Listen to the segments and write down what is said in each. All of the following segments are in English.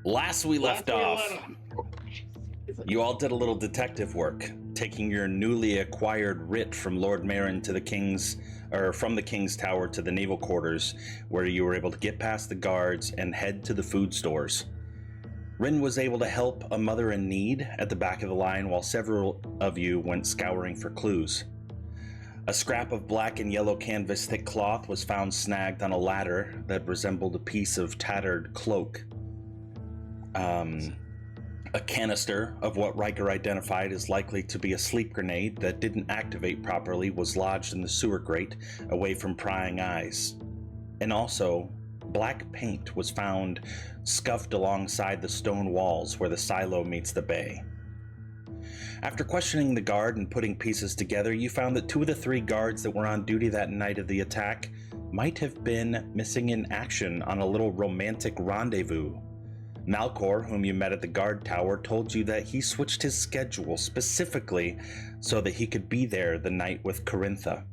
Last we left off, you all did a little detective work, taking your newly acquired writ from Lord Marin to the King's, or from the King's Tower to the naval quarters, where you were able to get past the guards and head to the food stores. Rin was able to help a mother in need at the back of the line while several of you went scouring for clues. A scrap of black and yellow canvas thick cloth was found snagged on a ladder that resembled a piece of tattered cloak. A canister of what Riker identified as likely to be a sleep grenade that didn't activate properly was lodged in the sewer grate away from prying eyes. And also, black paint was found scuffed alongside the stone walls where the silo meets the bay. After questioning the guard and putting pieces together, you found that 2 of the 3 guards that were on duty that night of the attack might have been missing in action on a little romantic rendezvous. Malcor, whom you met at the guard tower, told you that he switched his schedule specifically so that he could be there the night with Corintha.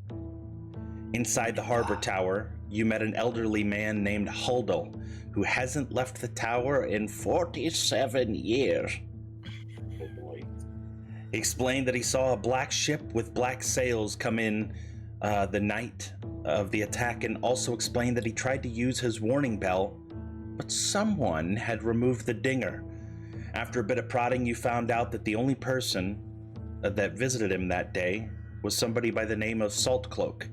Inside the harbor tower, you met an elderly man named Huldal, who hasn't left the tower in 47 years. Oh boy. He explained that he saw a black ship with black sails come in the night of the attack, and also explained that he tried to use his warning bell, but someone had removed the dinger. After a bit of prodding, you found out that the only person that visited him that day was somebody by the name of Saltcloak.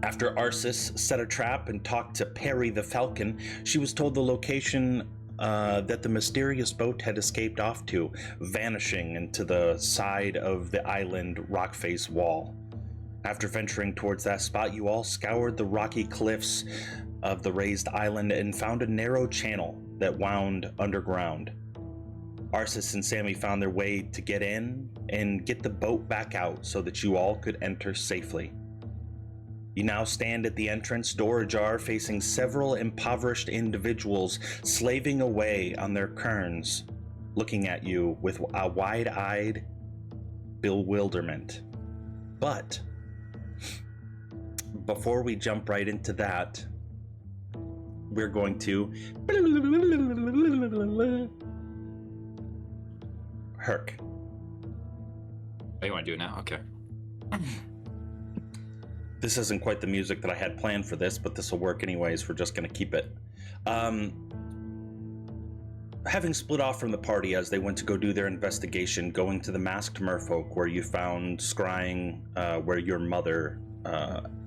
After Arsis set a trap and talked to Perry the Falcon, she was told the location that the mysterious boat had escaped off to, vanishing into the side of the island rock face wall. After venturing towards that spot, you all scoured the rocky cliffs of the raised island and found a narrow channel that wound underground. Arsis and Sammy found their way to get in and get the boat back out so that you all could enter safely. You now stand at the entrance, door ajar, facing several impoverished individuals slaving away on their cairns, looking at you with a wide-eyed bewilderment. But before we jump right into that, we're going to Herc. Oh, you want to do it now? Okay. This isn't quite the music that I had planned for this, but this will work anyways. We're just going to keep it. Having split off from the party as they went to go do their investigation, going to the masked merfolk where you found scrying where your mother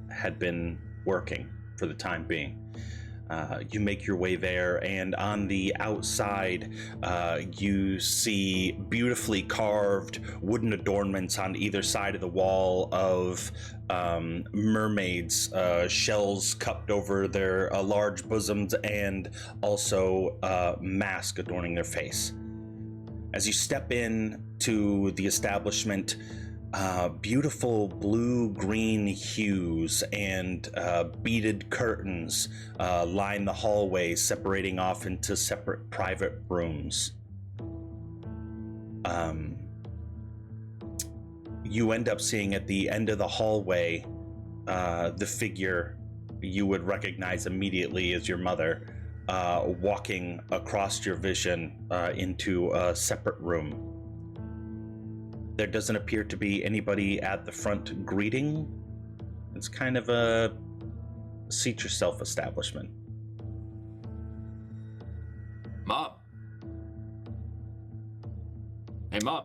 had been working for the time being. You make your way there, and on the outside, you see beautifully carved wooden adornments on either side of the wall of mermaids, shells cupped over their large bosoms, and also mask adorning their face. As you step in to the establishment, beautiful blue-green hues and beaded curtains line the hallway, separating off into separate private rooms. You end up seeing at the end of the hallway the figure you would recognize immediately as your mother, walking across your vision into a separate room. There doesn't appear to be anybody at the front greeting. It's kind of a seat yourself establishment. Mom. Hey, Mom.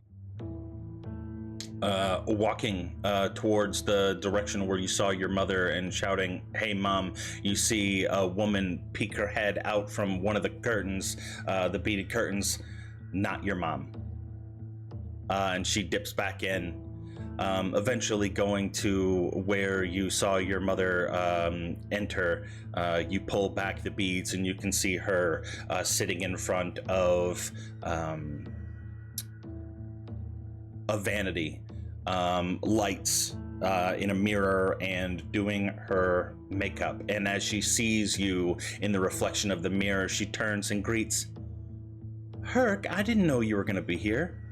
Walking towards the direction where you saw your mother and shouting, "Hey, Mom," you see a woman peek her head out from one of the curtains, the beaded curtains. Not your mom. And she dips back in, eventually going to where you saw your mother enter. You pull back the beads and you can see her sitting in front of a vanity, lights in a mirror, and doing her makeup. And as she sees you in the reflection of the mirror, she turns and greets, "Herc, I didn't know you were going to be here."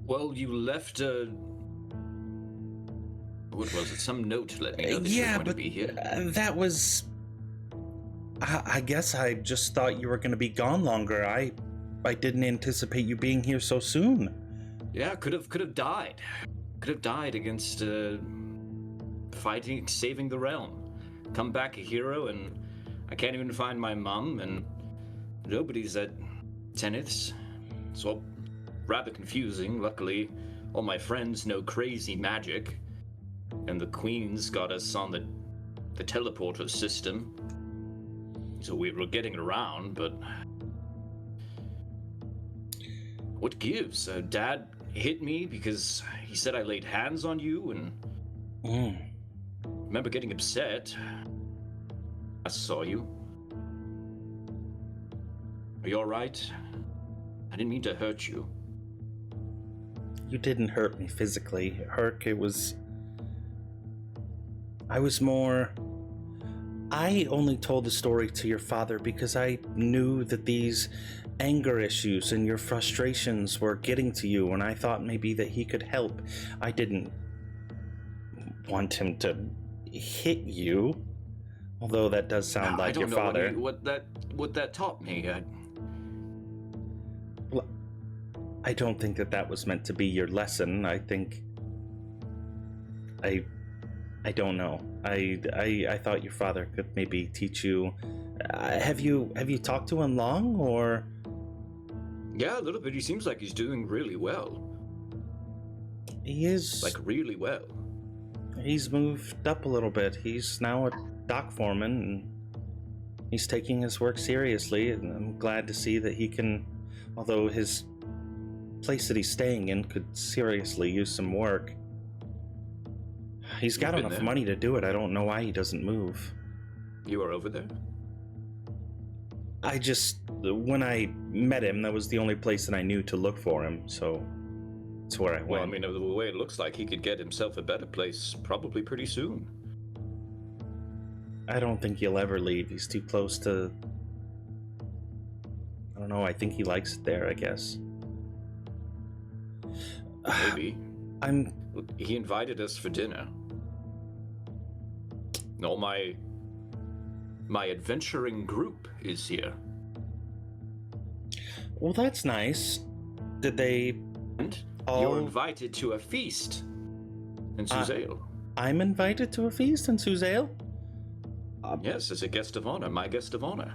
Well, you left what was it? Some note to let me know that you were going to be here. That was I guess I just thought you were going to be gone longer. I didn't anticipate you being here so soon. Yeah, could have died. Could have died against saving the realm. Come back a hero, and I can't even find my mum, and nobody's at Teneth's. It's all rather confusing. Luckily, all my friends know crazy magic, and the Queen's got us on the teleporter system. So we were getting around, but what gives? Dad hit me because he said I laid hands on you, and remember getting upset. I saw you. Are you all right? I didn't mean to hurt you. You didn't hurt me physically, Herc. I only told the story to your father because I knew that these anger issues and your frustrations were getting to you, and I thought maybe that he could help. I didn't want him to hit you, although that does sound like your father. I don't know what that taught me. Well, I don't think that was meant to be your lesson. I think I don't know. I thought your father could maybe teach you. Have you talked to him long, or? Yeah, a little bit. He seems like he's doing really well. He is. Like, really well. He's moved up a little bit. He's now a dock foreman, and he's taking his work seriously, and I'm glad to see that he can, although his place that he's staying in could seriously use some work. He's got enough money to do it. I don't know why he doesn't move. You were over there? When I met him, that was the only place that I knew to look for him, so that's where I went. Well, I mean, the way it looks like, he could get himself a better place probably pretty soon. I don't think he'll ever leave. He's too close to... I don't know, I think he likes it there, I guess. Maybe. He invited us for dinner. All my adventuring group is here. Well, that's nice. Did they And all... you're invited to a feast in Suzail. I'm invited to a feast in Suzail? Yes, as a guest of honor, my guest of honor.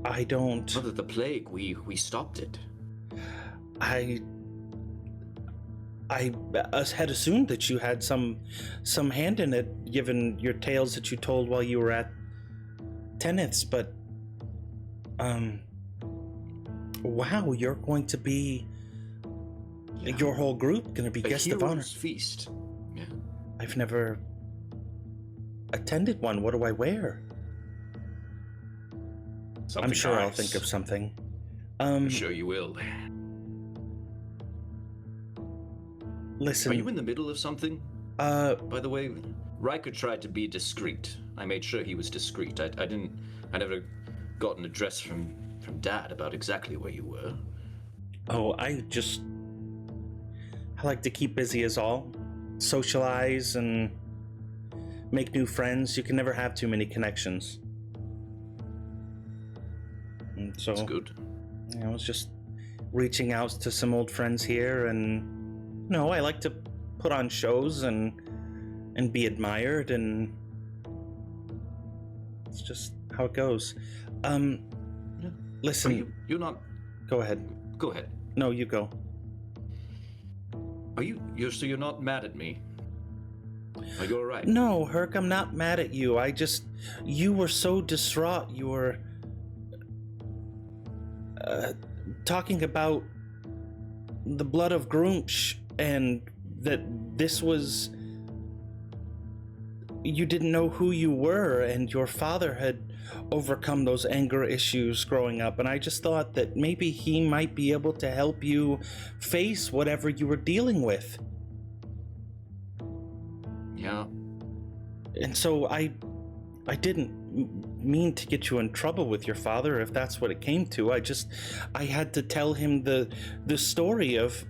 I don't... Brother, the plague, we stopped it. I had assumed that you had some hand in it, given your tales that you told while you were at Teneth's, but wow, you're going to be your whole group going to be guest of honor. Feast. Yeah. I've never attended one. What do I wear? Something I'm sure nice. I'll think of something. I'm sure you will. Listen. Are you in the middle of something? By the way, Riker tried to be discreet. I made sure he was discreet. I never got an address from Dad about exactly where you were. Oh, I like to keep busy is all. Socialize and make new friends. You can never have too many connections. And so, that's good. I was just reaching out to some old friends here, and I like to put on shows and be admired, and it's just how it goes. Listen, you're not. Go ahead. Go ahead. No, you go. So you're not mad at me? Are you all right? No, Herc, I'm not mad at you. You were so distraught. You were talking about the blood of Grumsh, and that this was... You didn't know who you were, and your father had overcome those anger issues growing up, and I just thought that maybe he might be able to help you face whatever you were dealing with. Yeah. And so I didn't mean to get you in trouble with your father, if that's what it came to. I had to tell him the story of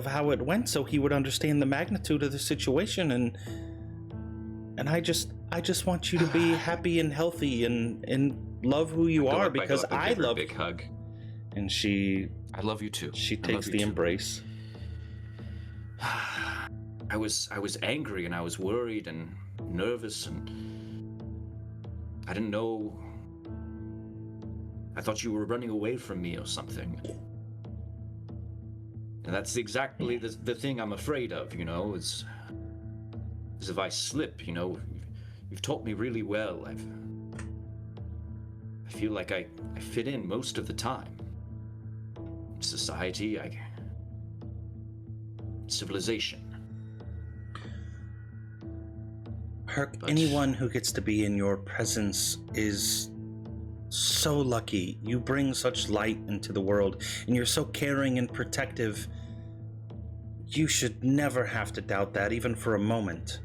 how it went, so he would understand the magnitude of the situation, and And I just want you to be happy and healthy and love who you are, because I love. Big hug. And she. I love you too. She takes the embrace. I was angry and I was worried and nervous and I didn't know. I thought you were running away from me or something. And that's exactly the thing I'm afraid of, you know, is if I slip, you know. You've taught me really well. I feel like I fit in most of the time. Society, civilization. Herc, anyone who gets to be in your presence is so lucky. You bring such light into the world, and you're so caring and protective. You should never have to doubt that, even for a moment.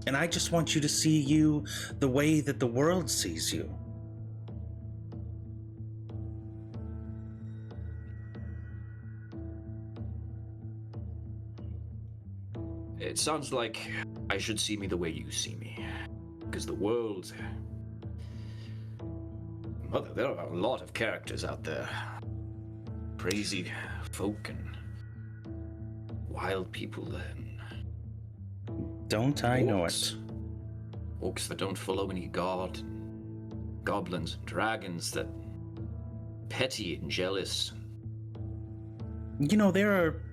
And I just want you to see you the way that the world sees you. It sounds like I should see me the way you see me. Because the world... Mother, there are a lot of characters out there. Crazy folk and wild people and... Don't I know it? Orcs that don't follow any god. Goblins and dragons that... petty and jealous. You know, there are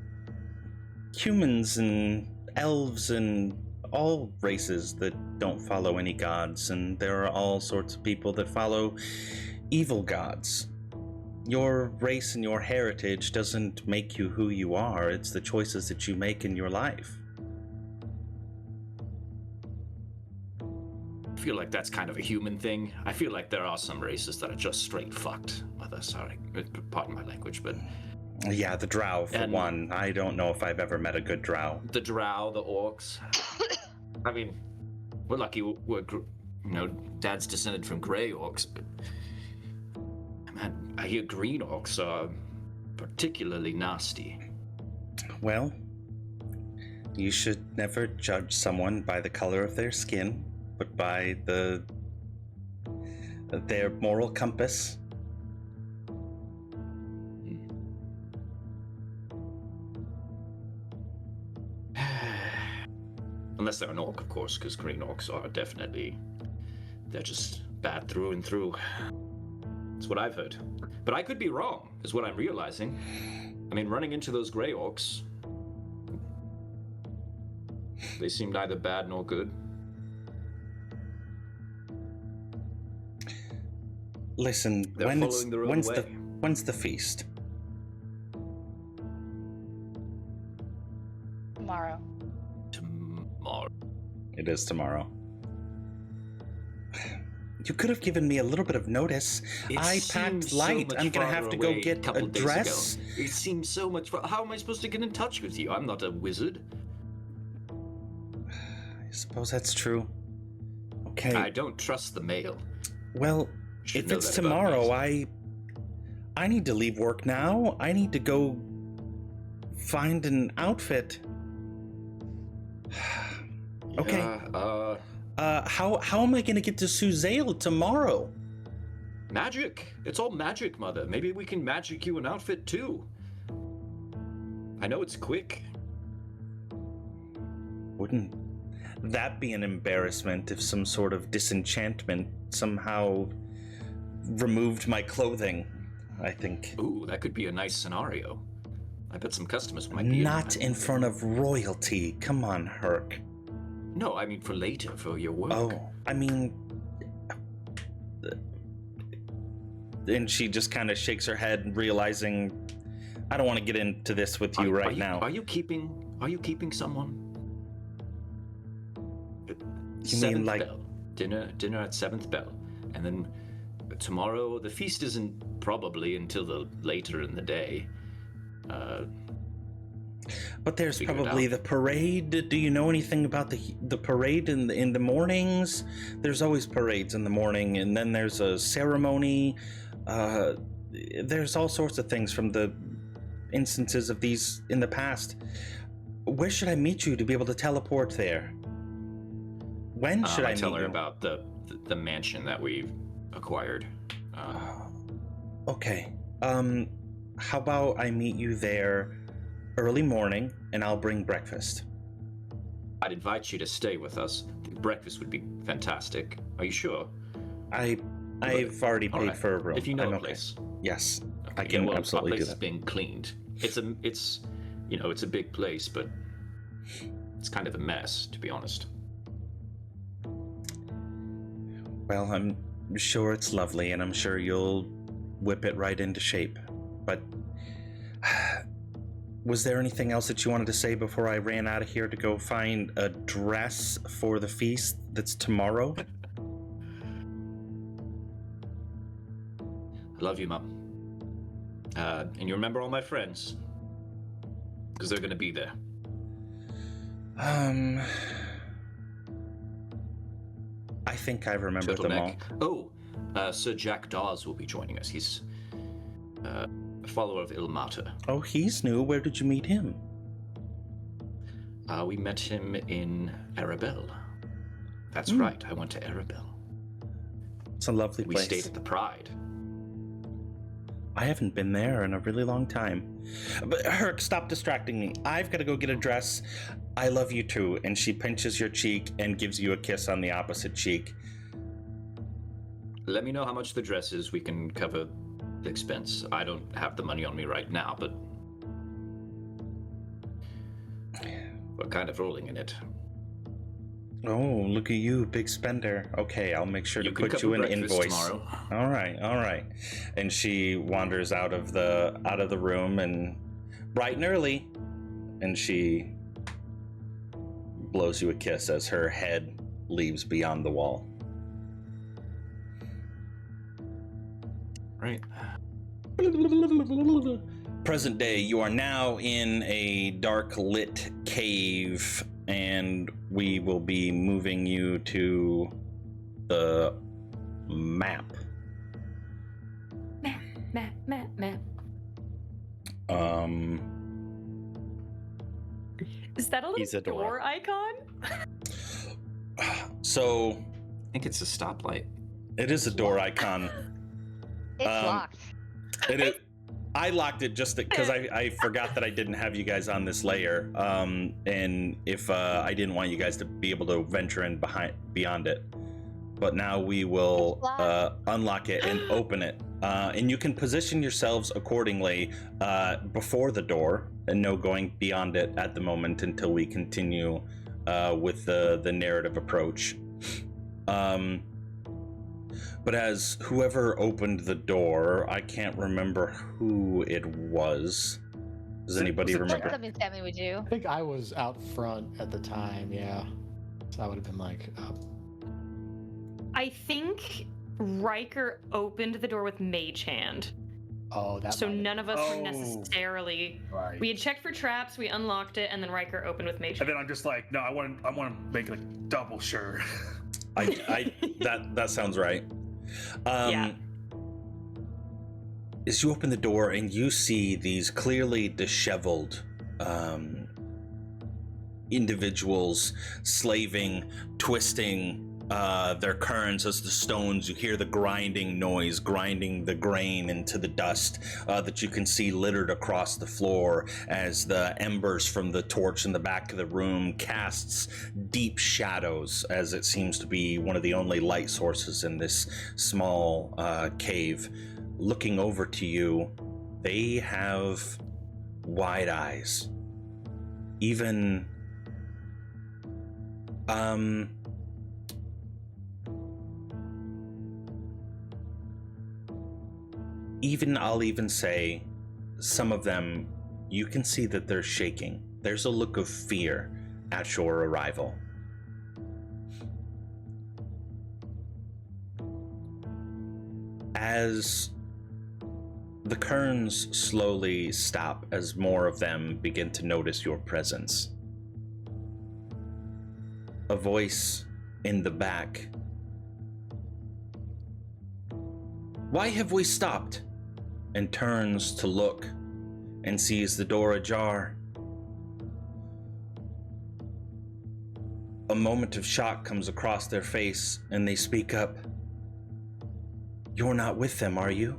humans and elves and all races that don't follow any gods, and there are all sorts of people that follow evil gods. Your race and your heritage doesn't make you who you are. It's the choices that you make in your life. I feel like that's kind of a human thing. I feel like there are some races that are just straight fucked. Mother, sorry, pardon my language, but... Yeah, the drow, for one. I don't know if I've ever met a good drow. The drow, the orcs. I mean, we're lucky we're, you know, Dad's descended from grey orcs, but... Man, I hear green orcs are particularly nasty. Well, you should never judge someone by the color of their skin, but by their moral compass. Unless they're an orc, of course, because green orcs are definitely... They're just bad through and through. That's what I've heard. But I could be wrong, is what I'm realizing. I mean, running into those grey orcs... They seem neither bad nor good. Listen, when's the feast? Tomorrow. Tomorrow. It is tomorrow. You could have given me a little bit of notice. I packed light. I'm gonna have to go get a dress. It seems so much far. How am I supposed to get in touch with you? I'm not a wizard. I suppose that's true. Okay. I don't trust the mail. Well, if it's tomorrow, I need to leave work now. I need to go find an outfit. Okay. How am I gonna get to Suzale tomorrow? Magic. It's all magic, Mother. Maybe we can magic you an outfit too. I know it's quick. Wouldn't that be an embarrassment if some sort of disenchantment somehow removed my clothing? I think. Ooh, that could be a nice scenario. I bet some customers might be not in front of royalty. Come on, Herc. No, I mean for later, for your work. Oh, I mean... And she just kind of shakes her head, realizing, I don't want to get into this with you right now. Are you keeping someone? You mean like... Bell. Dinner at 7th bell. And then tomorrow, the feast isn't probably until later in the day. But there's probably the parade. Do you know anything about the parade in the mornings? There's always parades in the morning, and then there's a ceremony. there's all sorts of things from the instances of these in the past. Where should I meet you to be able to teleport there? When should I tell meet her you? about the mansion that we've acquired. Okay. How about I meet you there early morning, and I'll bring breakfast. I'd invite you to stay with us. Breakfast would be fantastic. Are you sure? I've already paid Alright. for a room. If you know I'm a okay. place. Yes, I Okay, can well, absolutely our do place is that. being cleaned. It's it's a big place, but it's kind of a mess, to be honest. Well, I'm sure it's lovely, and I'm sure you'll whip it right into shape. But was there anything else that you wanted to say before I ran out of here to go find a dress for the feast that's tomorrow? I love you, Mum. And you remember all my friends? Because they're going to be there. I think I remember them all. Oh, Sir Jack Dawes will be joining us. He's a follower of Ilmata. Oh, he's new. Where did you meet him? We met him in Arabelle. That's right, I went to Arabelle. It's a lovely We place. stayed at the Pride. I haven't been there in a really long time. But Herc, stop distracting me. I've got to go get a dress. I love you too. And she pinches your cheek and gives you a kiss on the opposite cheek. Let me know how much the dress is. We can cover the expense. I don't have the money on me right now, but we're kind of rolling in it. Oh, look at you, big spender. Okay, I'll make sure to can put you cover an breakfast invoice. tomorrow. All right. And she wanders out of the room and bright and early, and she blows you a kiss as her head leaves beyond the wall. Right. Present day, you are now in a dark lit cave, and we will be moving you to the map. Map. Is that a He's little a door. door icon? So I think it's a stoplight. it is a door icon. It's locked. It is. I locked it just because I forgot that I didn't have you guys on this layer, and if I didn't want you guys to be able to venture in beyond it. But now we will unlock it and open it, and you can position yourselves accordingly before the door, and no going beyond it at the moment until we continue with the narrative approach. But as whoever opened the door, I can't remember who it was. Does anybody That's remember? something Sammy would do. I think I was out front at the time, yeah. So I would have been like up. I think Riker opened the door with Mage Hand. Oh, that So might have- none of us Oh. were necessarily. Right. We had checked for traps, we unlocked it, and then Riker opened with Mage And Hand. then I'm just like, no, I want to make like double sure. That sounds right. Yeah. As you open the door and you see these clearly disheveled individuals slaving, twisting their currents as the stones, you hear the grinding noise, grinding the grain into the dust that you can see littered across the floor as the embers from the torch in the back of the room casts deep shadows, as it seems to be one of the only light sources in this small cave. Looking over to you, they have wide eyes. Even I'll even say some of them, you can see that they're shaking. There's a look of fear at your arrival. As the kerns slowly stop, as more of them begin to notice your presence, a voice in the back. Why have we stopped? and turns to look and sees the door ajar. A moment of shock comes across their face and they speak up. "You're not with them, are you?"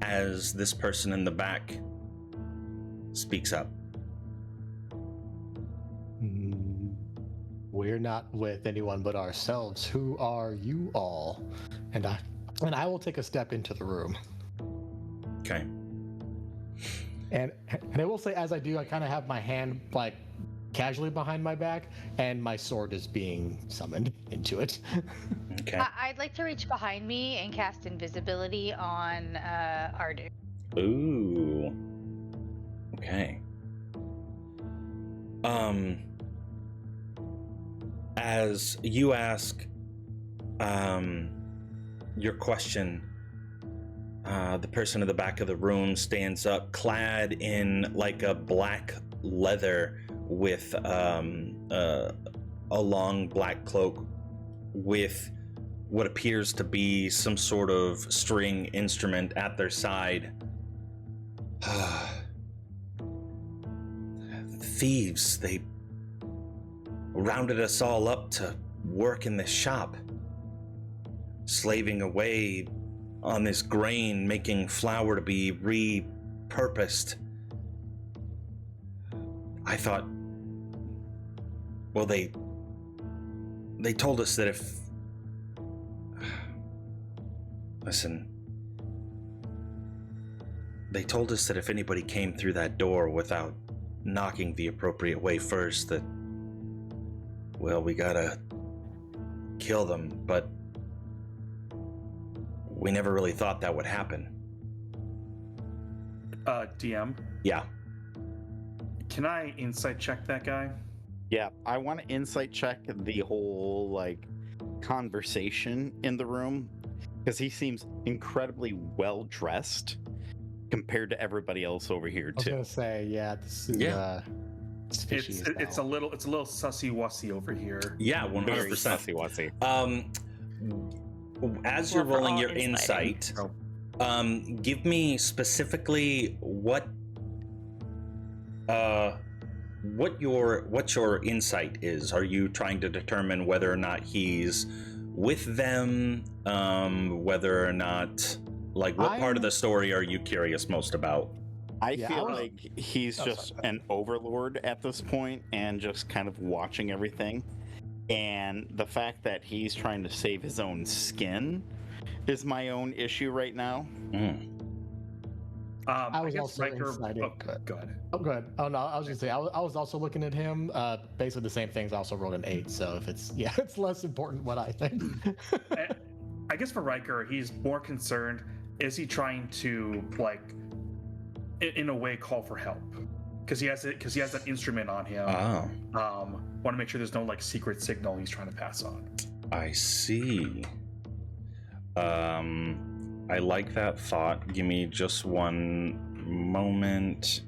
As this person in the back speaks up. We're not with anyone but ourselves. Who are you all? And I will take a step into the room. Okay. And I will say, as I do, I kind of have my hand like casually behind my back, and my sword is being summoned into it. Okay. I'd like to reach behind me and cast invisibility on Ardu. Ooh. Okay. As you ask your question, the person in the back of the room stands up, clad in like a black leather with a long black cloak with what appears to be some sort of string instrument at their side. Thieves, they rounded us all up to work in this shop, slaving away on this grain, making flour to be repurposed. I thought, well, they told us that if... Listen, they told us that if anybody came through that door without knocking the appropriate way first, that, well, we gotta kill them, but we never really thought that would happen. DM, Yeah. can I insight check that guy? Yeah, I want to insight check the whole like conversation in the room because he seems incredibly well dressed compared to everybody else over here I was too. gonna say, yeah, this is it's fishy as It's a hell. little sussy wussy over here. Yeah, Very 100%. sussy-wussy. As you're Well, for rolling all your insight. insight, give me specifically what your insight is. Are you trying to determine whether or not he's with them? Whether or not, like, what part of the story are you curious most about? I feel I was- like he's Oh, just sorry. an overlord at this point and just kind of watching everything. And the fact that he's trying to save his own skin is my own issue right now. I was guess also Riker. insighting. Oh, go ahead. Oh, good. Oh no, I was gonna say I was also looking at him. Basically the same things. I also rolled an 8. So if it's it's less important what I think. I guess for Riker, he's more concerned. Is he trying to, like, in a way, call for help? Because he has that instrument on him. Oh, Want to make sure there's no like secret signal he's trying to pass on. I see. I like that thought. Give me just one moment.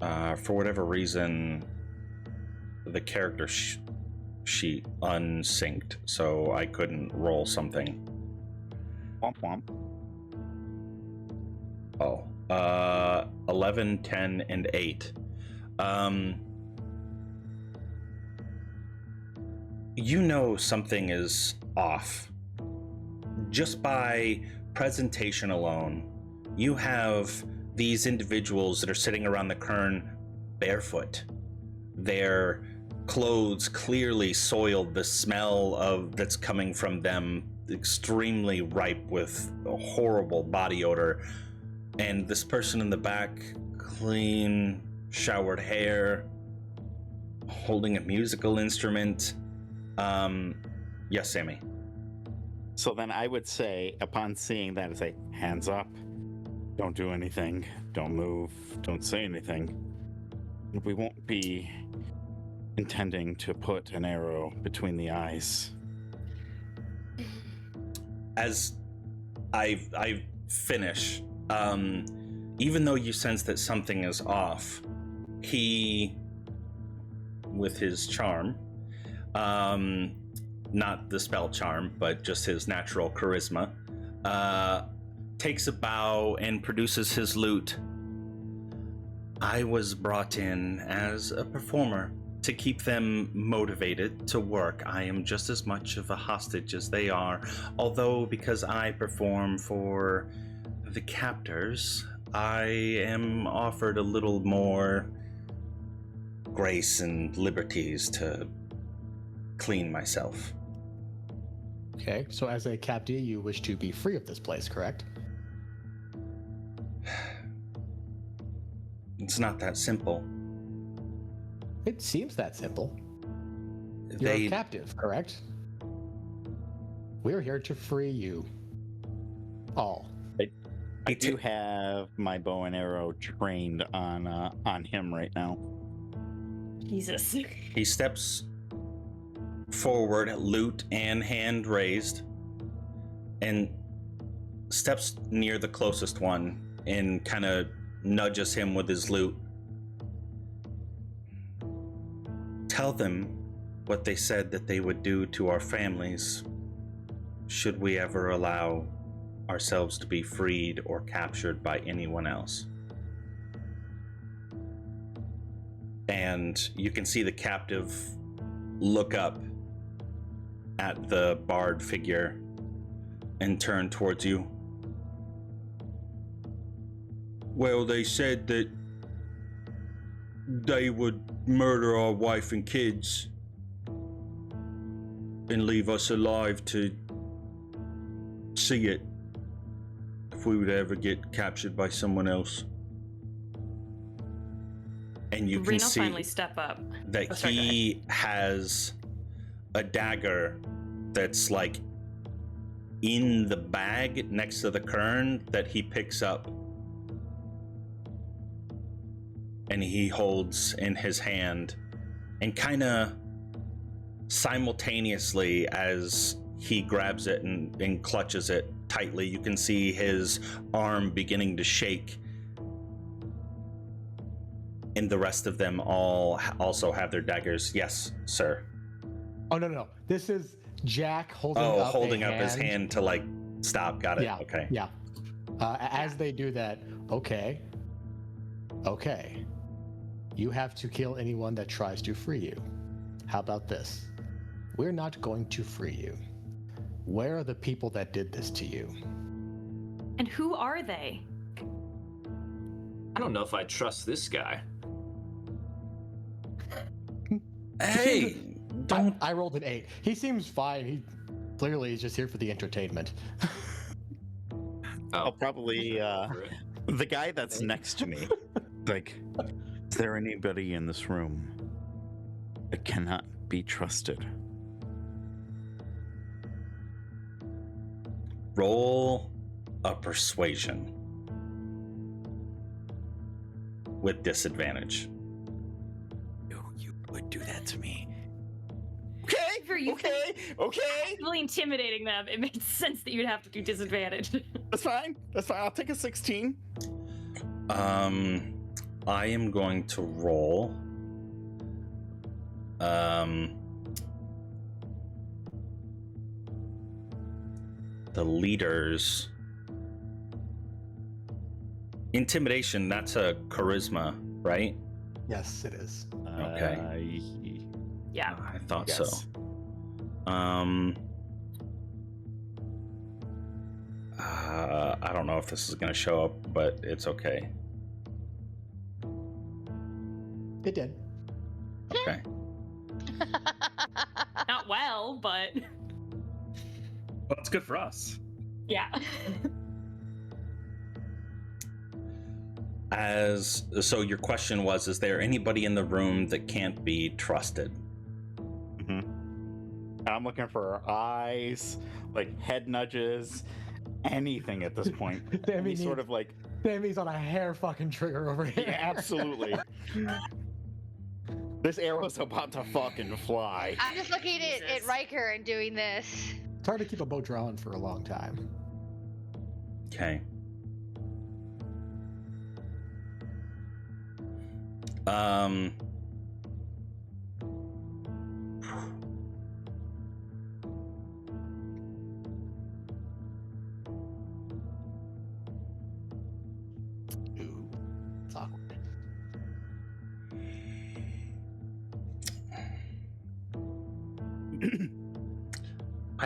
For whatever reason, the character sheet unsynced, so I couldn't roll something. Womp womp. Oh, 11, 10, and 8. You know something is off. Just by presentation alone, you have these individuals that are sitting around the cairn barefoot. Their clothes clearly soiled, the smell that's coming from them extremely ripe with a horrible body odor. And this person in the back, clean, showered hair, holding a musical instrument. Yes, Sammy. So then I would say, upon seeing that, I say, hands up. Don't do anything. Don't move. Don't say anything. We won't be intending to put an arrow between the eyes. As I finish, even though you sense that something is off, he, with his charm, not the spell charm, but just his natural charisma, takes a bow and produces his lute. I was brought in as a performer to keep them motivated to work. I am just as much of a hostage as they are, although because I perform for the captors, I am offered a little more grace and liberties to clean myself. Okay, so as a captive, you wish to be free of this place, correct? It's not that simple. It seems that simple. You're a captive, correct? We're here to free you. All. I do have my bow and arrow trained on him right now. Jesus. He steps forward, lute and hand raised, and steps near the closest one and kind of nudges him with his lute. Tell them what they said that they would do to our families should we ever allow ourselves to be freed or captured by anyone else. And you can see the captive look up at the bard figure and turn towards you. Well, they said that they would murder our wife and kids and leave us alive to see it if we would ever get captured by someone else. And you can Reno see finally step up. that sorry, go he has a dagger that's like in the bag next to the kern that he picks up and he holds in his hand, and kind of simultaneously as he grabs it and clutches it tightly, you can see his arm beginning to shake, and the rest of them all also have their daggers. Yes, sir. Oh, no. This is Jack holding up his hand to like stop. Got it. Yeah. Okay. Yeah. As they do that, okay. You have to kill anyone that tries to free you. How about this? We're not going to free you. Where are the people that did this to you? And who are they? I don't know if I trust this guy. Hey, don't. I rolled an 8. He seems fine. He clearly is just here for the entertainment. I'll probably the guy that's next to me. Like, is there anybody in this room that cannot be trusted? Roll a persuasion with disadvantage. You would do that to me. For you Okay. really intimidating them. It makes sense that you'd have to do disadvantage. That's fine. I'll take a 16. I am going to roll. The leaders. Intimidation, that's a charisma, right? Yes, it is. Okay. Yeah. I thought Yes. so. I don't know if this is going to show up, but it's okay. It did. Okay. Not well, but Well, it's good for us. yeah. So your question was, is there anybody in the room that can't be trusted? I'm looking for eyes, like head nudges, anything at this point. Any sort of like. Sammy's on a hair fucking trigger over here. Yeah, absolutely. This arrow's about to fucking fly. I'm just looking at Riker and doing this. It's hard to keep a bow drawn for a long time. Okay.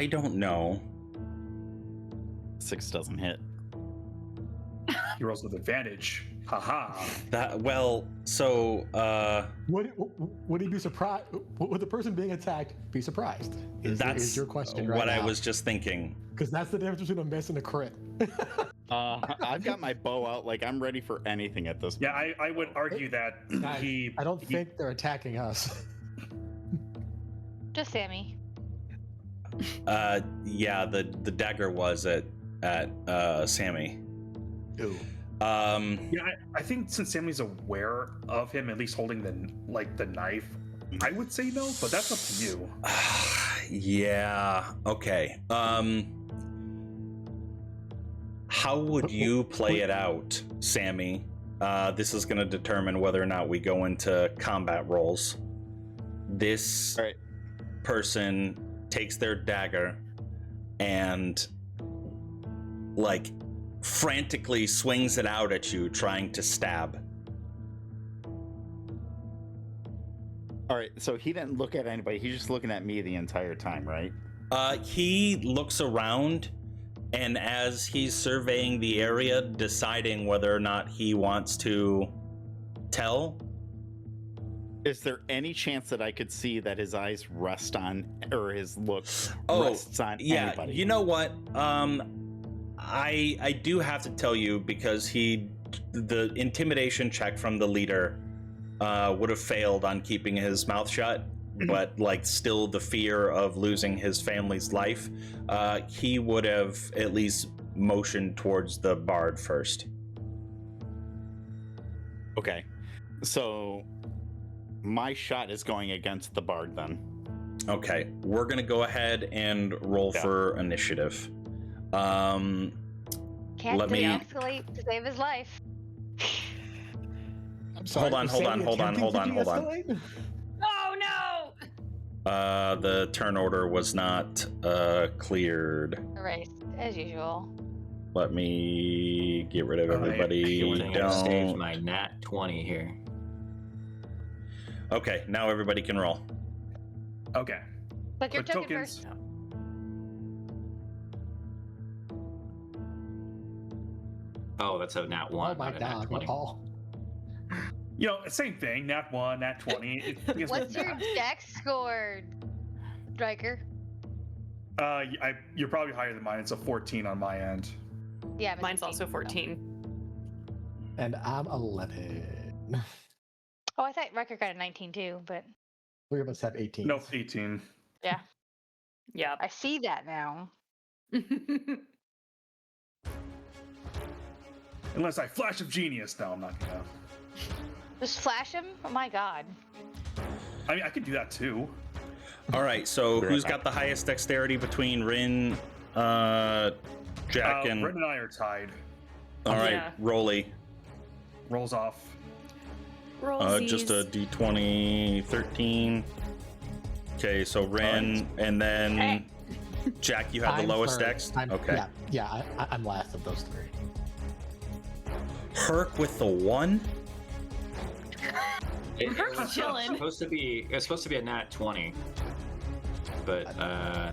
I don't know. 6 doesn't hit. He rolls with advantage. Haha. Would he be surprised? Would the person being attacked be surprised? Is your question right what now? I was just thinking. Because that's the difference between a miss and a crit. I've got my bow out, like I'm ready for anything at this point. Yeah, I would argue that I don't think they're attacking us. Just Sammy. Yeah, the dagger was at Sammy. Ooh. Yeah, I think since Sammy's aware of him, at least holding the knife, I would say no, but that's up to you. Yeah. Okay. How would you play it out, Sammy? This is going to determine whether or not we go into combat roles. This All right. person takes their dagger and like frantically swings it out at you, trying to stab. All right, so he didn't look at anybody. He's just looking at me the entire time, right? He looks around, and as he's surveying the area, deciding whether or not he wants to tell. Is there any chance that I could see that his eyes rest on, or his look rests on anybody? You know what? I do have to tell you, because the intimidation check from the leader would have failed on keeping his mouth shut, but like still the fear of losing his family's life, he would have at least motioned towards the bard first. Okay, so my shot is going against the bard then. Okay, we're gonna go ahead and roll for initiative. Can't Let me- de-escalate to save his life. I'm sorry. Hold on. Oh no! The turn order was not cleared. Erased, as usual. Let me get rid of All right. everybody. I think I saved Don't. my nat 20 here. Okay, now everybody can roll. Okay. Click your Click token tokens. first. Oh, that's a nat 1. Oh my not a nat god, 20. Paul. You know, same thing. Nat 1, Nat 20. What's your dex score, Striker? You're probably higher than mine. It's a 14 on my end. Yeah, I'm Mine's 16. also 14. And I'm 11. Oh, I thought Riker got a 19 too, but 3 of us have 18. No, 18. Yeah. I see that now. Unless I flash of genius. No, I'm not gonna. Just flash him? Oh my god. I mean, I could do that too. All right, so Be right who's back. got the highest dexterity between Rin, Jack, and... Brent and I are tied. All right, Yeah. Rolly. Rolls off. Just a d20, 13. Okay, so Rin, and then Hey. Jack, you have the I'm lowest third. dex? I'm- Okay. Yeah, I'm last of those 3. Herc with the 1? It Herc's was chilling. supposed to be a nat 20. But Somehow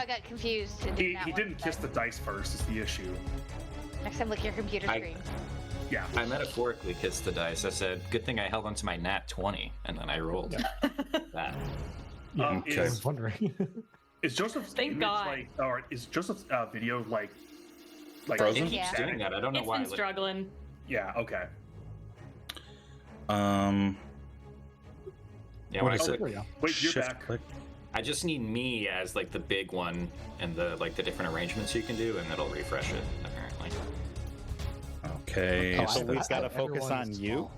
I got confused. And He did not want didn't to kiss die. the dice first, is the issue. Next time, look at your computer I- screen. Yeah. I metaphorically kissed the dice. I said, good thing I held onto my nat 20, and then I rolled that. Yeah, Okay. I was wondering. Is Joseph's Thank image God. or is Joseph's video like Frozen? It keeps Yeah. doing that. I don't know It's why. been Like, struggling. Yeah. Okay. yeah, when I Oh, said, there we go. Wait, you're Shift back. click. I just need me as like the big one and the different arrangements you can do, and it'll refresh it apparently. Okay, Oh, so so we've gotta focus everyone on is you? small.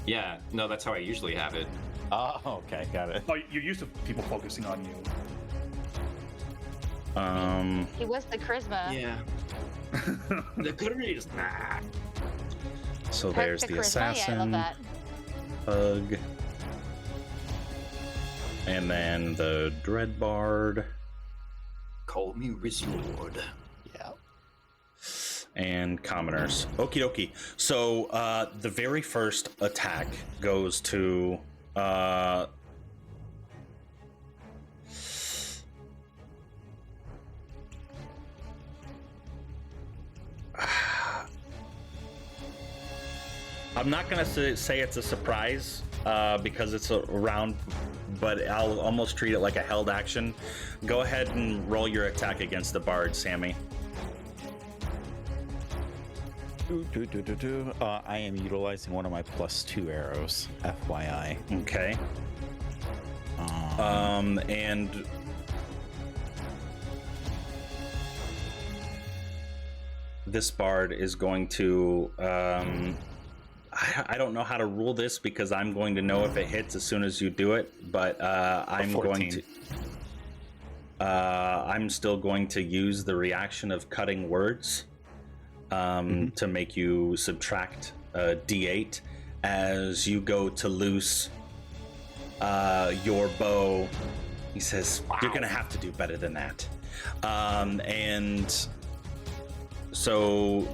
Yeah, no, that's how I usually have it. Oh, okay, got it. Oh, you're used to people focusing on you. He was the charisma. Yeah. The goodies. Nah. so Perk there's the the charisma. Yeah, I love assassin, that. Pug, and then the Dreadbard, Cormyr's Lord. Yeah. and commoners. Okie dokie. So the very first attack goes to I'm not gonna say it's a surprise because it's a round, but I'll almost treat it like a held action. Go ahead and roll your attack against the bard, Sammy. I am utilizing one of my +2 arrows, FYI. Okay. And this bard is going to I don't know how to rule this because I'm going to know if it hits as soon as you do it, but I'm going to I'm still going to use the reaction of cutting words to make you subtract d8 as you go to loose your bow. He says, "You're gonna have to do better than that," and so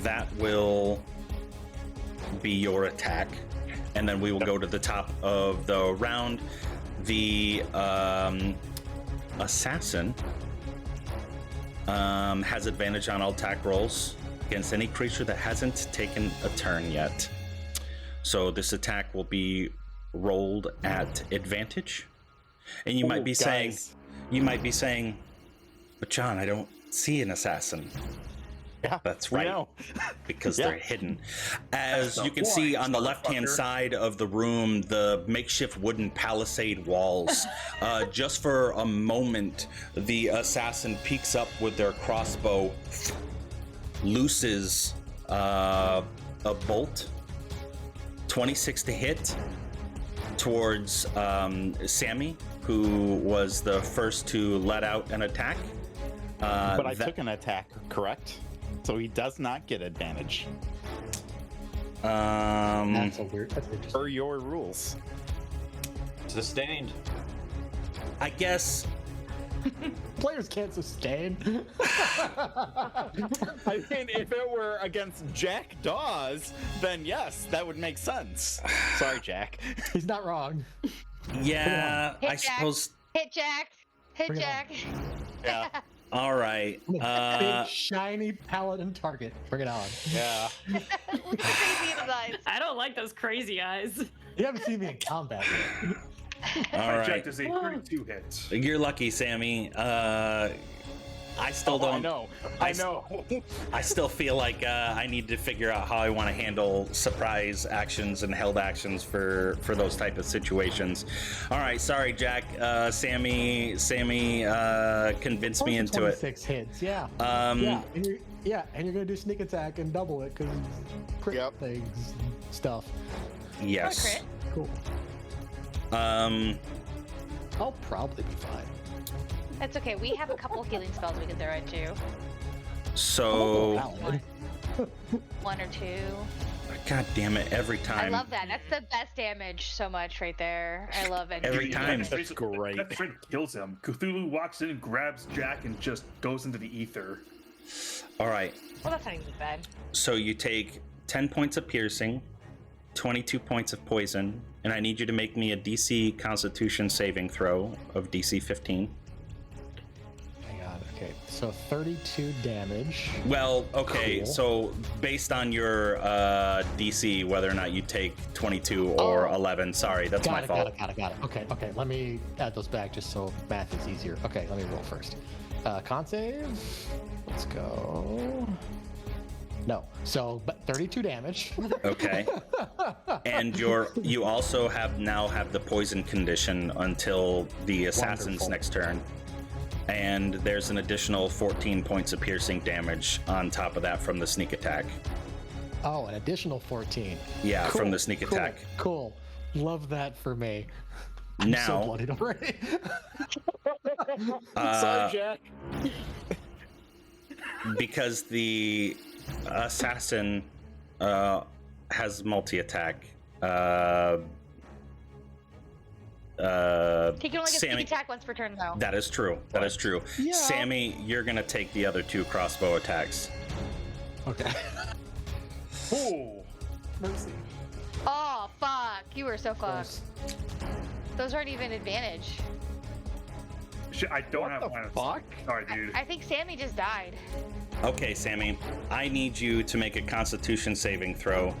that will be your attack, and then we will go to the top of the round. The assassin has advantage on all attack rolls against any creature that hasn't taken a turn yet. So this attack will be rolled at advantage. And you might be saying, but John, I don't see an assassin. Yeah, that's right. Because they're hidden. As you can see on the left-hand side of the room, the makeshift wooden palisade walls. Just for a moment, the assassin peeks up with their crossbow, looses a bolt, 26 to hit, towards Sammy, who was the first to let out an attack. But I took an attack, correct? So he does not get advantage. That's interesting. Per your rules. Sustained. I guess Players can't sustain. I mean, if it were against Jack Dawes, then yes, that would make sense. Sorry, Jack. He's not wrong. yeah, Hit I Jack. suppose. Hit Jack. Hit Bring it Jack. Yeah, All right. Big shiny paladin target. Bring it on. yeah. Look crazy in his eyes. I don't like those crazy eyes. You haven't seen me in combat yet. All My right. check is a 32 hit. You're lucky, Sammy. I still don't. I know. I still feel like I need to figure out how I want to handle surprise actions and held actions for those type of situations. All right, sorry, Jack. Sammy convinced me into it. 26 hits, yeah. And you're gonna do sneak attack and double it because crit things and stuff. Yes. Cool. I'll probably be fine. That's okay. We have a couple healing spells we can throw at you. So, One or two. God damn it! Every time. I love that. That's the best damage so much right there. I love it. Every time. That's great. That straight kills him. Cthulhu walks in and grabs Jack and just goes into the ether. All right. Well, that's not even bad. So you take 10 points of piercing, 22 points of poison, and I need you to make me a DC Constitution saving throw of DC 15. Hang on. Okay, so 32 damage. Well, okay, Cool. so based on your DC, whether or not you take 22 or 11, sorry, that's my fault. Got it. Okay, let me add those back just so math is easier. Okay, let me roll first. Con save. Let's go. No, so but 32 damage. Okay. And you also now have the poison condition until the assassin's Wonderful. next turn. And there's an additional 14 points of piercing damage on top of that from the sneak attack. Oh, an additional 14. Yeah, from the sneak Cool, attack. Cool. Love that for me. I'm Now, so bloodied already. Sorry, Jack. because the assassin has multi-attack. He can only get Sammy, sneak attack once per turn, though. that is true. That is true. Yeah. Sammy, you're gonna take the other 2 crossbow attacks. Okay. Oh, Mercy. Oh, fuck. You were so fucked. Those aren't even advantage. shit, I don't have one. Fuck. Sorry, dude. I think Sammy just died. Okay, Sammy, I need you to make a Constitution saving throw.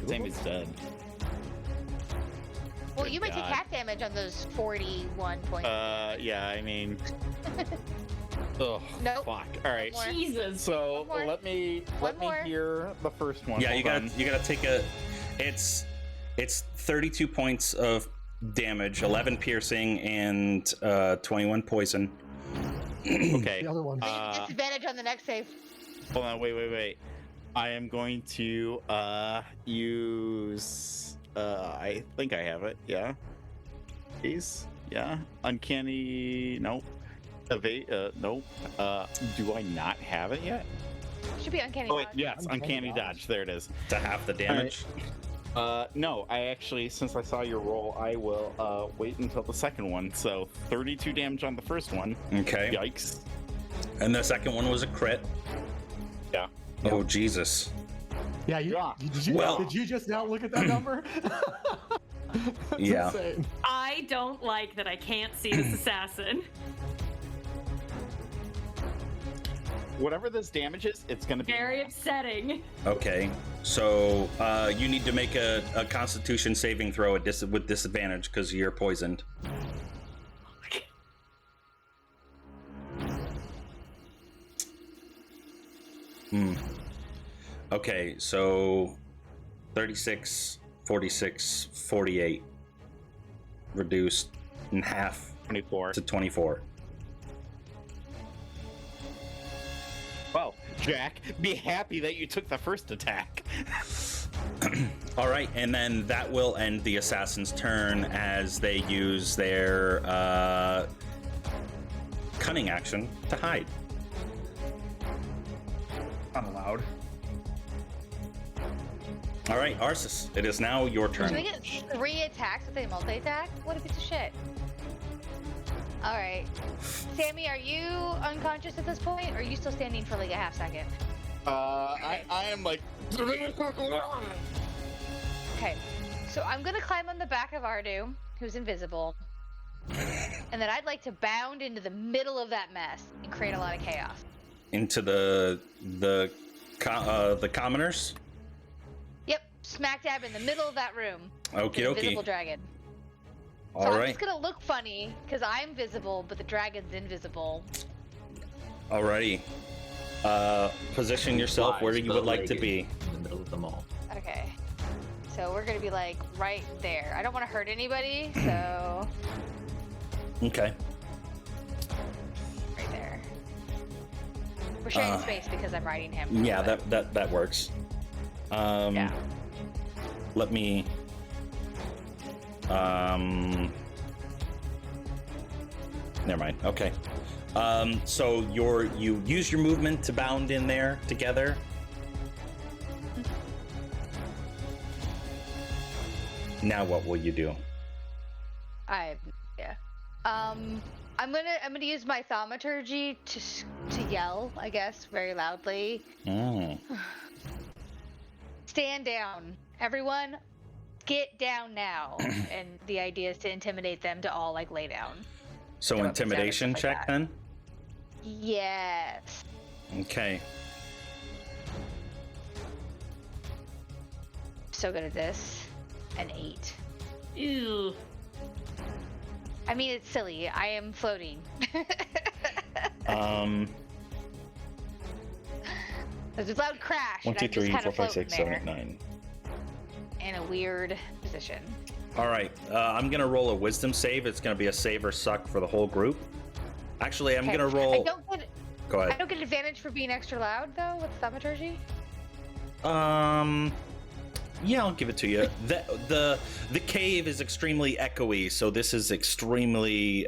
Sammy's dead. Well, Good you might take God. half damage on those 41 points. Yeah, I mean. Oh, Nope. fuck. All right. One more. Jesus. So One more. let me One more. hear the first one. Yeah, Hold on. you gotta take a. It's 32 points of damage, 11 piercing, and 21 poison. Okay. The other one. Disadvantage on the next save. Hold on. Wait. I am going to use. I think I have it. Yeah. Please. Yeah. Uncanny. Nope. Evade. Nope. Do I not have it yet? Should be uncanny. Oh wait. dodge. Yes. Uncanny Uncanny dodge. dodge. There it is. To half the damage. No, I actually, since I saw your roll, I will wait until the second one. So 32 damage on the first one. Okay. Yikes. And the second one was a crit. Yeah. Oh Jesus. Yeah, Yeah. did you just now look at that number? That's Yeah. insane. I don't like that I can't see this assassin. Whatever this damage is, it's going to be Very upsetting. Okay. So you need to make a Constitution saving throw with disadvantage because you're poisoned. Okay, so 36, 46, 48. Reduced in half 24. to 24. Well, Jack, be happy that you took the first attack. All right, and then that will end the assassin's turn as they use their cunning action to hide. I'm allowed. All right, Arsis, it is now your Should we turn. get 3 attacks with a multi-attack? What a piece of shit. Alright. Sammy, are you unconscious at this point, or are you still standing for like a half second? I am like. Okay. So I'm gonna climb on the back of Ardu, who's invisible. And then I'd like to bound into the middle of that mess and create a lot of chaos. Into the commoners. Yep, smack dab in the middle of that room. Okie The invisible dokie. dragon. All So I'm right. just gonna look funny because I'm visible, but the dragon's invisible. Alrighty. Position yourself where you would like to be. in the middle of the mall. Okay. So we're gonna be like right there. I don't want to hurt anybody, so Okay. right there. We're sharing space because I'm riding him. Yeah, but- that works. Yeah. Let me. Never mind. Okay. So you use your movement to bound in there together. Now what will you do? Yeah. I'm gonna use my thaumaturgy to yell, I guess, very loudly. Mm. Stand down, everyone. Get down now. And the idea is to intimidate them to all like lay down. So Get weapons down or intimidation stuff like check that. then. Yes. Okay. So good at this. An 8. Ew. I mean, it's silly. I am floating. There's a loud crash. 1, and 2, I'm just 3, kind 4, of 5, 6, 7, floating 8, 9. there in a weird position. All right. I'm gonna roll a wisdom save. It's gonna be a save or suck for the whole group. Actually, I'm Okay. gonna roll. Go I ahead. don't get advantage for being extra loud though with thaumaturgy. Yeah, I'll give it to you. The cave is extremely echoey, so this is extremely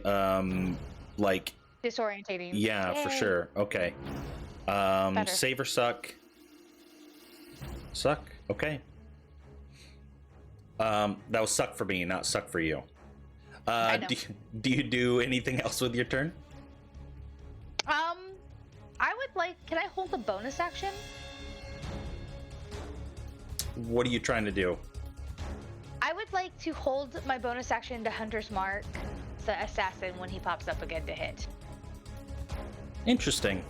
like Disorientating. yeah, for Yay. sure. Okay. Better. Save or suck. Suck. Okay. That was suck for me, not suck for you. I know. Do you do anything else with your turn? I would like. Can I hold a bonus action? What are you trying to do? I would like to hold my bonus action to Hunter's Mark, the assassin, when he pops up again to hit. Interesting.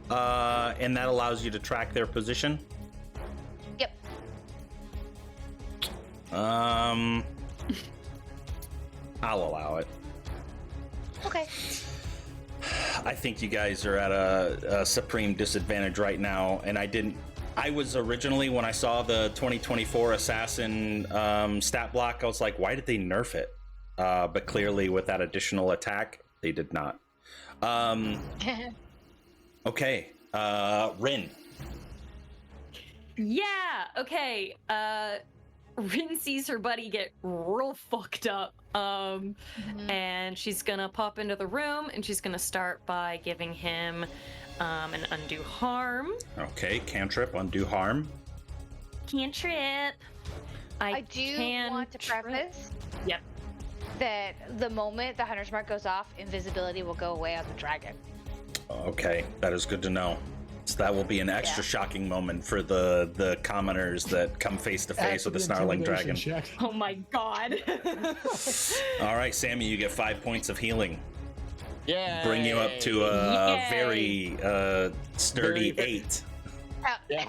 And that allows you to track their position. I'll allow it. Okay. I think you guys are at a supreme disadvantage right now, and I was originally, when I saw the 2024 Assassin stat block, I was like, why did they nerf it? But clearly with that additional attack, they did not. Okay, Rin. Yeah, okay. Rin sees her buddy get real fucked up. And she's gonna pop into the room and she's gonna start by giving him an undo harm. Okay, cantrip, undo harm. Cantrip. I do want to preface Yep. that the moment the Hunter's Mark goes off, invisibility will go away on the dragon. Okay, that is good to know. So that will be an extra shocking moment for the commoners that come face to face with the snarling dragon. Check. Oh my god. All right, Sammy, you get 5 points of healing. Yeah. Bring you up to a Yay. very sturdy Very- 8. Yeah.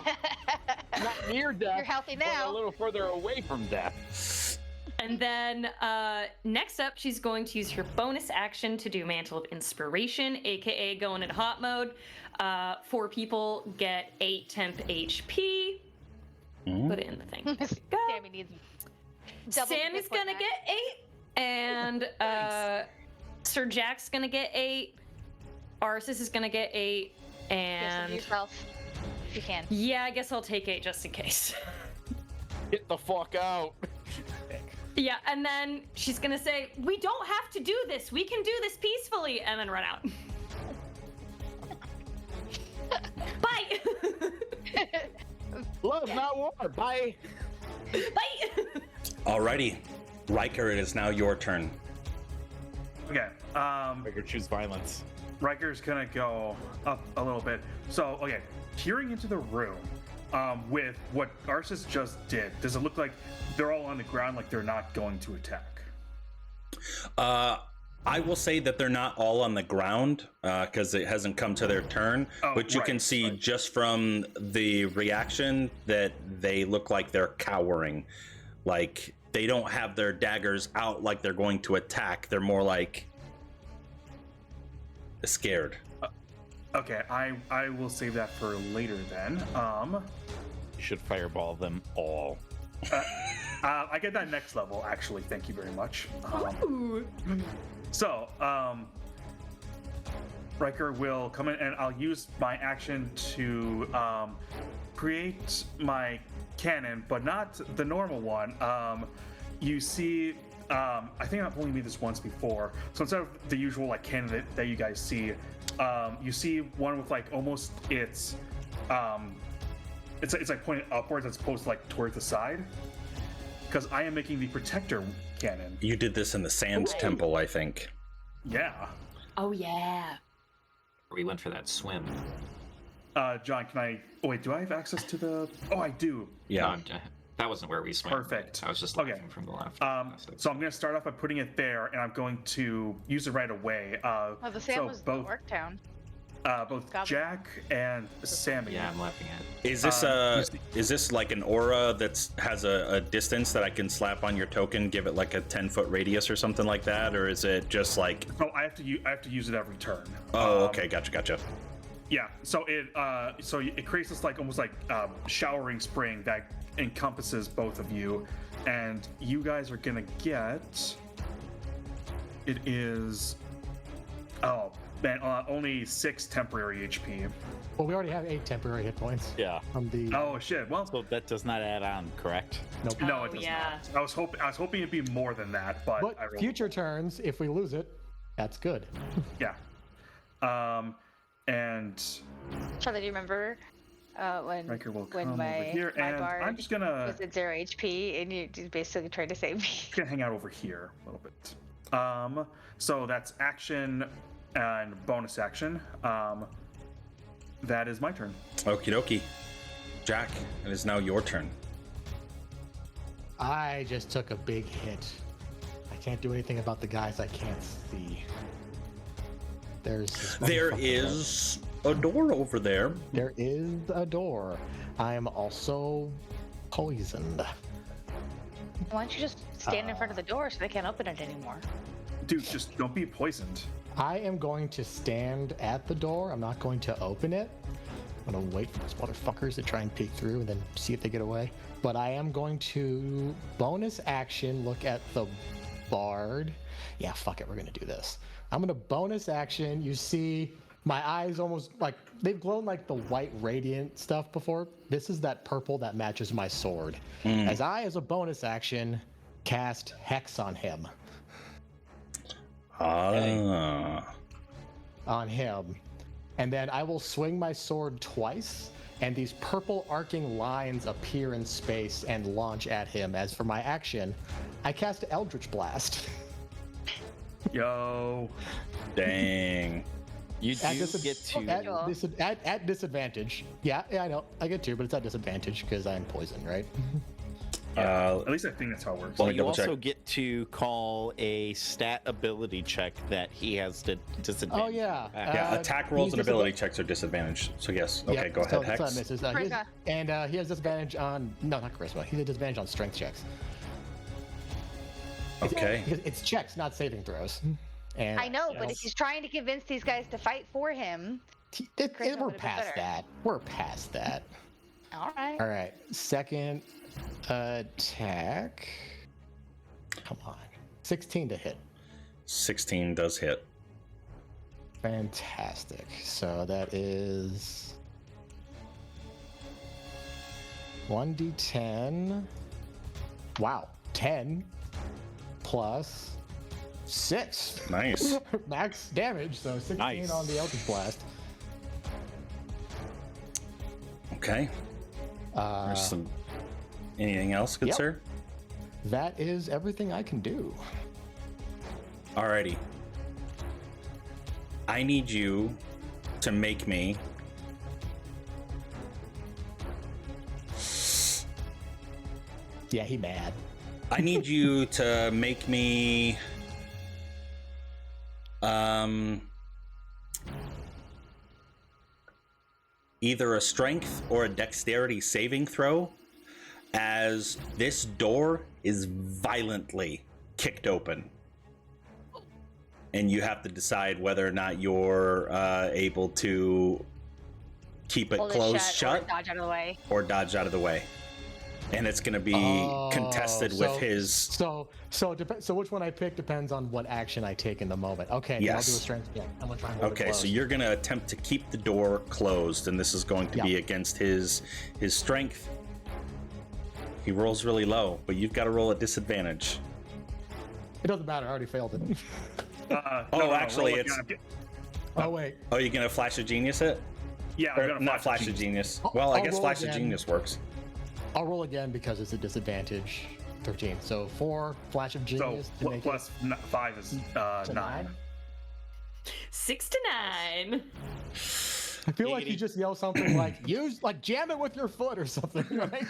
Not near death. You're healthy but now. a little further away from death. And then next up, she's going to use her bonus action to do Mantle of Inspiration, aka going in hot mode. 4 people get 8 temp HP. Put it in the thing. Go. Sammy needs double Sammy's hit point gonna max. get 8, and Sir Jack's gonna get 8. Arsis is gonna get 8, Give some to and yourself if you can. yeah, I guess I'll take 8 just in case. Get the fuck out. Yeah, and then she's gonna say, "We don't have to do this. We can do this peacefully," and then run out. Bye. Love, not war. Bye. Bye. Alrighty, Riker, it is now your turn. Okay. Riker, choose violence. Riker's gonna go up a little bit. So, okay, peering into the room with what Arsis just did, does it look like they're all on the ground, like they're not going to attack? I will say that they're not all on the ground because it hasn't come to their turn. Oh, but you can right, see right. just from the reaction that they look like they're cowering. Like they don't have their daggers out like they're going to attack. They're more like scared. Okay, I will save that for later then. You should fireball them all. I get that next level, actually. Thank you very much. Ooh. So, Riker will come in, and I'll use my action to create my cannon, but not the normal one. You see, I think I've only made this once before. So instead of the usual like cannon that you guys see, you see one with like almost it's like pointed upwards as opposed to like towards the side. Because I am making the protector cannon. You did this in the Sands Temple, I think. Yeah. Oh yeah. We went for that swim. John, can I? Oh wait, do I have access to the? Oh, I do. Yeah. No, that wasn't where we swam. Perfect. I was just Okay. looking from the left. So I'm going to start off by putting it there, and I'm going to use it right away. Oh, the Sam so was the both work town. both Goblin. Jack and Sammy. Yeah, I'm laughing at. Is this is this like an aura that has a distance that I can slap on your token, give it like a 10-foot radius or something like that, or is it just like? Oh, I have to use it every turn. Oh, okay, gotcha. Yeah. So it creates this like almost like showering spring that encompasses both of you, and you guys are gonna get. It is. Oh man, only 6 temporary HP. Well, we already have 8 temporary hit points Yeah. from the. Oh shit. Well, So that does not add on, correct? Nope. no, Oh, it does yeah. not. I was hoping it'd be more than that, but But I rolled. future turns, if we lose it, that's good. Yeah. And Charlie, do you remember when Riker will come my over here, my and bard I'm just gonna was at 0 HP and you just basically tried to save me? gonna hang out over here a little bit. So that's action and bonus action. That is my turn. Okie dokie. Jack, it is now your turn. I just took a big hit. I can't do anything about the guys I can't see. There's this There motherfucker. is a door over there. There is a door. I am also poisoned. Why don't you just stand in front of the door so they can't open it anymore? Dude, just don't be poisoned. I am going to stand at the door. I'm not going to open it. I'm going to wait for those motherfuckers to try and peek through and then see if they get away. But I am going to bonus action look at the bard. Yeah, fuck it. We're going to do this. I'm going to bonus action. You see my eyes almost like they've glown like the white radiant stuff before. This is that purple that matches my sword. As a bonus action, cast Hex on him. On him. And then I will swing my sword twice, and these purple arcing lines appear in space and launch at him. As for my action, I cast Eldritch Blast. Yo. Dang. You do get to. At disadvantage. Yeah, I know. I get to, but it's at disadvantage because I'm poisoned, right? At least I think that's how it works. Well, me you double also check. get to call a stat ability check that he has to disadvantage. Oh, yeah. Yeah, attack rolls he's and just ability checks are disadvantaged. So yes, okay, Yep, go ahead, so Hex. that misses. Charisma. He has disadvantage on not charisma. He has disadvantage on strength checks. Okay. It's checks, not saving throws. And I know, but if he's trying to convince these guys to fight for him. Charisma we're would've been past better. that. We're past that. All right. All right. Second attack. Come on. 16 to hit. 16 does hit. Fantastic. So that is 1d10. Wow. 10 plus 6. Nice. Max damage. So 16 Nice. on the Eldritch Blast. Okay. There's some. Anything else, good Yep. sir? That is everything I can do. Alrighty. I need you to make me Yeah, he mad. I need you to make me either a strength or a dexterity saving throw, as this door is violently kicked open. And you have to decide whether or not you're able to keep it Hold it closed shut or shut dodge out of the way. or dodge out of the way. And it's going to be contested with his. So which one I pick depends on what action I take in the moment. Okay, then I'll do a Yes. strength check. I'm gonna try and hold it Okay, so closed. you're going to attempt to keep the door closed, and this is going to be against his strength. He rolls really low, but you've got to roll at disadvantage. It doesn't matter. I already failed it. Actually, roll it's. again. Oh wait. Oh, you're going to flash of genius it? Yeah, I'm Or gonna not flash of genius. Well, I I'll guess roll flash of again. genius works. I'll roll again because it's a disadvantage. 13. So 4 flash of So genius to make plus 5 is it to 9. 6 to 9. I feel like you just yell something like jam it with your foot or something, right?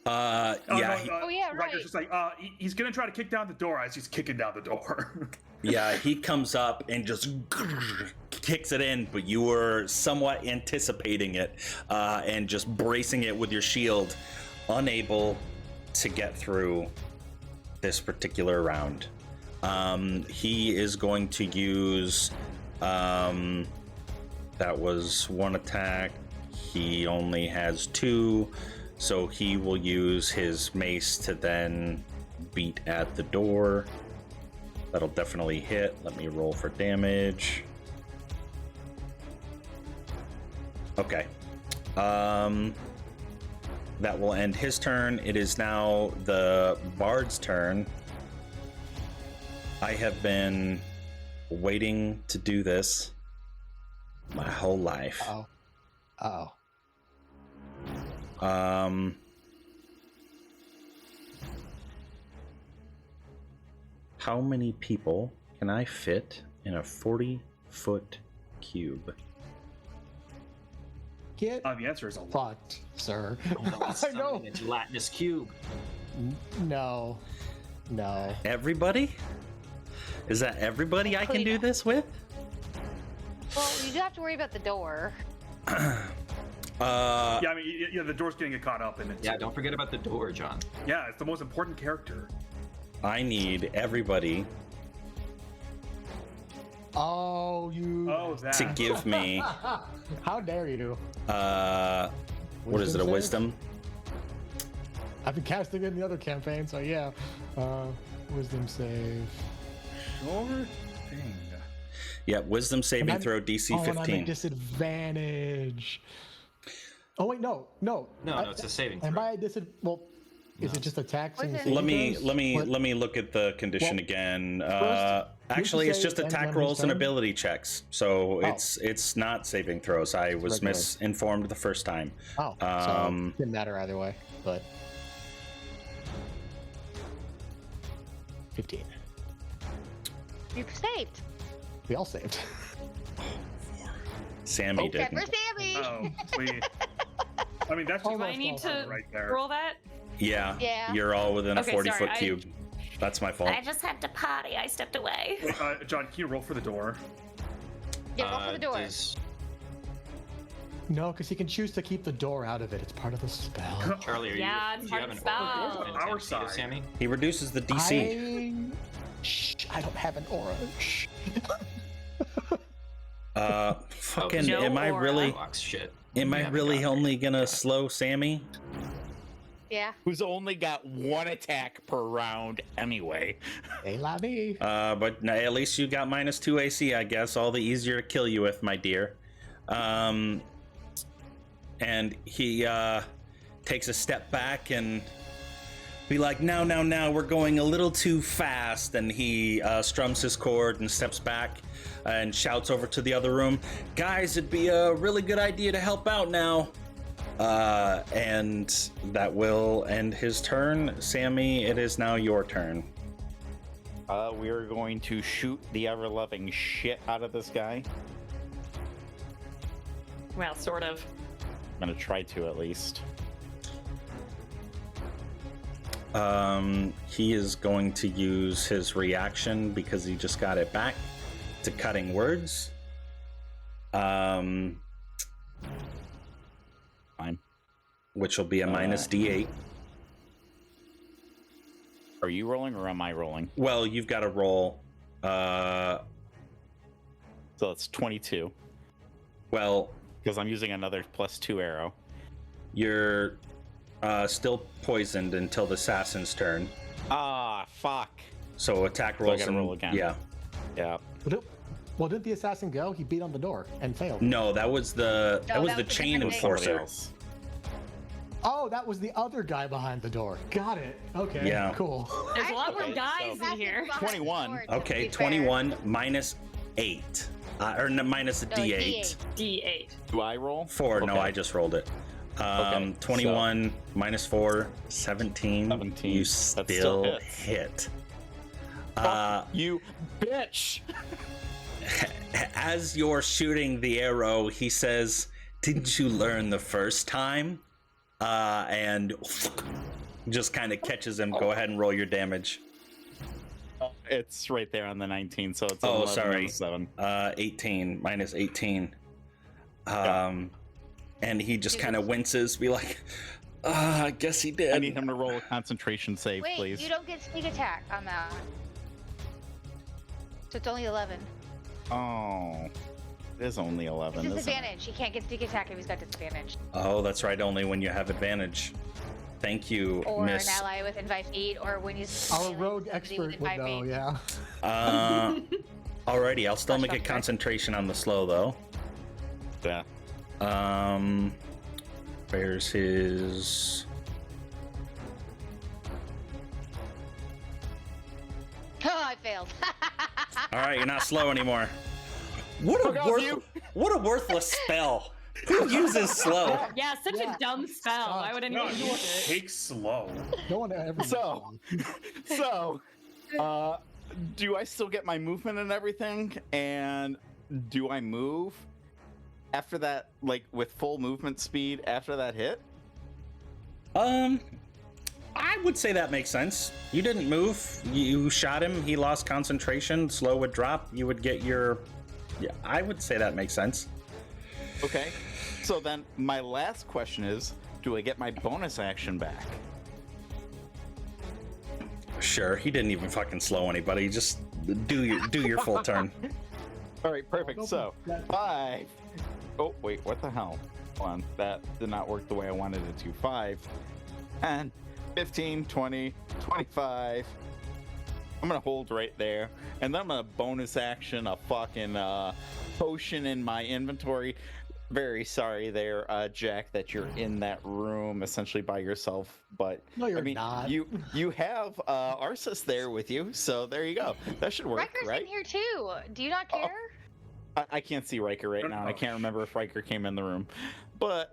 Yeah. Oh, yeah, right. Riker's just like, he's gonna try to kick down the door as he's kicking down the door. Yeah, he comes up and just kicks it in, but you were somewhat anticipating it and just bracing it with your shield, unable to get through this particular round. He is going to use that was 1 attack. He only has 2, so he will use his mace to then beat at the door. That'll definitely hit. Let me roll for damage. Okay. That will end his turn. It is now the bard's turn. I have been waiting to do this my whole life. Oh. How many people can I fit in a 40-foot cube? Get The answer is a lot. fucked, sir. I know. A gelatinous cube. No. Everybody? Is that everybody I can do this with? Well, you do have to worry about the door. Yeah, I mean, yeah, the door's getting caught up in it. Yeah, don't forget about the door, John. Yeah, it's the most important character. I need everybody Oh, you. Oh, that. to give me How dare you? what is it, a save? wisdom? I've been casting it in the other campaign, so yeah. Wisdom save. Sure thing. Yeah, wisdom saving throw DC And I'm at 15. disadvantage. Oh wait, no. No, it's a saving Am throw. I well? Is it just attacks? and Poison. saving Let me throws? look at the condition Well, again. first, Actually, it's save just and attack then rolls and return? ability checks. So Oh. it's not saving throws. I was regular. misinformed the first time. Oh, so didn't matter either way. But 15. You saved. We all saved. Sammy Except didn't. for Sammy. Oh, sweet. I mean, that's Oh, just Do I need to right there. roll that? Yeah, Yeah. you're all within a Okay, 40-foot sorry, cube. That's my fault. I just had to potty. I stepped away. John, can you roll for the door? Yeah, roll for the door. No, because he can choose to keep the door out of it. It's part of the spell. Charlie, are Yeah, you? it's Do you part have of an the aura spell. of Our intent, side. Sammy? He reduces the DC. I don't have an aura. Shh. Fucking, No am I aura. really? Box shit. Am I haven't really got only gonna slow Sammy? Yeah. Who's only got one attack per round anyway. Hey, la vie. But no, at least you got -2 AC, I guess. All the easier to kill you with, my dear. And he takes a step back and be like, now, we're going a little too fast. And he strums his chord and steps back and shouts over to the other room, guys, it'd be a really good idea to help out now. And that will end his turn. Sammy, it is now your turn. We are going to shoot the ever-loving shit out of this guy. Well, sort of. I'm gonna try to at least. He is going to use his reaction because he just got it back to cutting words. Fine. Which will be a minus D8. Are you rolling or am I rolling? Well, you've got to roll. So it's 22 Well, because I'm using another +2 arrow. you're still poisoned until the assassin's turn. Ah, fuck. So attack I rolls gotta and roll again. yeah. Yeah. Well, didn't the assassin go? He beat on the door and failed. No, that was the No, the that was a chain different thing. Somebody enforcer. else. Oh, that was the other guy behind the door. Got it. Okay. Yeah. Cool. There's a lot more Okay, guys so- in here. 21. Okay, 21 minus 8. Or no, minus a No, D8. D8. Do I roll? 4. No, Okay. I just rolled it. Okay, 21 minus 4, 17. 17. You That still still hits. hit. Fuck you, bitch! As you're shooting the arrow, he says, "Didn't you learn the first time?" And just kind of catches him. Go ahead and roll your damage. It's right there on the 19, so it's Oh, 11 sorry. and 7. 18 minus 18. Yeah. And he just kind of winces, be like, I guess he did. I need him to roll a concentration save, Wait, please. you don't get sneak attack on that. So it's only 11. Oh, it is only 11. It's Isn't it? disadvantage. He can't get sneak attack if he's got disadvantage. Oh, that's right. Only when you have advantage. Thank you, Or Miss. an ally within 5 feet, or when he's Our melee rogue somebody expert within would 5 know, feet. yeah. Alrighty, I'll still make a Flash back. concentration on the slow though. Yeah. Where's his? Oh, I failed. All right, you're not slow anymore. What Fuck off, you. what a worthless spell. Who uses slow? Yeah, such a dumb spell. Why would anyone No, use it? take slow. No one ever. So, do I still get my movement and everything? And do I move after that, like with full movement speed after that hit? I would say that makes sense. You didn't move. You shot him. He lost concentration. Slow would drop. You would get your. Yeah, I would say that makes sense. Okay. So then my last question is, do I get my bonus action back? Sure, he didn't even fucking slow anybody. Just do your full turn. All right, perfect. So 5. Oh wait, what the hell? Hold on, that did not work the way I wanted it to. 5, 10, 15, 20, 25. I'm gonna hold right there, and then I'm gonna bonus action a fucking potion in my inventory. Very sorry there, Jack, that you're in that room essentially by yourself. But No, you're I mean, not. you have Arsis there with you, so there you go. That should work, Riker's right? in here too. Do you not care? I can't see Riker right now, and I can't remember if Riker came in the room. But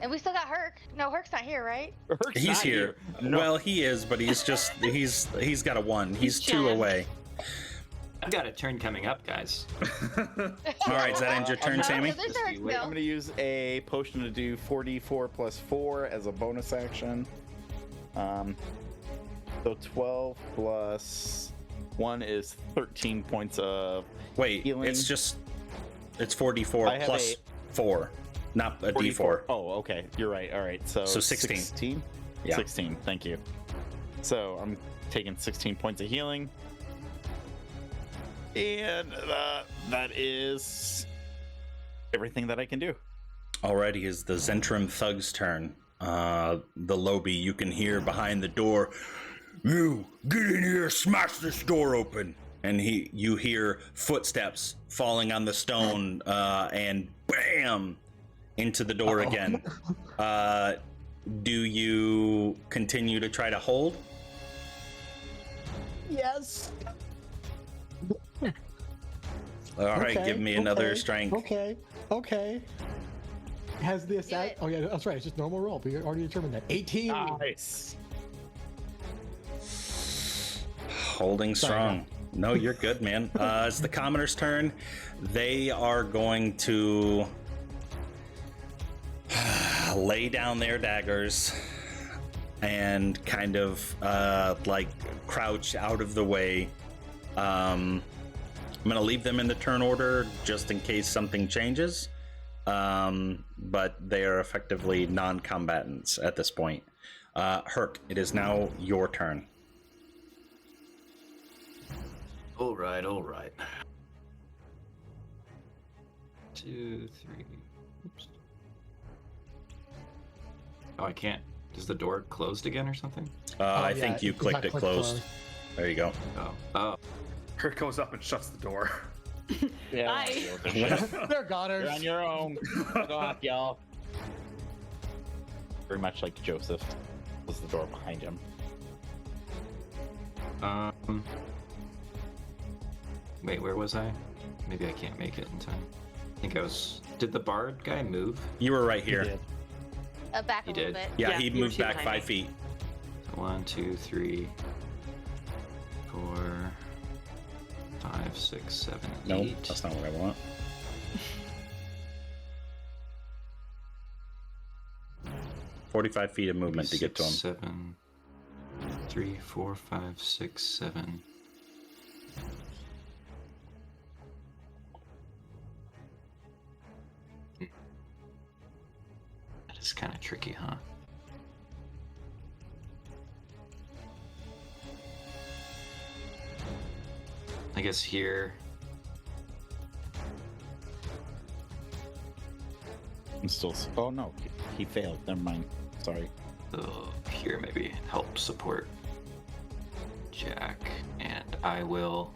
And we still got Herc. No, Herc's not here, right? Herc's He's not here. No. Well, he is, but he's got a 1. He's 2 jammed. away. I've got a turn coming up, guys. All right, does that end your turn, Sammy? So there's Herc Wait, still. I'm going to use a potion to do 4d4 plus 4 as a bonus action. So 12 plus 1 is 13 points of Wait, healing. it's 4d4 I have plus 4, not a 44. d4. Oh, okay. You're right. All right. So 16. 16? Yeah. 16. Thank you. So I'm taking 16 points of healing. And that is everything that I can do. Alrighty, is the Zentrum Thug's turn. The Lobby, you can hear behind the door, "You get in here, smash this door open." And you hear footsteps falling on the stone, and bam, into the door again. Do you continue to try to hold? Yes. All right, give me another strength. Okay. Has the Do attack? it. Oh yeah, that's right. It's just normal roll. We already determined that. 18. Nice. Holding strong. No, you're good, man. It's the commoner's turn. They are going to lay down their daggers and kind of like crouch out of the way. I'm going to leave them in the turn order just in case something changes. But they are effectively non-combatants at this point. Herc, it is now your turn. All right. 2, 3. Oops. Oh, I can't. Is the door closed again or something? I yeah, think you it's clicked not it clicked closed. There you go. Oh. Herc goes up and shuts the door. Yeah. Bye. They're goners. You're on your own. Good luck, y'all. Very much like Joseph. Was the door behind him. Wait, where was I? Maybe I can't make it in time. I think I was. Did the bard guy move? You were right here. did. Back a You little did. bit. Yeah, Yeah, he you were moved two back behind 5 me. feet. 1, 2, 3, 4, 5, 6, 7, 8. No, that's not what I want. "45 feet of movement to get to him." 7, 3, 4, 5, 6, 7. That is kind of tricky, huh? I guess here. I'm still. Oh no, he failed. Never mind. Sorry. Here maybe help support Jack, and I will.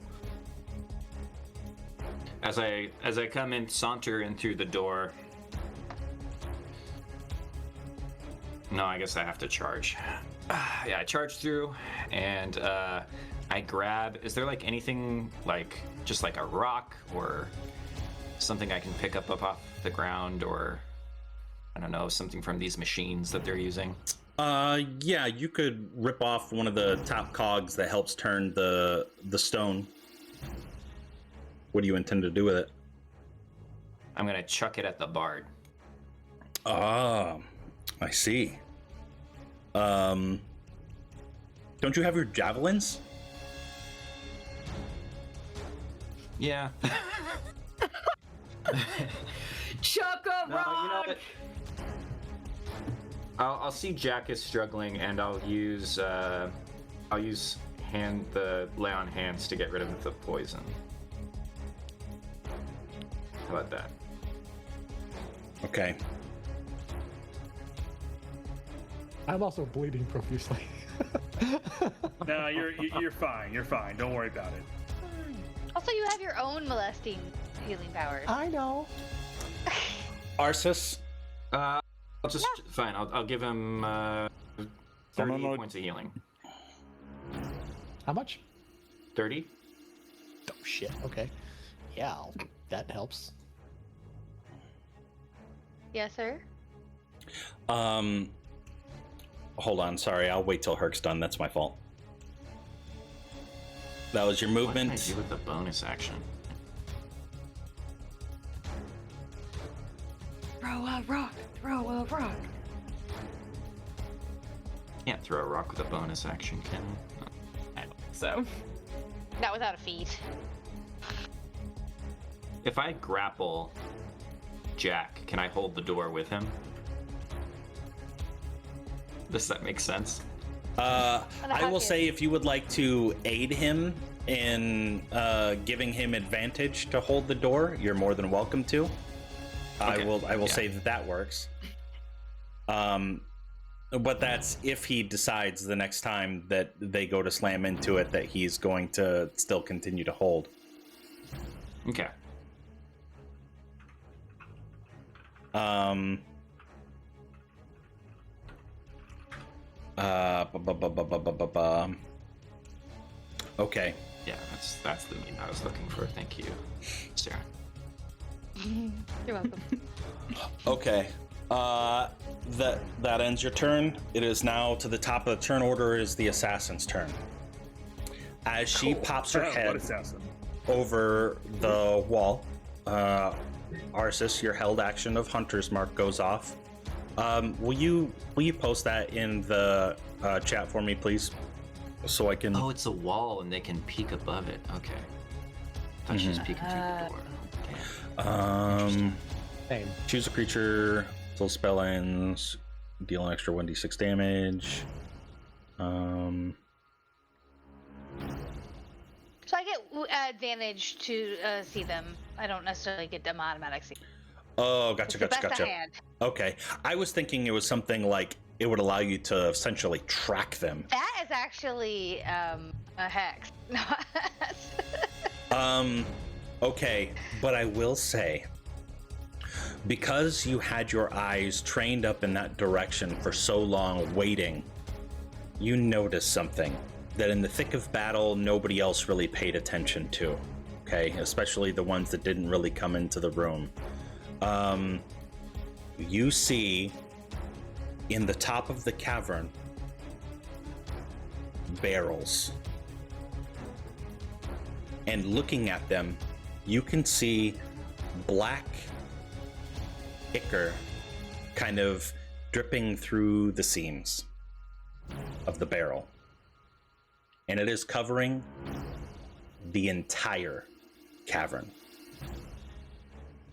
As I come in, saunter in through the door. No, I guess I have to charge. Yeah, I charge through, and I grab. Is there like anything like just like a rock or something I can pick up off the ground, or I don't know, something from these machines that they're using? Yeah, you could rip off one of the top cogs that helps turn the stone. What do you intend to do with it? I'm gonna chuck it at the bard. Ah, I see. Don't you have your javelins? Chuck a No, rock! you know what? I'll see Jack is struggling, and I'll use the lay on hands to get rid of the poison. How about that? Okay. I'm also bleeding profusely. No, you're fine. You're fine. Don't worry about it. Also, you have your own molesting healing powers. I know. Arsis? I'll just fine. I'll give him 30 points of healing. How much? 30. Oh shit. Okay. Yeah, that helps. Yes, sir. Hold on. Sorry, I'll wait till Herc's done. That's my fault. That was your movement. What can I do with the bonus action? Throw a rock! Throw a rock! Can't throw a rock with a bonus action, can I? I don't think so. Not without a feat. If I grapple Jack, can I hold the door with him? Does that make sense? I will say if you would like to aid him in giving him advantage to hold the door, you're more than welcome to. Okay. I will say that works. But that's if he decides the next time that they go to slam into it that he's going to still continue to hold. Okay. Okay. Yeah, that's the meme I was looking for. Thank you, Sarah. You're welcome. Okay. That ends your turn. It is now to the top of the turn order is the assassin's turn. As she pops her What head assassin? over the wall, Arsis, your held action of Hunter's Mark goes off. Will you post that in the chat for me, please, so I can? Oh, it's a wall, and they can peek above it. Okay. I thought she was peeking through the door. Damn. Same. Choose a creature till spell ends. Deal an extra 1d6 damage. So I get advantage to see them. I don't necessarily get them automatic see. Oh, gotcha, It's the best gotcha. I had. Okay, I was thinking it was something like it would allow you to essentially track them. That is actually a hex. Okay, but I will say, because you had your eyes trained up in that direction for so long waiting, you noticed something that in the thick of battle nobody else really paid attention to. Okay, especially the ones that didn't really come into the room. You see in the top of the cavern barrels. And looking at them, you can see black ichor kind of dripping through the seams of the barrel. And it is covering the entire cavern.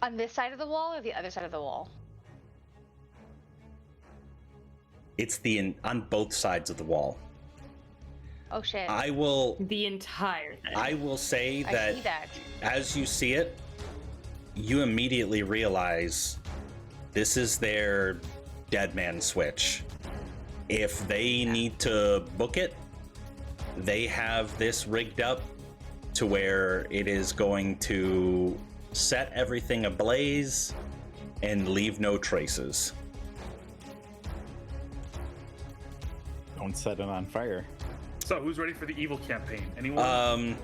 On this side of the wall or the other side of the wall? It's on both sides of the wall. Oh shit. I will The entire thing. I will say I that see that. as you see it, you immediately realize this is their dead man switch. If they need to book it, they have this rigged up to where it is going to set everything ablaze and leave no traces. Don't set it on fire. So, who's ready for the evil campaign? Anyone?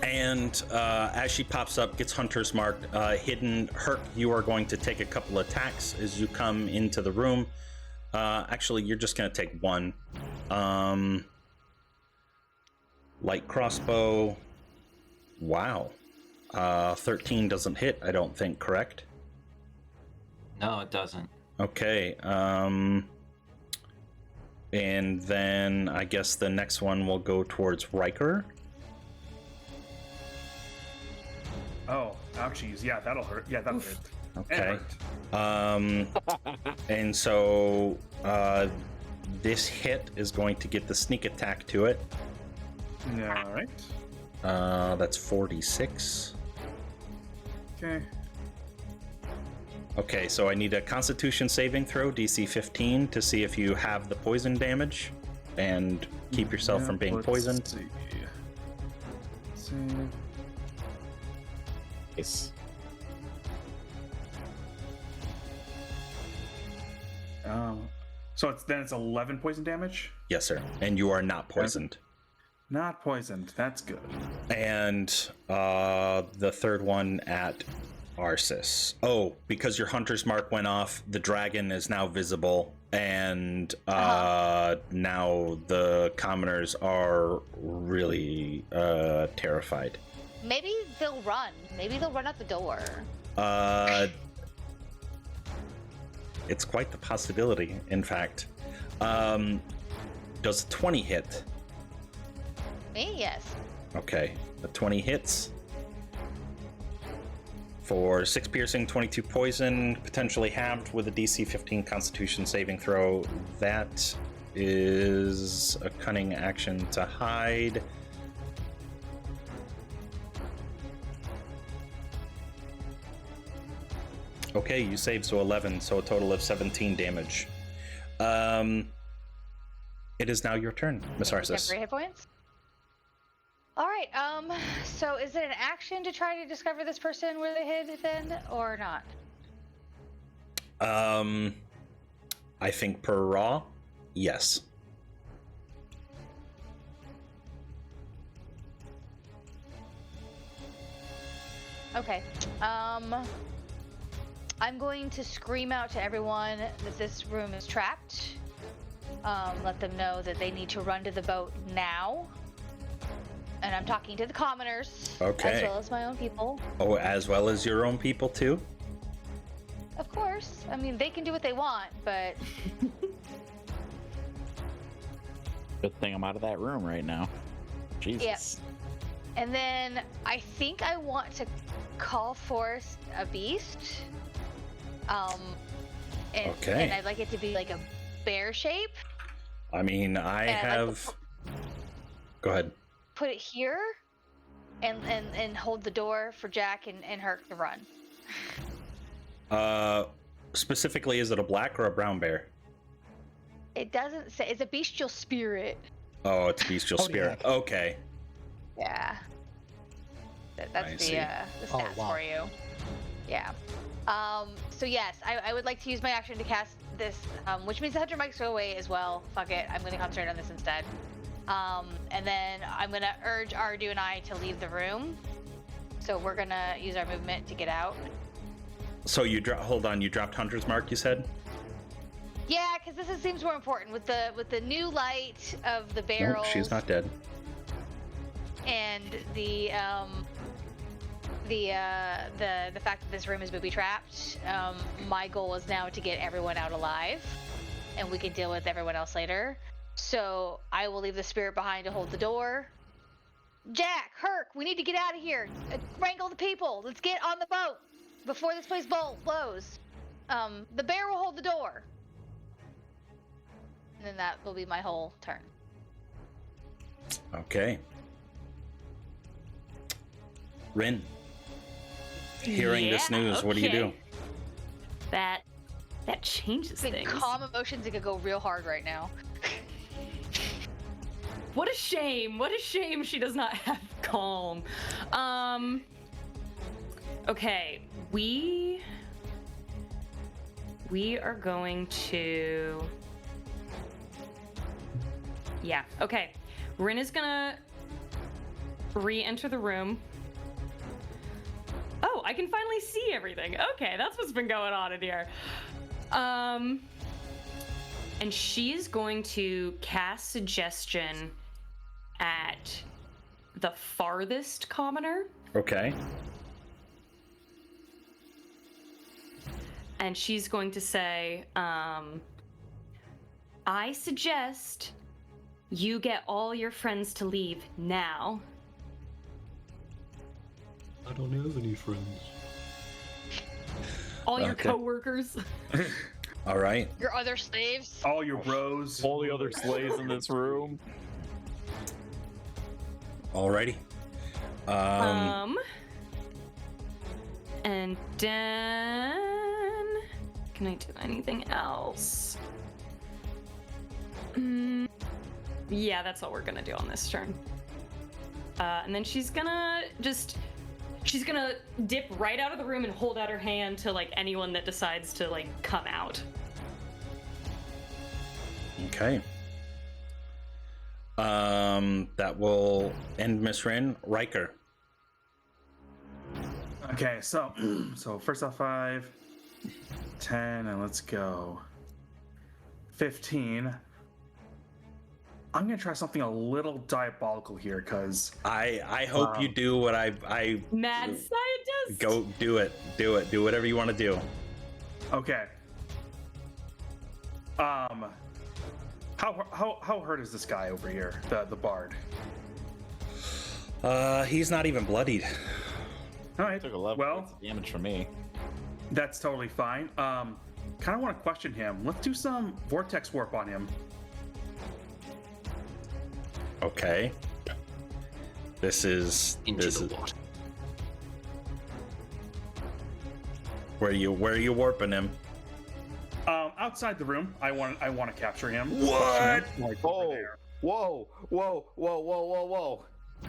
And as she pops up, gets Hunter's Mark, hidden. Herc, you are going to take a couple attacks as you come into the room. Actually, you're just going to take one. Light crossbow. Wow. 13 doesn't hit, I don't think, correct? No, it doesn't. Okay. And then I guess the next one will go towards Riker. Oh, ouchies. Yeah, that'll hurt. Yeah, that'll hurt. Okay. And And so this hit is going to get the sneak attack to it. hurt. All right. That's 46. Okay. Okay, so I need a Constitution saving throw, DC 15, to see if you have the poison damage and keep yourself from being let's poisoned. See. Save. Nice. So it's 11 poison damage. Yes, sir. And you are not poisoned. Not poisoned. That's good. And the third one at Arsis. Oh, because your hunter's mark went off, the dragon is now visible, and now the commoners are really terrified. Maybe they'll run. Maybe they'll run out the door. It's quite the possibility, in fact. Does 20 hit? Me? Yes. Okay, the 20 hits. For 6 piercing, 22 poison, potentially halved with a DC 15 Constitution saving throw. That is a cunning action to hide. Okay, you saved, so 11, so a total of 17 damage. It is now your turn, Miss Arsis. 3 hit points. All right. So is it an action to try to discover this person where they hid then, or not? I think per raw, yes. Okay. I'm going to scream out to everyone that this room is trapped. Let them know that they need to run to the boat now. And I'm talking to the commoners, Okay. as well as my own people. Oh, as well as your own people, too? Of course. I mean, they can do what they want, but Good thing I'm out of that room right now. Jesus. Yep. And then I think I want to call forth a beast. Okay. And I'd like it to be like a bear shape. I mean, I And I'd like have... Go ahead. Put it here, and hold the door for Jack and Herc to run. Specifically, is it a black or a brown bear? It doesn't say. It's a bestial spirit. Oh, it's bestial Kodiak. spirit. Okay. Yeah. I That's see. the Oh, stats wow. for you. Yeah. So yes, I would like to use my action to cast this, which means the 100 mics go away as well. Fuck it, I'm going to concentrate on this instead. And then I'm going to urge Ardu and I to leave the room. So we're going to use our movement to get out. So you hold on, you dropped Hunter's Mark, you said? Yeah, because seems more important with the new light of the No, barrels. she's not dead. And the fact that this room is booby trapped. My goal is now to get everyone out alive, and we can deal with everyone else later. So I will leave the spirit behind to hold the door. Jack, Herc, we need to get out of here. Wrangle the people. Let's get on the boat before this place blows. The bear will hold the door. And then that will be my whole turn. Okay. Rin, hearing this news, what do you do? okay. That changes In things. calm emotions, it could go real hard right now. What a shame. What a shame she does not have calm. Okay, we are going to... Yeah, okay. Rin is gonna re-enter the room. Oh, I can finally see everything. Okay, that's what's been going on in here. And she's going to cast suggestion at the farthest commoner. Okay. And she's going to say, I suggest you get all your friends to leave now. I don't have any friends. All your Okay. coworkers. All right. Your other slaves. All your bros. All the other slaves in this room. Alrighty. And then can I do anything else? Yeah, that's all we're gonna do on this turn. And then she's gonna dip right out of the room and hold out her hand to like anyone that decides to like come out. Okay. That will end Miss Rin. Riker. Okay, so first off 5, 10, and let's go 15. I'm gonna try something a little diabolical here, because I hope you do what I Mad scientist. go do it. Do whatever you want to do. okay. How hurt is this guy over here, the bard? He's not even bloodied. All right. Took 11 Well, points of damage from me. that's totally fine. Kind of want to question him. Let's do some vortex warp on him. Okay. This is Into the water. where you warping him. Outside the room. I want to capture him. What? Question him, like, over Oh, there. whoa.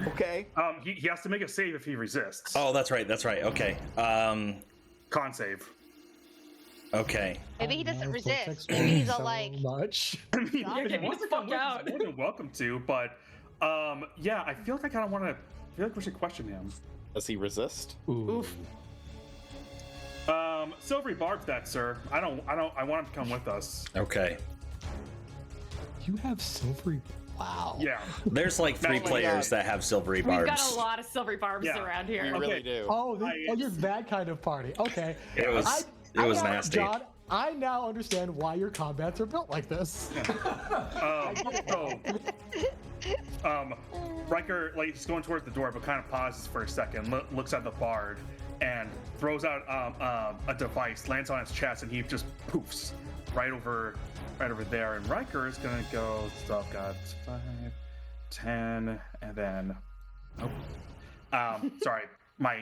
Okay. He has to make a save if he resists. Oh, that's right. Okay. Con save. Okay. Maybe he Oh, doesn't no, resist. Vortex Maybe he's all so like, much. I mean, Yeah, if he get me wants the to come fuck with, out. he's more than welcome to. But yeah, I feel like I kind of want to. I feel like we should question him. Does he resist? Ooh. Oof. Silvery barbs that, sir. I want him to come with us. Okay. You have silvery. Wow. Yeah. There's like 3 Oh my players God. that have silvery We've barbs. got a lot of silvery barbs Yeah. around We here. Okay. really do. Oh, I- you're that kind of party. Okay. It was I it was now- nasty. John, I now understand why your combats are built like this. Riker, like, he's going towards the door, but kind of pauses for a second, looks at the bard, and throws out a device, lands on his chest, and he just poofs right over there. And Riker is gonna go. So I've got 5, 10, and then. Oh. Sorry,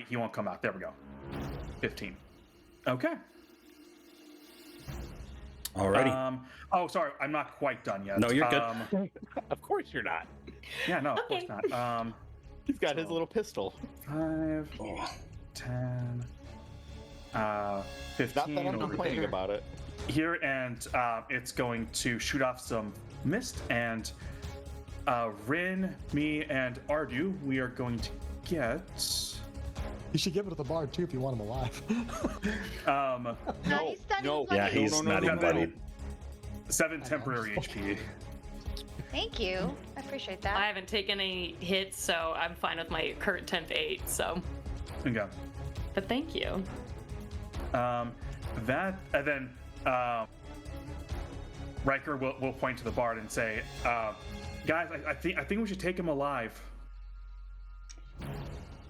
he won't come out. There we go. 15. Okay. Alrighty. Oh, sorry, I'm not quite done yet. No, you're good. Of course you're not. Yeah, no, of Okay. course not. He's got his little pistol. 5, Oh. 10, Not 15 that I'm over complaining here. about it. Here, and it's going to shoot off some mist, and Rin, me, and Ardu, we are going to get You should give it to the bard too if you want him alive. no, he's done. no. He's Yeah, lucky. he's no, not no, even no. bloodied. 7 temporary HP. Thank you. I appreciate I that. haven't taken any hits, so I'm fine with my current temp 8. So, Okay. but thank you. That, and then Riker will point to the bard and say, "Guys, I think we should take him alive."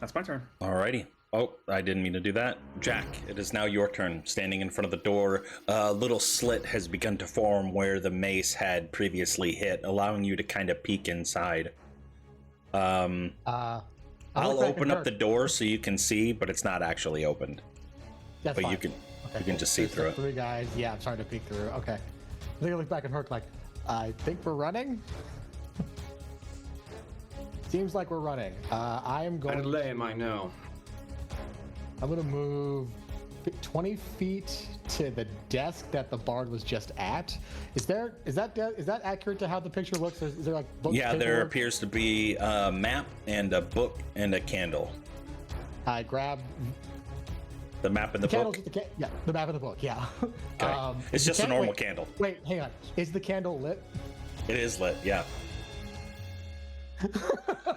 That's my turn. Alrighty. Oh, I didn't mean to do that. Jack, it is now your turn. Standing in front of the door, a little slit has begun to form where the mace had previously hit, allowing you to kind of peek inside. I'll open up the door so you can see, but it's not actually opened. That's But fine. you can Okay. you can just see There's through the it. 3 guys. Yeah, I'm starting to peek through. Okay. I think I look back at Herc like, I think we're running. Seems like we're running. I am going. And lame, I know. I'm gonna move 20 feet to the desk that the bard was just at. Is that accurate to how the picture looks? Is there like books, Yeah, there paperwork? appears to be a map and a book and a candle. I grab The map and the candles book. with the yeah, the map of the book. Yeah. Okay. It's is just the a normal wait, candle. Wait, hang on. Is the candle lit? It is lit, yeah.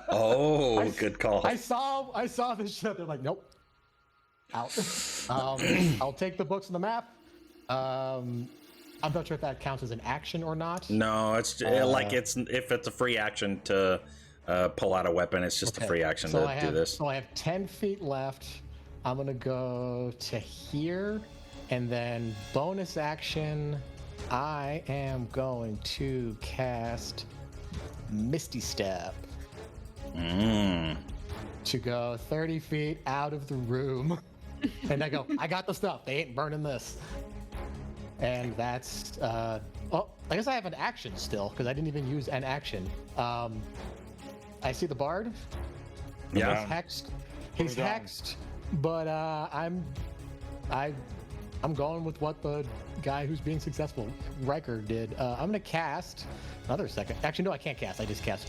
Oh, good call. I saw this shit. They're like, nope. Out. I'll take the books and the map. I'm not sure if that counts as an action or not. No, it's like it's if it's a free action to pull out a weapon. It's just a free action to do this. So I have 10 feet left. I'm gonna go to here, and then bonus action. I am going to cast Misty Step to go 30 feet out of the room. And I go, I got the stuff. They ain't burning this. And that's, I guess I have an action still, because I didn't even use an action. I see the bard. Yeah. He's hexed. He's hexed, but I'm going with what the guy who's being successful, Riker, did. I'm gonna cast another second. Actually, no, I can't cast. I just cast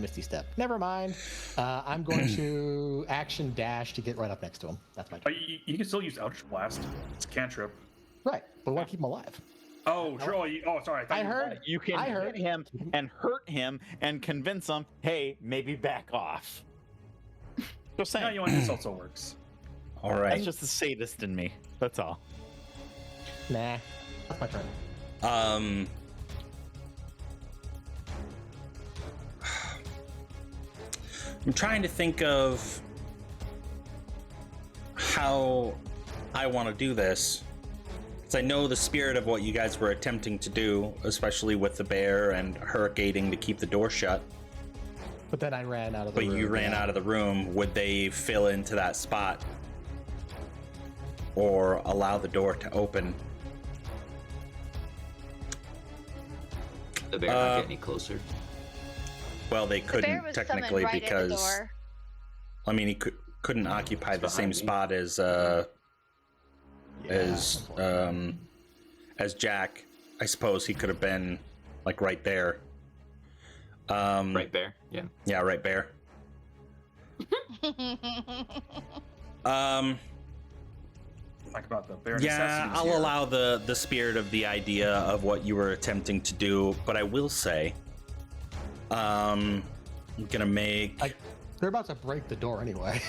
Misty Step. Never mind. I'm going to action dash to get right up next to him. That's my turn. You can still use Eldritch Blast. It's a cantrip. Right, but we want to keep him alive. Oh, sure. Sorry. I heard. You can hit him and hurt him and convince him, hey, maybe back off. Just saying. No, you want this also works. All right. That's just the sadist in me. That's all. Nah, that's my turn. I'm trying to think of how I want to do this. Because I know the spirit of what you guys were attempting to do, especially with the bear and hurricating to keep the door shut. But then I ran out of the room. But you ran out of the room. Would they fill into that spot? Or allow the door to open? The bear not get any closer. Well, they The bear couldn't was technically summoned right at the because door. I mean he couldn't occupy the same spot as Jack. I suppose he could have been like right there. Right bear? Yeah. Yeah, right bear. Talk about the bare Yeah, necessities I'll here. allow the spirit of the idea of what you were attempting to do, but I will say, I'm gonna make. They're about to break the door anyway.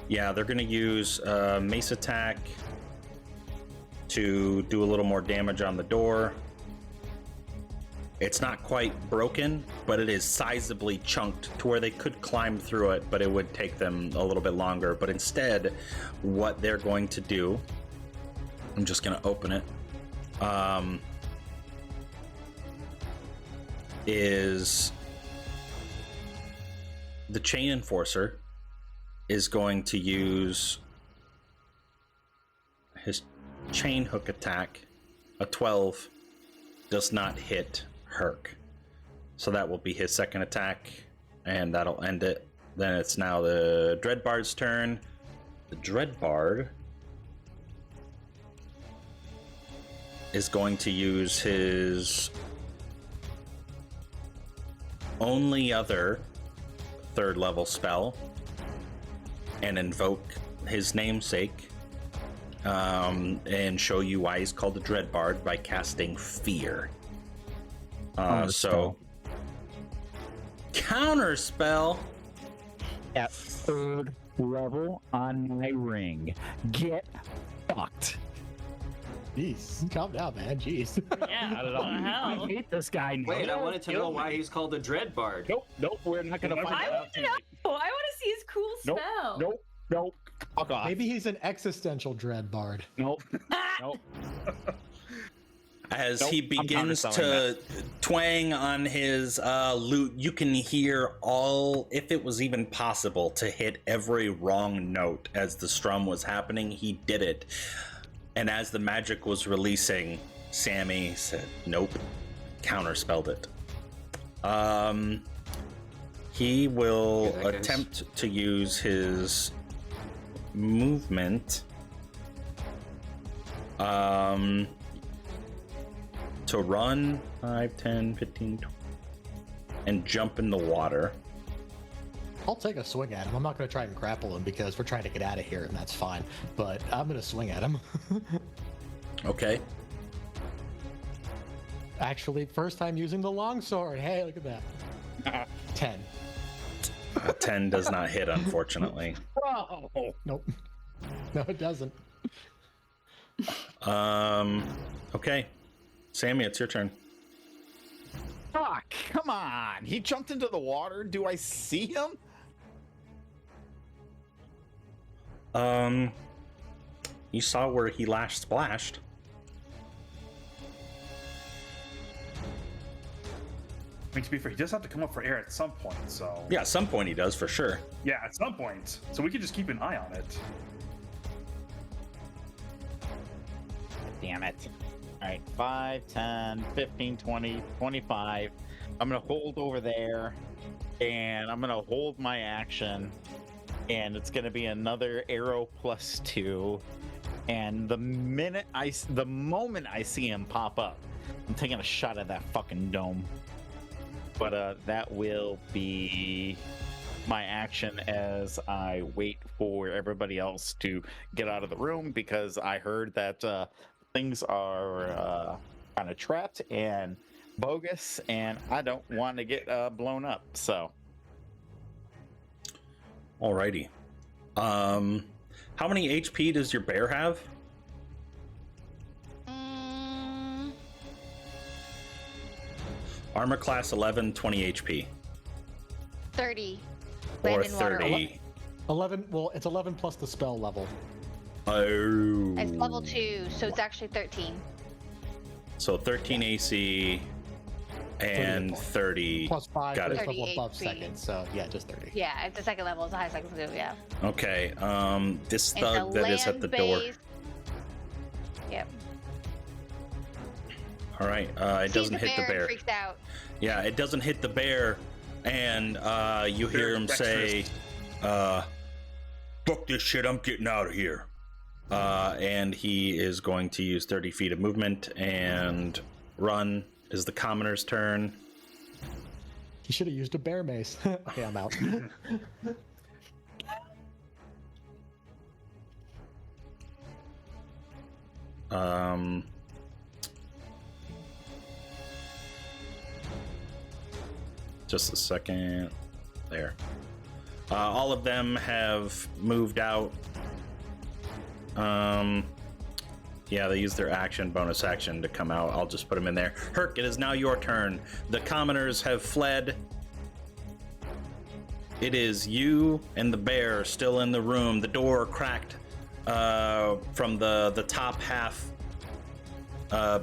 Yeah, they're gonna use mace attack to do a little more damage on the door. It's not quite broken, but it is sizably chunked to where they could climb through it, but it would take them a little bit longer. But instead, what they're going to do, I'm just going to open it, is the Chain Enforcer is going to use his chain hook attack. A 12 does not hit Herc. So that will be his second attack, and that'll end it. Then it's now the Dreadbard's turn. The Dreadbard is going to use his only other third level spell and invoke his namesake, and show you why he's called the Dreadbard by casting Fear. So counter spell at third level on my ring. Get fucked. Jeez, calm down, man. Jeez. Yeah. I don't know. What the hell? I hate this guy. Wait, I wanted to know why he's called the Dreadbard. Nope, we're not gonna find I out. want to know. I want to see his cool spell. Nope. Fuck off. Maybe he's an existential dread bard. Nope. as Nope, he I'm begins counterspelling to twang on his lute. You can hear all, if it was even possible, to hit every wrong note as the strum was happening. He did it, and as the magic was releasing, Sammy said, "Nope," counterspelled it. He will Yeah, that guy's- attempt to use his movement to run 5, 10, 15, 20, and jump in the water. I'll take a swing at him. I'm not going to try and grapple him because we're trying to get out of here, and that's fine. But I'm going to swing at him. Okay. Actually, first time using the longsword. Hey, look at that. 10. 10 does not hit, unfortunately. Whoa. Nope. No, it doesn't. Okay. Sammy, it's your turn. Oh, Fuck! Come on! He jumped into the water. Do I see him? You saw where he last splashed. I mean, to be fair, he does have to come up for air at some point, so... Yeah, at some point he does, for sure. Yeah, at some point. So we could just keep an eye on it. Damn it. Alright, 5, 10, 15, 20, 25. I'm gonna hold over there, and I'm gonna hold my action, and it's gonna be another arrow +2. And the moment I see him pop up, I'm taking a shot at that fucking dome. But that will be my action as I wait for everybody else to get out of the room, because I heard that things are kind of trapped and bogus, and I don't want to get blown up. So, Alrighty. How many HP does your bear have? Armor class 11, 20 HP. 30. Or Land and water. 30. 11. Well, it's 11 plus the spell level. Oh. It's level 2, so it's actually 13. So 13 AC and 30. Plus 5 Got for it. this level above 38. second. So yeah, just 30. Yeah, it's the second level. It's the highest I can do, yeah. Okay. This It's thug that is at the door. land-based- Yep. All right. It Sees doesn't hit the and bear. freaks out. Yeah, it doesn't hit the bear, and you hear Bear's him say, "Fuck this shit! I'm getting out of here." And he is going to use 30 feet of movement and run. Is the commoner's turn? He should have used a bear mace. Okay, I'm out. Just a second. There. All of them have moved out. Yeah, they used their bonus action to come out. I'll just put them in there. Herc, it is now your turn. The commoners have fled. It is you and the bear still in the room. The door cracked from the top half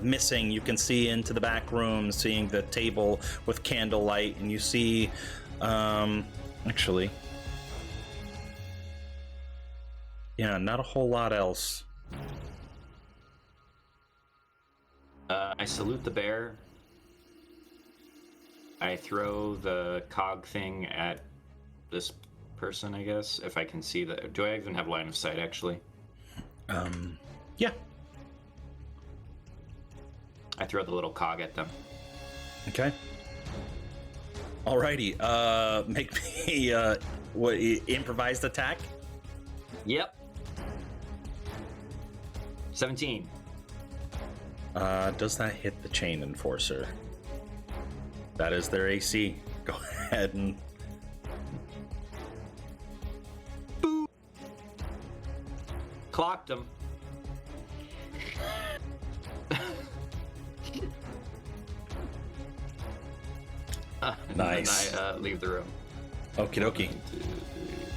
missing. You can see into the back room, seeing the table with candlelight, and you see, actually, yeah, not a whole lot else. I salute the bear. I throw the cog thing at this person, I guess, if I can see that. Do I even have line of sight, actually? Yeah. I throw the little cog at them. Okay. Alrighty. Make me what improvised attack. Yep. 17. Does that hit the chain enforcer? That is their AC. Go ahead and Clocked him. Nice. And I leave the room. okie dokie. 1, 2, 3,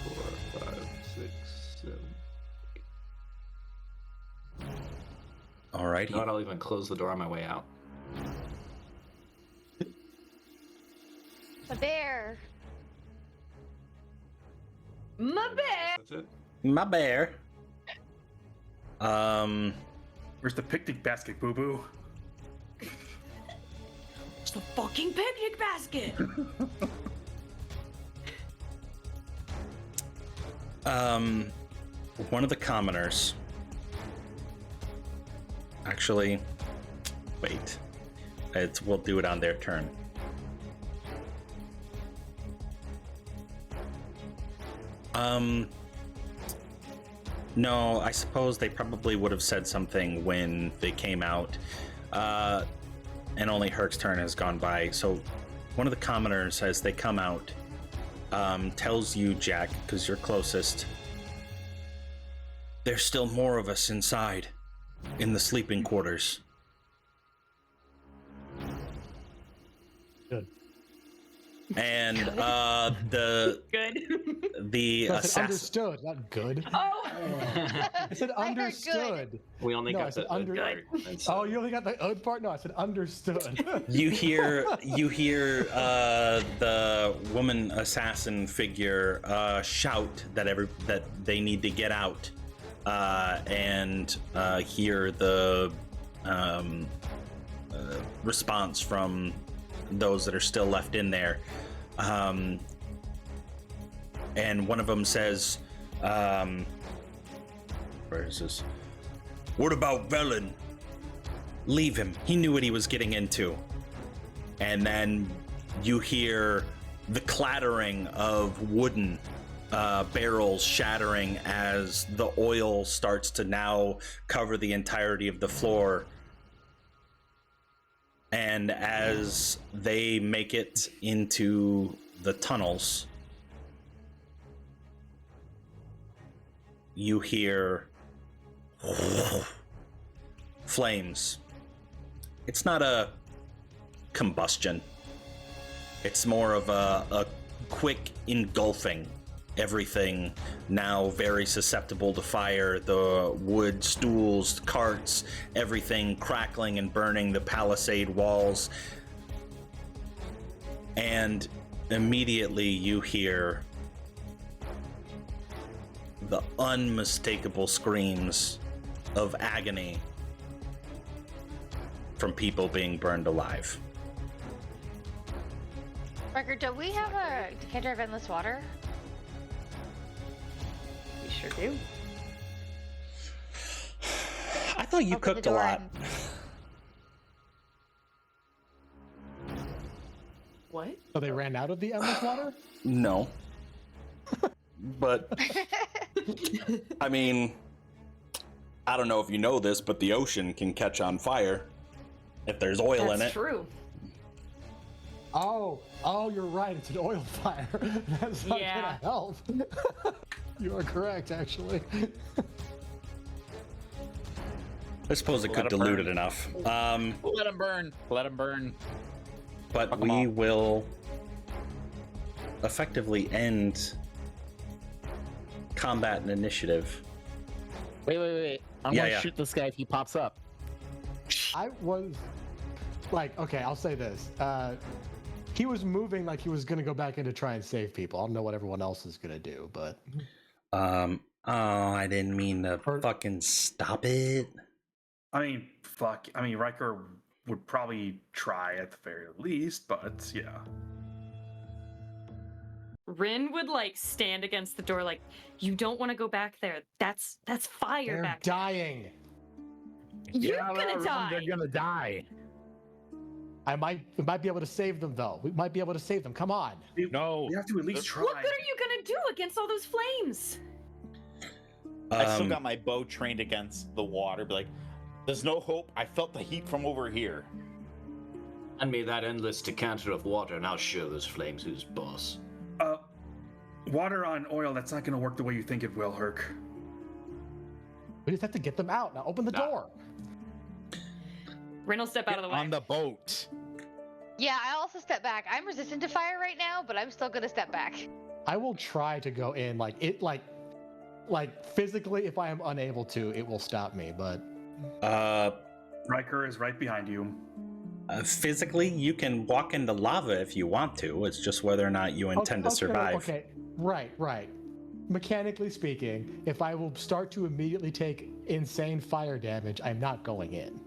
4, 5, 6, 7. Alrighty. You know what? I'll even close the door on my way out. The bear. My bear. That's it. My bear. Where's the picnic basket, Boo Boo? It's the fucking picnic basket. One of the commoners. Actually, wait. We'll do it on their turn. No, I suppose they probably would have said something when they came out. And only Herc's turn has gone by. So one of the commoners, as they come out, tells you, Jack, because you're closest, there's still more of us inside, in the sleeping quarters. Good. And the Good. No, I said assassin. understood, not good. Oh, I said I heard good. understood. We only No, I got said the under- part. That's, Oh, you only got the odd part? No, I said understood. You hear the woman assassin figure shout that they need to get out, and hear the response from those that are still left in there. And one of them says, where is this? What about Velen? Leave him. He knew what he was getting into. And then you hear the clattering of wooden barrels shattering as the oil starts to now cover the entirety of the floor. And as they make it into the tunnels, you hear flames. It's not a combustion. It's more of a quick engulfing. Everything now very susceptible to fire. The wood, stools, carts, everything crackling and burning, the palisade walls. And immediately you hear the unmistakable screams of agony from people being burned alive. Riker, do we have a decanter of endless water? we sure do. I thought you Open the cooked a door lot. What? So they ran out of the endless water? No. But, I mean, I don't know if you know this, but the ocean can catch on fire if there's oil in That's it. true. Oh, you're right. It's an oil fire. That's not Yeah. gonna help. You are correct, actually. I suppose it could Let it dilute burn. it enough. Let him burn. Let him burn. But Fuck 'em we all. will effectively end combat and initiative. Wait. I'm Yeah, gonna yeah. shoot this guy if he pops up. I was like, okay, I'll say this. He was moving like he was gonna go back in to try and save people. I don't know what everyone else is gonna do, but Oh, I didn't mean to fucking stop it. I mean, fuck. I mean, Riker would probably try at the very least, but yeah. Rin would like stand against the door like, you don't want to go back there. That's fire they're back there. dying. You're Yeah, gonna die. They're gonna die. We might be able to save them though. We might be able to save them. Come on. No. We have to at least try. What good are you gonna do against all those flames? I still got my bow trained against the water. Be like, there's no hope. I felt the heat from over here. Hand me that endless decanter of water, and I'll show those flames who's boss. Water on oil, that's not going to work the way you think it will, Herc. We just have to get them out. Now open the Nah. door. Rin will step out of the way. On the boat. Yeah, I also step back. I'm resistant to fire right now, but I'm still gonna step back. I will try to go in like physically if I am unable to, it will stop me, but Riker is right behind you. Physically, you can walk into lava if you want to. It's just whether or not you intend to survive. Okay. Right. Mechanically speaking, if I will start to immediately take insane fire damage, I'm not going in.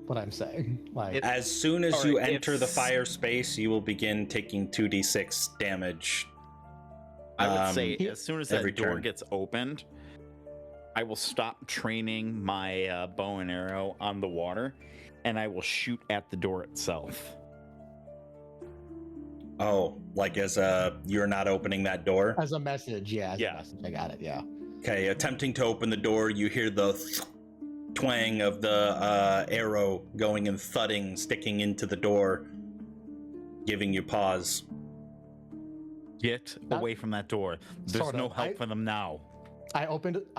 What I'm saying. Like As soon as All you right, enter the it's- fire space, you will begin taking 2d6 damage. I would say he- as soon as every that door turn. gets opened, I will stop training my bow and arrow on the water, and I will shoot at the door itself. Oh, like as you're not opening that door? as a message, yeah. As Yeah. a message. I got it, yeah. Okay, attempting to open the door, you hear the twang of the arrow going and thudding, sticking into the door, giving you pause. Get away from that door. There's Sort no of. help for them now. I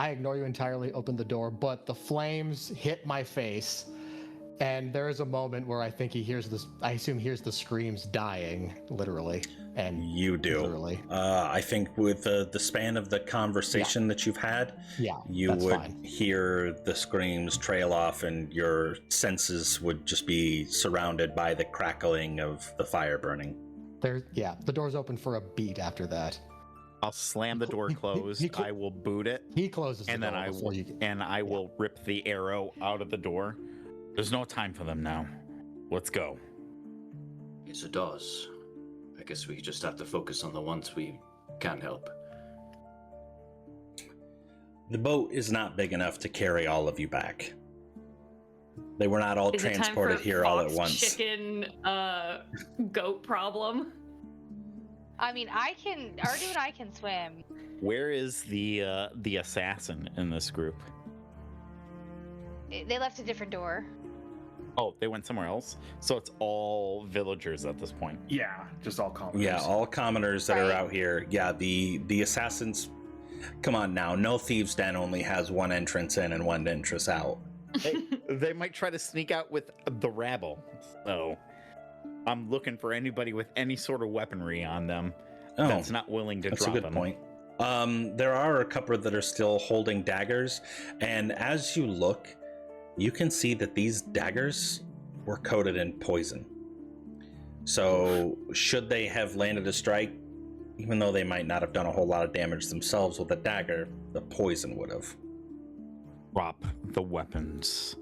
ignore you entirely, opened the door, but the flames hit my face And there is a moment where I think he hears this. I assume hears the screams dying, literally. And You do. literally. I think with the span of the conversation that you've had, Yeah, you that's would fine. hear the screams trail off, and your senses would just be surrounded by the crackling of the fire burning. The door's open for a beat after that. I'll slam the door closed. I will boot it, He closes the and door then I before will, you get. and I will rip the arrow out of the door. There's no time for them now. Let's go. Yes, it does. I guess we just have to focus on the ones we can't help. The boat is not big enough to carry all of you back. They were not all Is it time transported for here all at fox, once. chicken, goat problem? I mean, Ardu and I can swim. Where is the assassin in this group? They left a different door. Oh, they went somewhere else. So it's all villagers at this point. Yeah, just all commoners. Yeah, all commoners that are Right. out here. Yeah, the assassins. Come on now, no thieves' den only has one entrance in and one entrance out. They might try to sneak out with the rabble. So I'm looking for anybody with any sort of weaponry on them Oh, that's not willing to that's a drop good them. point. There are a couple that are still holding daggers, and as you look, you can see that these daggers were coated in poison. So, should they have landed a strike, even though they might not have done a whole lot of damage themselves with a dagger, the poison would have. Drop the weapons.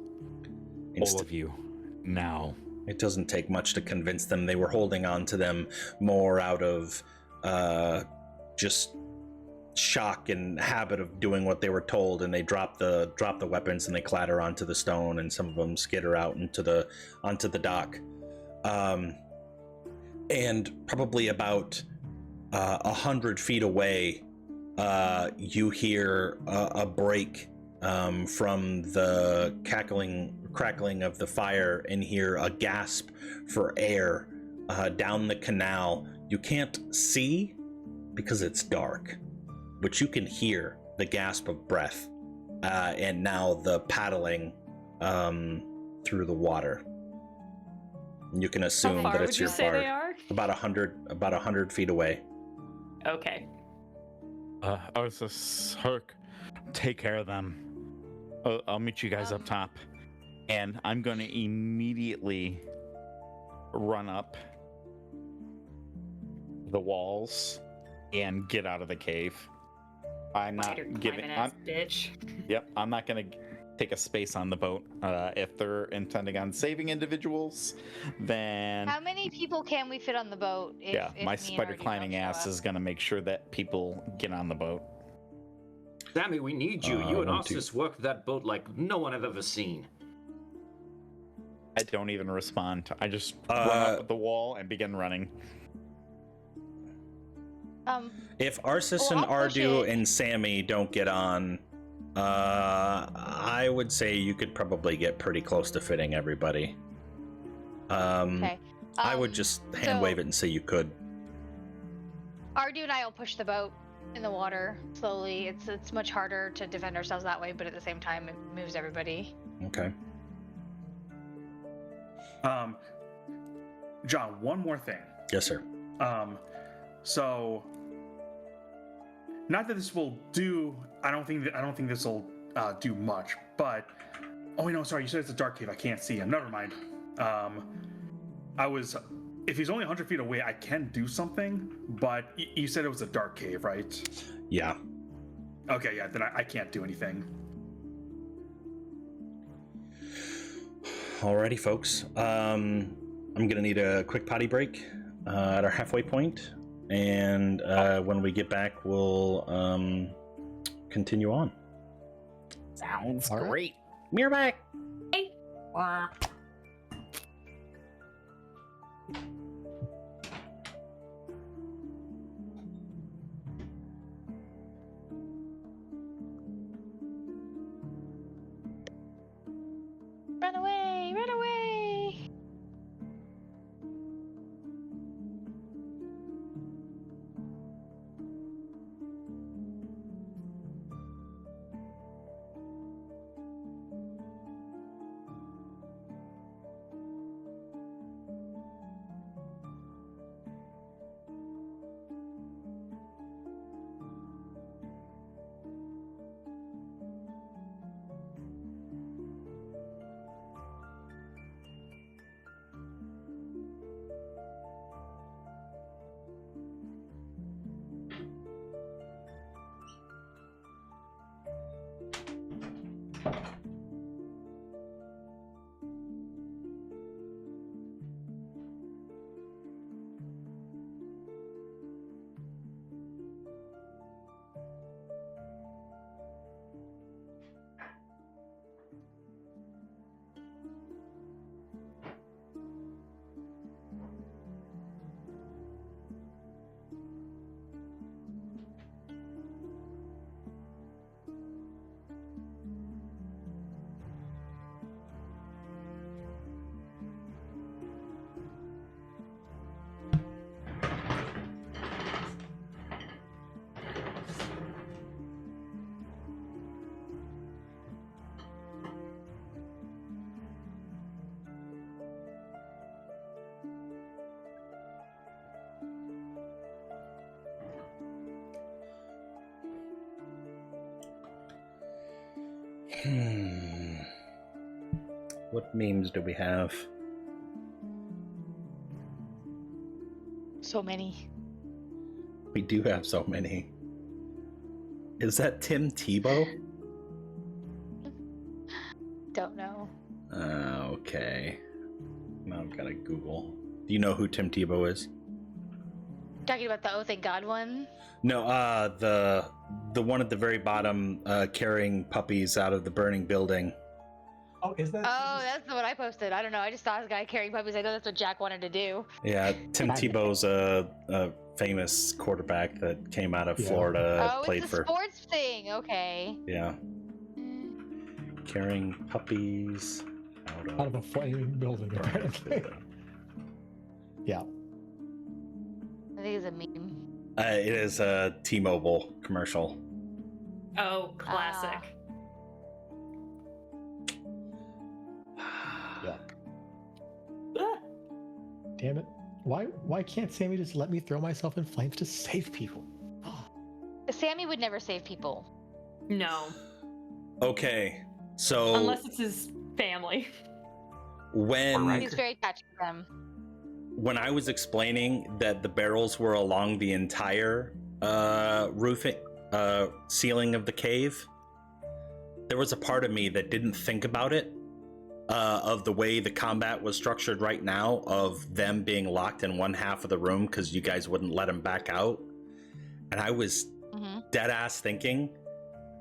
All of you. Now. It doesn't take much to convince them. They were holding on to them more out of just shock and habit of doing what they were told, and they drop the weapons and they clatter onto the stone, and some of them skitter out onto the dock. And probably about 100 feet away, you hear a break from the crackling of the fire, and hear a gasp for air down the canal. You can't see because it's dark, but you can hear the gasp of breath, and now the paddling through the water. You can assume How far that would it's you your say bard. they are? About 100 feet away. Okay. Ursus, Herc, take care of them. I'll meet you guys up top. And I'm going to immediately run up the walls and get out of the cave. I'm not Spider giving. climbing ass bitch. Yep, I'm not going to take a space on the boat. If they're intending on saving individuals, then How many people can we fit on the boat? If my me and spider Ardu climbing don't show ass up? is going to make sure that people get on the boat. Sammy, we need you. You and one, two. Ostis worked that boat like no one I've ever seen. I don't even respond. I just run up the wall and begin running. If Arsis Well, and I'll push Ardu it. and Sammy don't get on, I would say you could probably get pretty close to fitting everybody. Okay. I would just hand wave it and say you could. Ardu and I will push the boat in the water slowly. It's much harder to defend ourselves that way, but at the same time, it moves everybody. Okay. John, one more thing. Yes, sir. So not that this will do. I don't think this will do much. But oh wait, no, sorry. You said it's a dark cave. I can't see him. Never mind. If he's only 100 feet away, I can do something. But you said it was a dark cave, right? Yeah. Okay, yeah. Then I can't do anything. Alrighty, folks. I'm gonna need a quick potty break at our halfway point, and when we get back, we'll continue on. Sounds All right. great. We're back. Run away! Run away! What memes do we have? So many. We do have so many. Is that Tim Tebow? Don't know. Okay. Now I've got to Google. Do you know who Tim Tebow is? Talking about the Oh Thank God one? No, the one at the very bottom carrying puppies out of the burning building. Oh, is that? Oh, that's the one I posted. I don't know. I just saw this guy carrying puppies. I know that's what Jack wanted to do. Yeah, Tim Tebow's a famous quarterback that came out of Florida, Oh, played it's the for. sports thing. Okay. Yeah. Carrying puppies Out of a flaming building, apparently. Yeah. I think it's a meme. It is a T-Mobile commercial. Oh, classic. Yeah. Damn it. Why can't Sammy just let me throw myself in flames to save people? Sammy would never save people. No, Okay, so unless it's his family. when He's very attached to them. when I was explaining that the barrels were along the entire roofing ceiling of the cave, there was a part of me that didn't think about it, of the way the combat was structured right now, of them being locked in one half of the room because you guys wouldn't let them back out. And I was dead ass thinking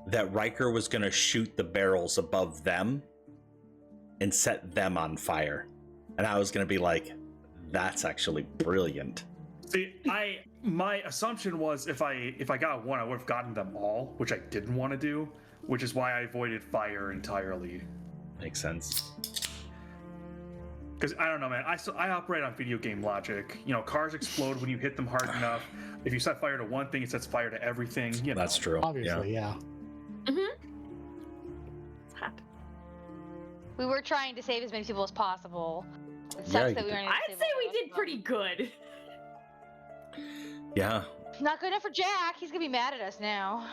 that Riker was going to shoot the barrels above them and set them on fire. And I was going to be like, that's actually brilliant. See, my assumption was if I got one, I would have gotten them all, which I didn't want to do, which is why I avoided fire entirely. Makes sense. Because I don't know, man. I operate on video game logic. You know, cars explode when you hit them hard enough. If you set fire to one thing, it sets fire to everything. You know. That's true. Obviously, yeah. It's hot. We were trying to save as many people as possible. It sucks Yeah, that you we did. weren't able to I'd save say all we of did them. pretty good. Yeah. Not good enough for Jack. He's gonna be mad at us now.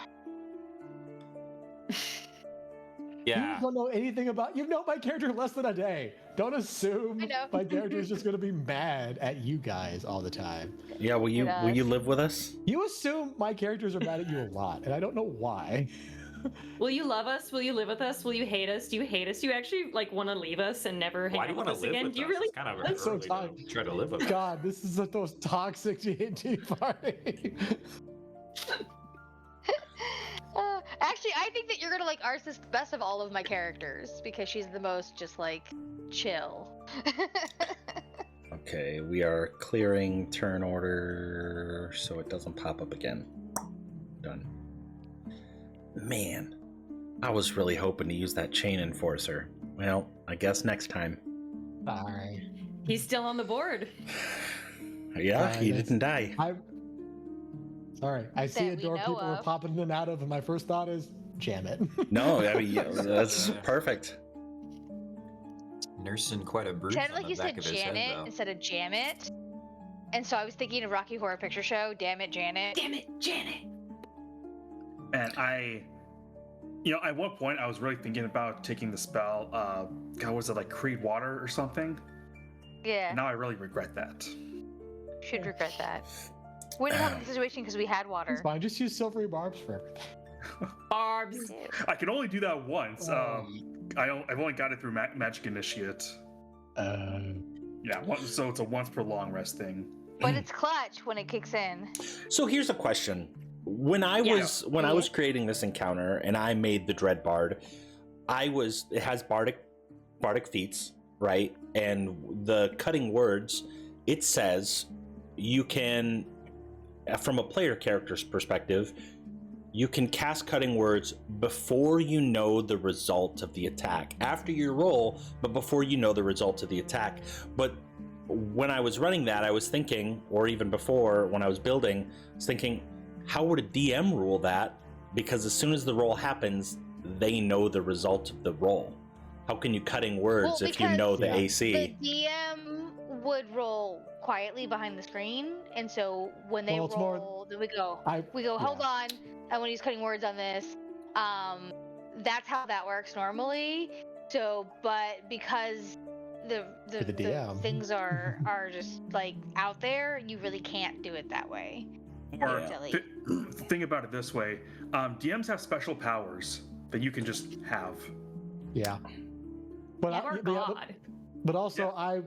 Yeah. You don't know anything about. You've known my character less than a day. Don't assume I know. my character is just going to be mad at you guys all the time. Yeah, will you live with us? You assume my characters are mad at you a lot, and I don't know why. Will you love us? Will you live with us? Will you hate us? Do you hate us? Do you actually want to leave us and never hang Why do out you with want us to live again? with Do you us? really? It's kind of That's so early tough. to try to live with us. God, this is the most toxic D&D party. Actually, I think that you're gonna like Arsis the best of all of my characters because she's the most just like chill. Okay, we are clearing turn order so it doesn't pop up again. Done. Man, I was really hoping to use that chain enforcer. Well, I guess next time. Sorry. He's still on the board. Yeah, he that's- didn't die. Sorry. I see a That we door know people are of. popping in and out of, and my first thought is, jam it. No, I mean, yeah, that's perfect. Nursing quite a bruise Sounded on like the you back said of his head, Janet though. instead of Jamit. And so I was thinking of Rocky Horror Picture Show. Damn it, Janet. Damn it, Janet. And at one point I was really thinking about taking the spell. God, was it like Creed Water or something? Yeah, Now I really regret that. should regret that. Wouldn't have the situation because we had It's water. fine. Just use silvery barbs for everything. Barbs. I can only do that once. Oh. I've only got it through Magic Initiate. Yeah, so it's a once per long rest thing. But it's clutch when it kicks in. So here's a question. When I was creating this encounter and I made the Dread Bard, it has bardic feats, right? And the cutting words, it says you can, from a player character's perspective, you can cast cutting words before you know the result of the attack. After you roll, but before you know the result of the attack. But when I was running that, I was thinking, or even before when I was building, I was thinking, how would a DM rule that? Because as soon as the roll happens, they know the result of the roll. How can you cutting words Well, if you know the Yeah. AC? The DM would roll quietly behind the screen, and so when they Well, it's more- roll, then we go, I hold on, I want to use cutting words on this. that's how that works normally. So, but because the For the DM. things are just like out there, you really can't do it that way. Or Silly. think about it this way: DMs have special powers that you can just have. Yeah. But Or God. but also I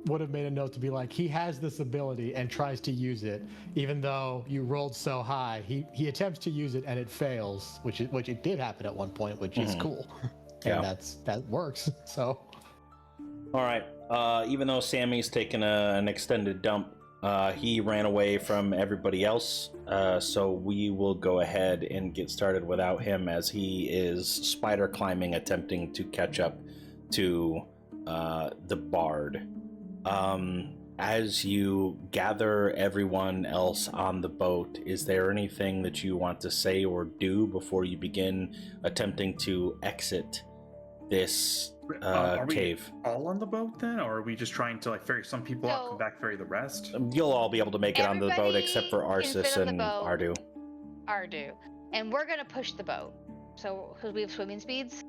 would have made a note to be like, he has this ability and tries to use it, even though you rolled so high. He attempts to use it and it fails, which it did happen at one point, which is cool. And Yeah. that works. So All right. Even though Sammy's taken an extended dump, he ran away from everybody else. So we will go ahead and get started without him, as he is spider climbing, attempting to catch up to the bard. As you gather everyone else on the boat, is there anything that you want to say or do before you begin attempting to exit this Are we cave? all on the boat then, or are we just trying to like ferry some people out, So- come back, ferry the rest? You'll all be able to make it onto the boat except for Everybody can Arsis fit on the and boat. Ardu. Ardu. And we're gonna push the boat. So, because we have swimming speeds.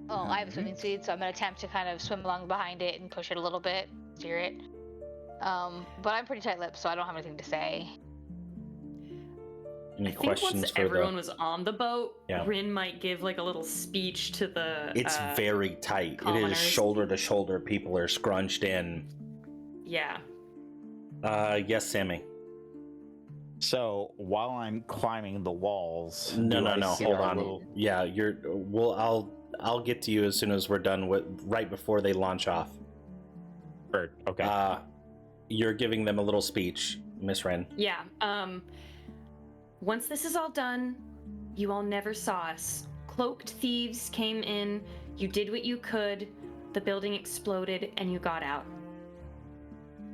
Oh, I have swimming speed, so I'm gonna attempt to kind of swim along behind it and push it a little bit, steer it. But I'm pretty tight-lipped, so I don't have anything to say. Any I think questions once for everyone the? was on the boat, Yeah. Rin might give like a little speech to the. It's very tight. It is commoners. shoulder to shoulder. People are scrunched in. Yeah. Yes, Sammy. So while I'm climbing the walls, No, do no, I no. see Hold a on. little- Yeah, you're. Well, I'll get to you as soon as we're done with. Right before they launch off. Okay. You're giving them a little speech, Miss Wren. Yeah. Once this is all done, you all never saw us. Cloaked thieves came in, you did what you could, the building exploded, and you got out.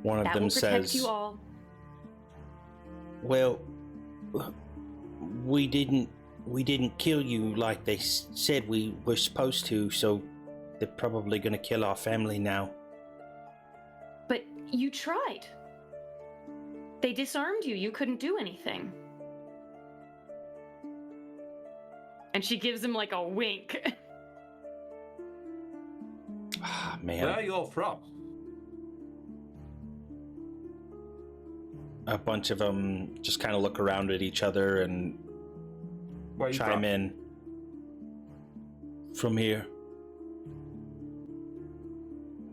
One of That them will protect says, you all. "Well, we didn't kill you like they said we were supposed to, so they're probably gonna kill our family now." But you tried. They disarmed you, you couldn't do anything. And she gives him like a wink. Ah, Where are man, you all from? a bunch of them just kind of look around at each other and Where are you chime from? in. From here.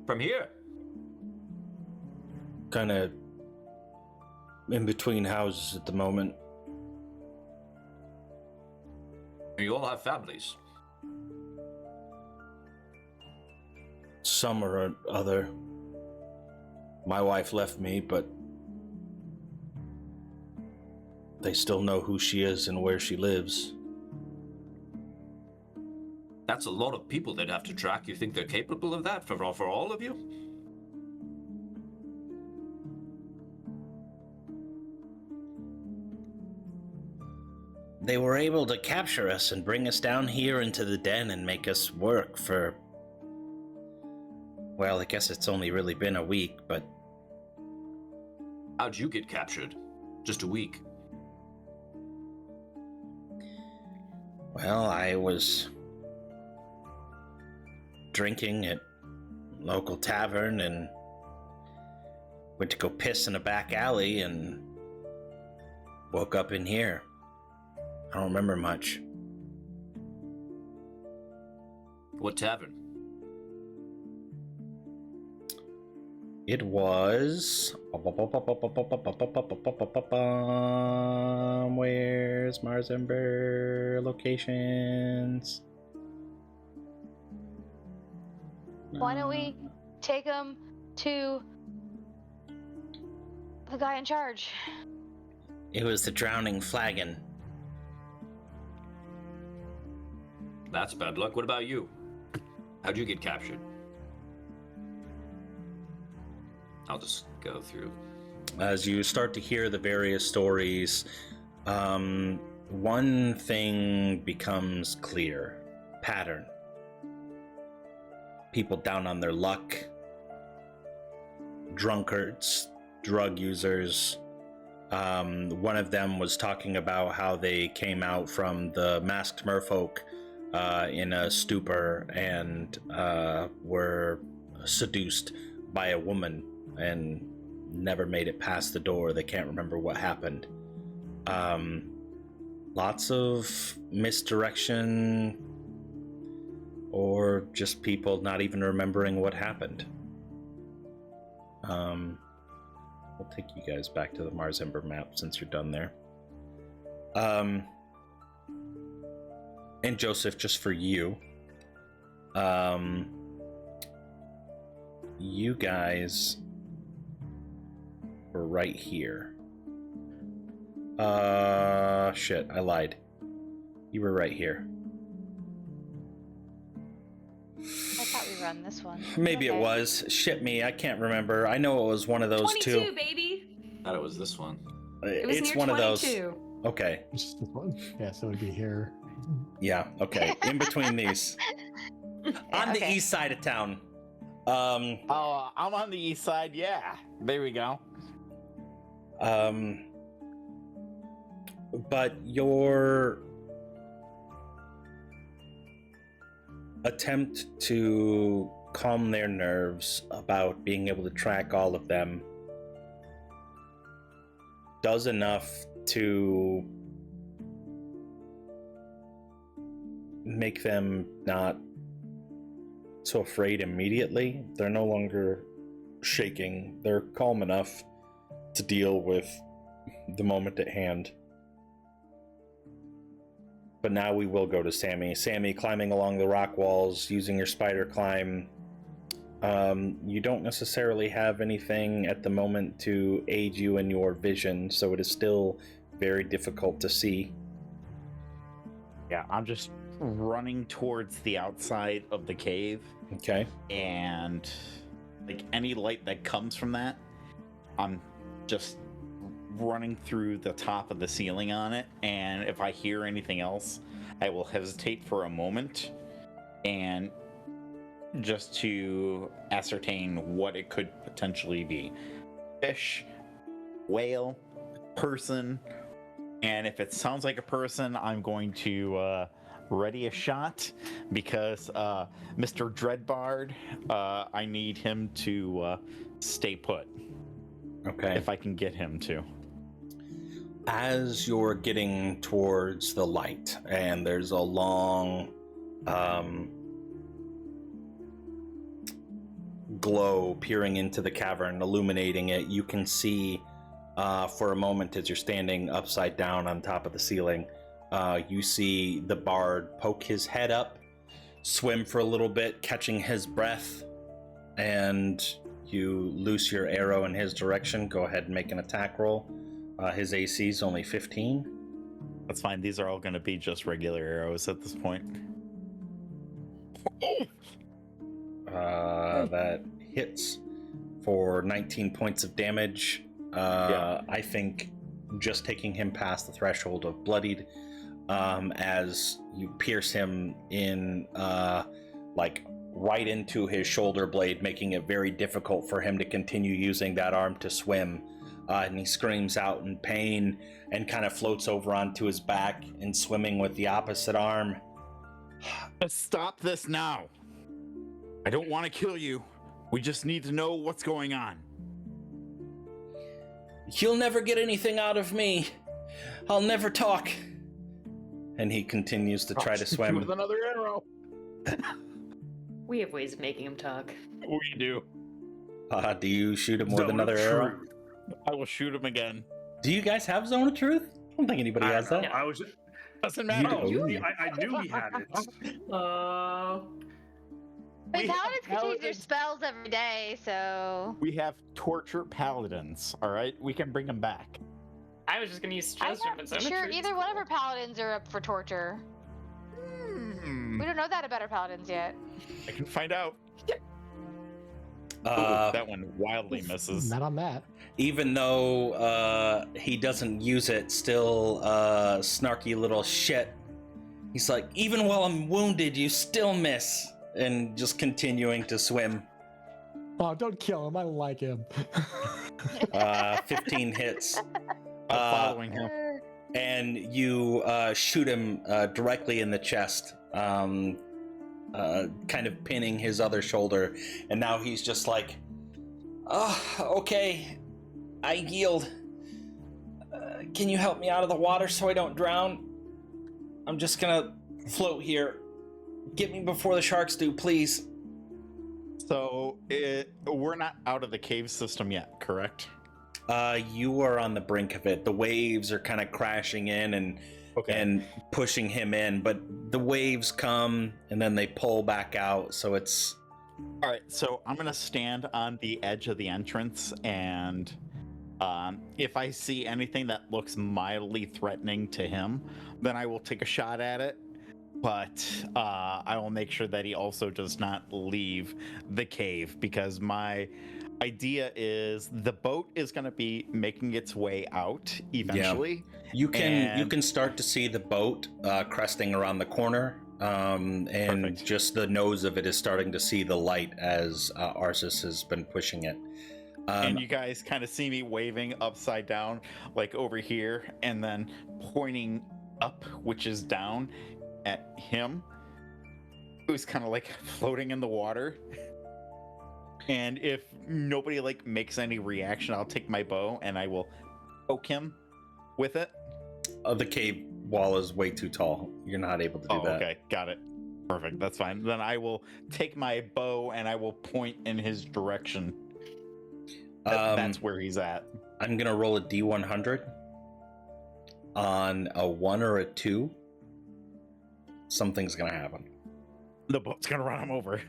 From here. Kind of in between houses at the moment. You all have families. Some or other. My wife left me, but they still know who she is and where she lives. That's a lot of people they'd have to track. You think they're capable of that for all of you? They were able to capture us and bring us down here into the den and make us work for... Well, I guess it's only really been a week, but How'd you get captured? Just a week. well, I was drinking at local tavern and went to go piss in a back alley and woke up in here. I don't remember much. What tavern? It was... Where's Marsember locations? Why don't we take him to the guy in charge? It was the Drowning Flagon. That's bad luck. What about you? How'd you get captured? I'll just go through. As you start to hear the various stories, one thing becomes clear. Pattern. People down on their luck. Drunkards, drug users, One of them was talking about how they came out from the masked merfolk in a stupor and were seduced by a woman and never made it past the door. They can't remember what happened. Lots of misdirection or just people not even remembering what happened. We'll take you guys back to the Marsember map since you're done there. And Joseph, just for you, you guys were right here. Shit, I lied. You were right here. I thought we run this one. Maybe Okay. it was. Shit me, I can't remember. I know it was one of those 22, two. baby. Thought it was this one. It was It's near one of those. 22. Okay. It's just this one. Yeah, so it'd be here. Yeah, okay. In between these. On the Okay. east side of town. Oh, I'm on the east side. Yeah, there we go. But your attempt to calm their nerves about being able to track all of them does enough to make them not so afraid immediately. They're no longer shaking. They're calm enough to deal with the moment at hand. But now we will go to Sammy. Sammy, climbing along the rock walls, using your spider climb. You don't necessarily have anything at the moment to aid you in your vision, so it is still very difficult to see. Yeah, I'm just running towards the outside of the cave, Okay. and like any light that comes from that, I'm just running through the top of the ceiling on it, and if I hear anything else, I will hesitate for a moment and just to ascertain what it could potentially be. Fish, whale, person, and if it sounds like a person, I'm going to ready a shot because Mr. Dreadbard, I need him to stay put Okay. if I can get him to. As you're getting towards the light, and there's a long glow peering into the cavern, illuminating it, you can see for a moment as you're standing upside down on top of the ceiling, you see the bard poke his head up, swim for a little bit, catching his breath, and you loose your arrow in his direction. Go ahead and make an attack roll. His AC is only 15. That's fine. These are all going to be just regular arrows at this point. That hits for 19 points of damage. I think just taking him past the threshold of bloodied, as you pierce him in like right into his shoulder blade, making it very difficult for him to continue using that arm to swim. And he screams out in pain and kind of floats over onto his back and swimming with the opposite arm. Stop this now. I don't want to kill you. We just need to know what's going on. You'll never get anything out of me. I'll never talk. And he continues to try to swim. With another arrow. We have ways of making him talk. We do. Do you shoot him with Zone of another arrow? truth. I will shoot him again. Do you guys have Zone of Truth? I don't think anybody has that. I was. Doesn't matter. Oh, do? I knew he had it. But We paladins have can change their paladins. spells every day, so. We have torture paladins, all right? We can bring them back. I was just gonna use I'm Joseph not and Zone of sure Truth. either one of our paladins are up for torture. We don't know that about our paladins yet. I can find out. Uh, That one wildly misses. Not on that. even though he doesn't use it, still snarky little shit. He's like, even while I'm wounded, you still miss. And just continuing to swim. Oh, don't kill him. I like him. 15 hits. Following him. And you shoot him directly in the chest, kind of pinning his other shoulder. And now he's just like, "Oh, okay, I yield. Can you help me out of the water so I don't drown? I'm just gonna float here. Get me before the sharks do, please." So we're not out of the cave system yet, correct? You are on the brink of it. The waves are kind of crashing in and pushing him in, but the waves come and then they pull back out, so it's... All right, so I'm gonna stand on the edge of the entrance, and if I see anything that looks mildly threatening to him, then I will take a shot at it. But I will make sure that he also does not leave the cave, because my idea is the boat is going to be making its way out eventually. You can start to see the boat cresting around the corner, and Perfect. just the nose of it is starting to see the light as Arceus has been pushing it. And you guys kind of see me waving upside down, like over here, and then pointing up, which is down, at him, who's kind of like floating in the water. And if nobody like makes any reaction, I'll take my bow and I will poke him with it. The cave wall is way too tall. You're not able to do that. Okay, got it. Perfect, that's fine. Then I will take my bow and I will point in his direction. That's where he's at. I'm gonna roll a D100. On a 1 or a 2, something's gonna happen. The boat's gonna run him over.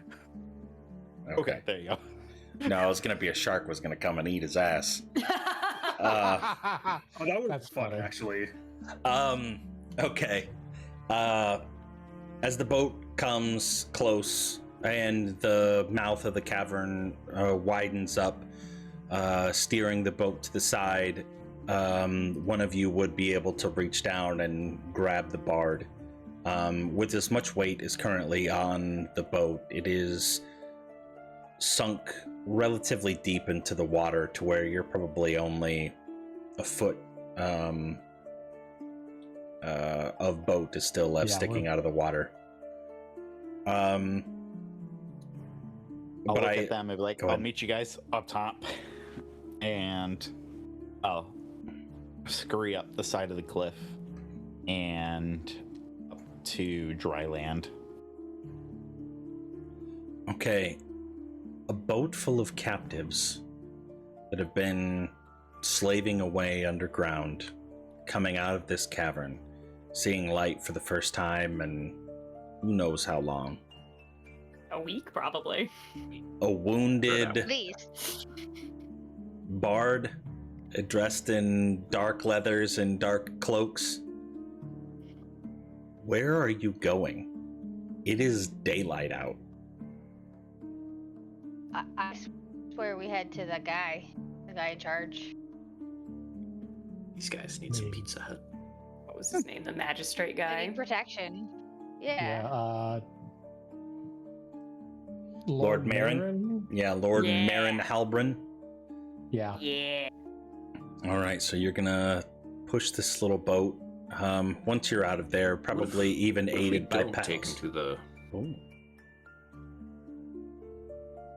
Okay, there you go. No, it's gonna be a shark was gonna come and eat his ass. Oh, that would That's be fun, funny. actually. Okay. As the boat comes close and the mouth of the cavern widens up, steering the boat to the side, one of you would be able to reach down and grab the bard. With as much weight as currently on the boat, it is sunk relatively deep into the water to where you're probably only a foot of boat is still left sticking out of the water. I'll But look I at them and be like, go I'll ahead. meet you guys up top, and I'll scurry up the side of the cliff and up to dry land. Okay, a boat full of captives that have been slaving away underground, coming out of this cavern, seeing light for the first time and who knows how long. A week, probably. A wounded At least. bard dressed in dark leathers and dark cloaks. Where are you going? It is daylight out. I swear we head to the guy in charge. These guys need some Me. Pizza Hut. What was his name? The magistrate They guy. need protection. Yeah. Yeah. Lord Marin? Yeah, Lord Yeah. Marin Halbrand. Yeah. Yeah. All right, so you're gonna push this little boat. Once you're out of there, probably even What if we aided by don't take him paddles. to the. Ooh.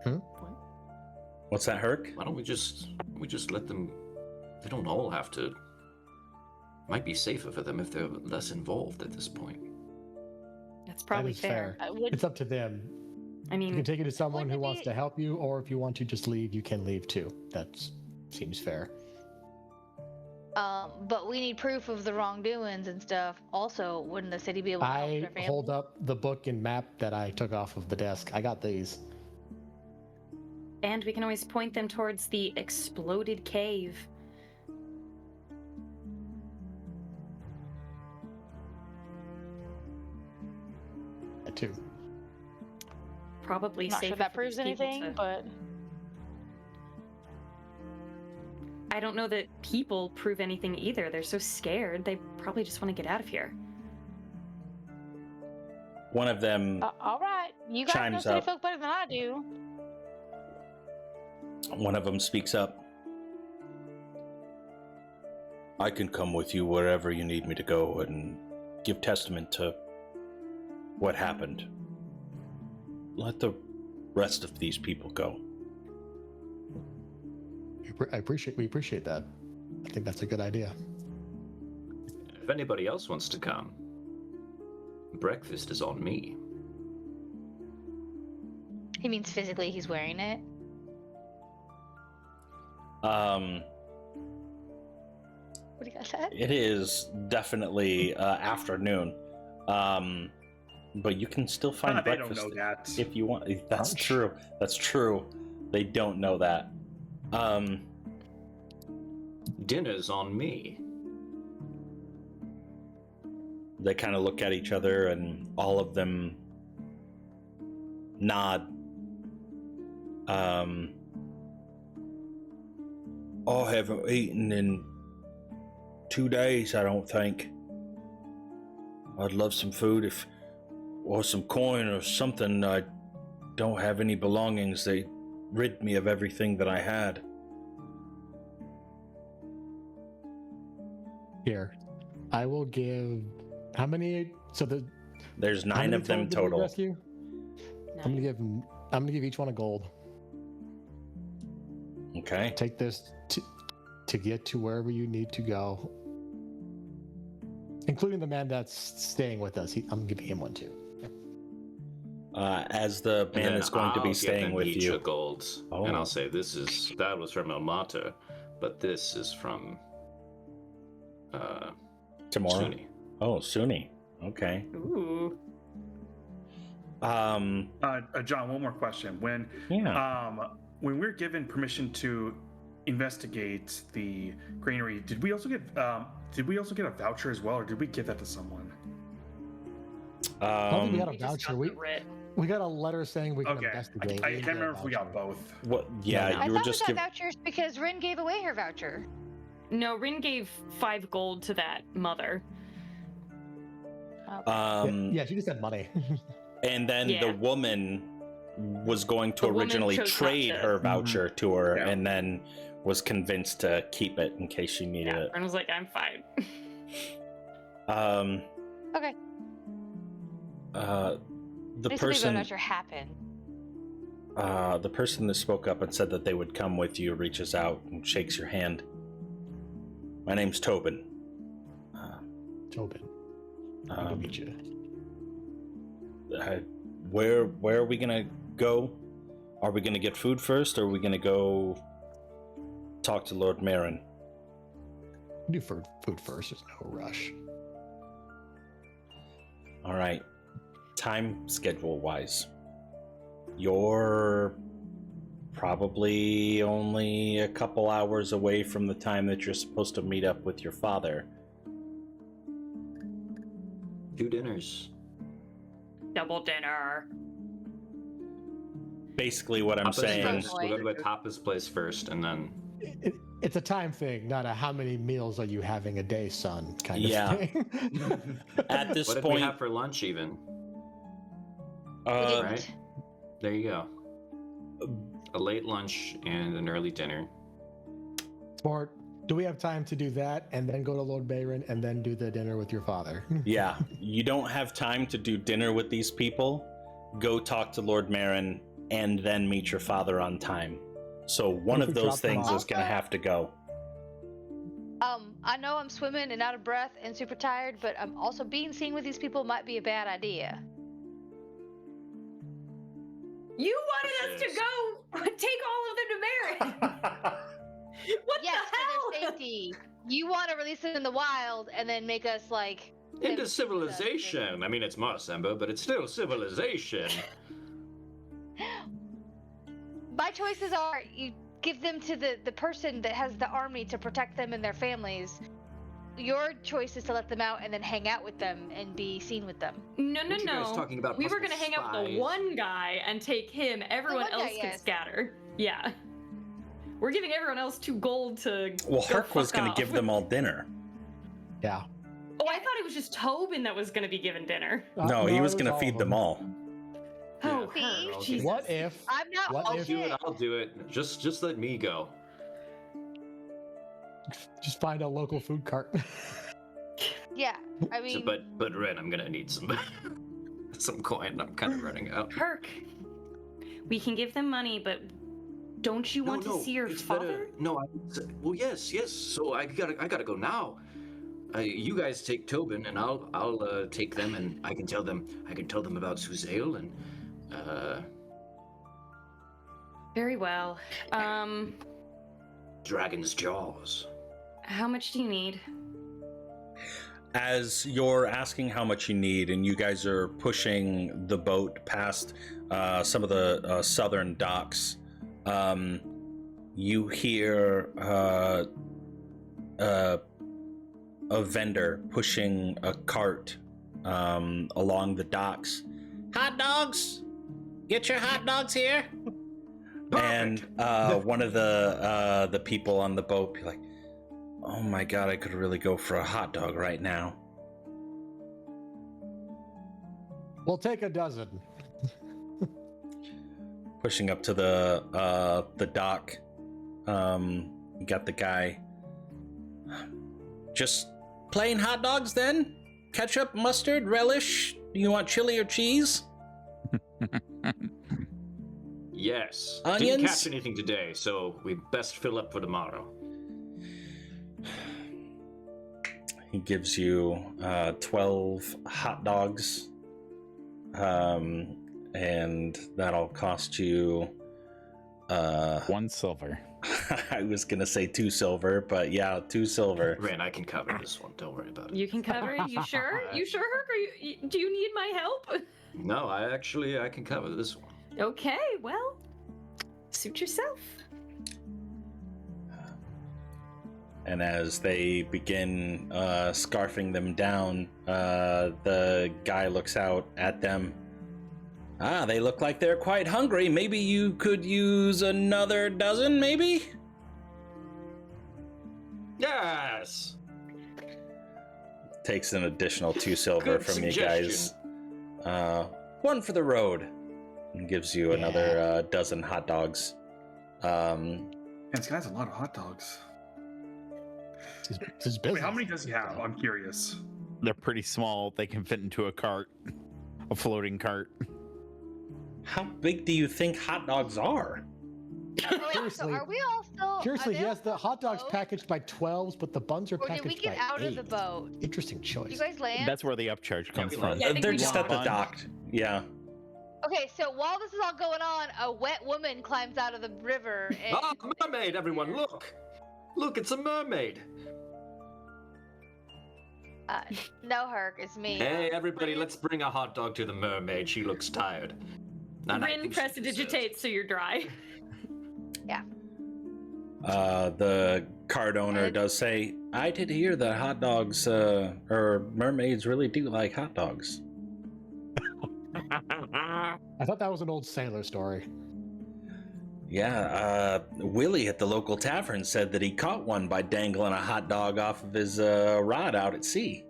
Hmm? What's that, Herc? Why don't we just let them? They don't all have to. Might be safer for them if they're less involved at this point. That's probably that is fair. I would, It's up to them. I You mean, can take it to someone Wouldn't who it wants be- to help you, or if you want to just leave, you can leave too. That seems fair. but we need proof of the wrongdoings and stuff. Also, wouldn't the city be able to help I their family? hold up the book and map that I took off of the desk. I got these. and we can always point them towards the exploded cave. Too. Probably I'm not safer sure that for these proves people anything, to- but I don't know that people prove anything either. They're so scared. They probably just want to get out of here. One of them, all right. You guys know Chimes city up. folk better than I do. one of them speaks up. I can come with you wherever you need me to go and give testament to what happened. Let the rest of these people go. We appreciate that. I think that's a good idea. If anybody else wants to come, breakfast is on me. He means physically he's wearing it. What do you got said? It is definitely afternoon. But you can still find They breakfast don't know that. if you want. That's Ouch. true. That's true. They don't know that. Dinner's on me. They kind of look at each other and all of them nod. I haven't eaten in 2 days, I don't think. I'd love some food or some coin or something. I don't have any belongings. They rid me of everything that I had. Here, I will give. How many? So There's how 9 many of them did we total. rescue? I'm gonna give each one a gold. Okay. Take this to get to wherever you need to go, including the man that's staying with us. I'm giving him one too. As the And man then that's going to I'll be give staying them with each you. a gold, Oh. and I'll say that was from El Mater, but this is from Tomorrow? Suni. Oh, Suni. Okay. Ooh. John, one more question. When we're given permission to investigate the granary, did we also get a voucher as well, or did we give that to someone? I don't think we got a We just voucher. got the writ. We got a letter saying we can Okay, investigate. I We didn't can't get a remember if we got voucher. both. what? Yeah, No. I you were thought just we got giving. vouchers because Rin gave away her voucher. No, Rin gave 5 gold to that mother. Yeah, she just said money. And then Yeah. the woman was going to The woman originally chose not trade to. her voucher to her, Yeah. and then was convinced to keep it in case she needed Yeah, it. Rin was like, I'm fine. Okay. The This person, voucher happened. the person that spoke up and said that they would come with you reaches out and shakes your hand. My name's Tobin. Tobin, good to meet you. Where are we gonna go? Are we gonna get food first, or are we gonna go talk to Lord Marin? Do food first. There's no rush. All right. Time schedule wise, you're probably only a couple hours away from the time that you're supposed to meet up with your father. 2 dinners. Double dinner. Basically, what I'm Tapas saying. first. We'll go to a tapas place first, and then It's a time thing, not a how many meals are you having a day, son, kind of Yeah. thing. At this what if we point, have for lunch even? We uh, didn't. Right. There you go. A late lunch and an early dinner. Smart. Do we have time to do that and then go to Lord Bayron and then do the dinner with your father? yeah, you don't have time to do dinner with these people. Go talk to Lord Marin and then meet your father on time. So one If of we those drop them things off- is going to have to go. I know I'm swimming and out of breath and super tired, but also being seen with these people might be a bad idea. You wanted us to Yes. go take all of them to Marin. What Yes, the for hell? their safety. You want to release them in the wild and then make us like Into civilization. I mean, it's Marsember, but it's still civilization. My choices are you give them to the person that has the army to protect them and their families. Your choice is to let them out and then hang out with them and be seen with them. No, no, What you guys no. talking about We were possible gonna hang out with the spies? one guy and take him. Everyone one guy, else could yes. scatter. Yeah. We're giving everyone else 2 gold to. Well, go Herc was fuck going to off. give them all dinner. Yeah. Oh, I thought it was just Tobin that was gonna be given dinner. No, he it was going to all feed of them all. Oh, See? Herc, Jesus. What if? I'm not What I'll if- do it. I'll do it. Just let me go. Just find a local food cart. Yeah, I So, mean, but Ren, I'm gonna need some some coin. I'm kind of running out. Herc, we can give them money, but don't you want to see your it's father? better- No, well, yes. So I gotta go now. You guys take Tobin, and I'll take them, and I can tell them about Suzail, and Very well. Dragon's Jaws. How much do you need? As you're asking how much you need, and you guys are pushing the boat past some of the southern docks, you hear a vendor pushing a cart along the docks. Hot dogs! Get your hot dogs here! And one of the people on the boat be like, "Oh my god, I could really go for a hot dog right now." We'll take a dozen. Pushing up to the dock, you got the guy. Just plain hot dogs then? Ketchup, mustard, relish? Do you want chili or cheese? Yes. Onions? Didn't catch anything today, so we best fill up for tomorrow. He gives you 12 hot dogs, and that'll cost you 1 silver. I was gonna say 2 silver, but yeah, 2 silver. Ren, I can cover this one. Don't worry about it. You can cover it. You sure? You sure, Herc? Do you need my help? No, I can cover this one. Okay, well, suit yourself. And as they begin scarfing them down, the guy looks out at them. Ah, they look like they're quite hungry. Maybe you could use another dozen, maybe? Yes. Takes an additional 2 silver Good from you guys. 1 for the road. And gives you another dozen hot dogs. And this guy's a lot of hot dogs. It's his business. Wait, how many does he have? I'm curious. They're pretty small. They can fit into a cart, a floating cart. How big do you think hot dogs are? oh, wait, so Seriously. are we all still? Seriously, are he they has all the hot still dogs boat? packaged by 12s, but the buns are Or packaged did we get by out 8. of the boat? Interesting choice. You guys land? That's where the upcharge comes we from. land. Yeah, I think They're we just got at the one. dock. Yeah. Okay, so while this is all going on, a wet woman climbs out of the river and Ah, mermaid, everyone, look! Look, it's a mermaid. no, Herc, it's me. Hey, everybody, let's bring a hot dog to the mermaid. She looks tired. And I Rin think she deserves prestidigitate so you're dry. The cart owner does say, I did hear that hot dogs, or mermaids really do like hot dogs. I thought that was an old sailor story. Yeah, Willie at the local tavern said that he caught one by dangling a hot dog off of his rod out at sea.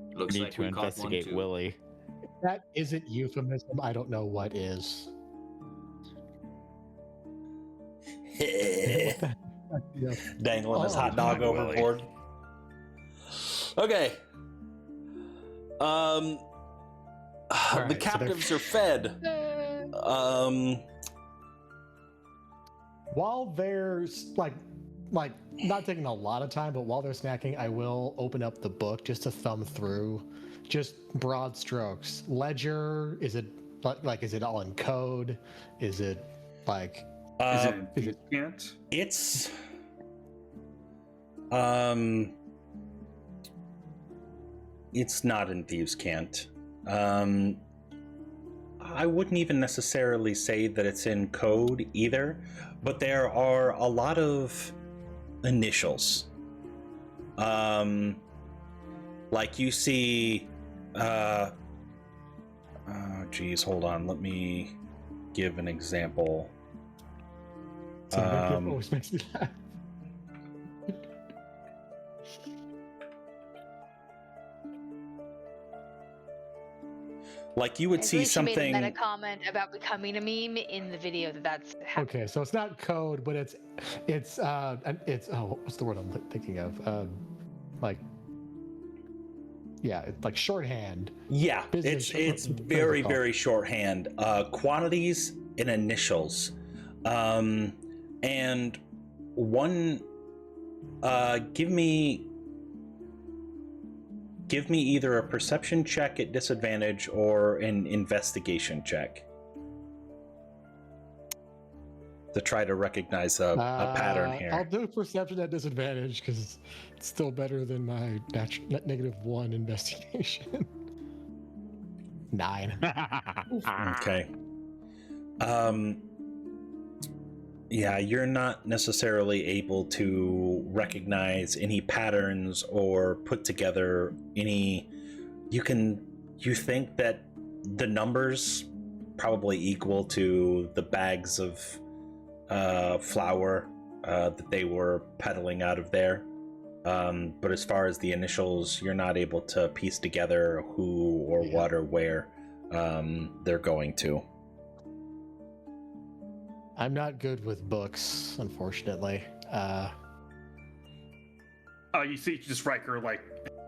We Looks need like to we caught one investigate too. Willie. If that isn't euphemism, I don't know what is. Yeah. Dangling his Oh, hot dog Willie. overboard. Okay. The right, so captives are fed. While there's like not taking a lot of time, but while they're snacking, I will open up the book just to thumb through, just broad strokes. Ledger, is it like is it all in code? Is it like Is Uh, it can't? It's it's not in Thieves' Cant. I wouldn't even necessarily say that it's in code either, but there are a lot of initials. Like you see oh geez, hold on, let me give an example. always makes me laugh. Like you would I see believe she made a something. meta comment about becoming a meme in the video that's happening. Okay, so it's not code, but it's what's the word I'm thinking of? Like, yeah, it's like shorthand. Yeah, Business- it's what is it very called? very shorthand. Quantities and initials, and one. Give me either a perception check at disadvantage or an investigation check to try to recognize a pattern here. I'll do perception at disadvantage because it's still better than my -1 investigation. 9. Okay. Yeah, you're not necessarily able to recognize any patterns or put together any. You think that the numbers probably equal to the bags of flour that they were peddling out of there. But as far as the initials, you're not able to piece together who or what or where they're going to. I'm not good with books, unfortunately. You see just Riker like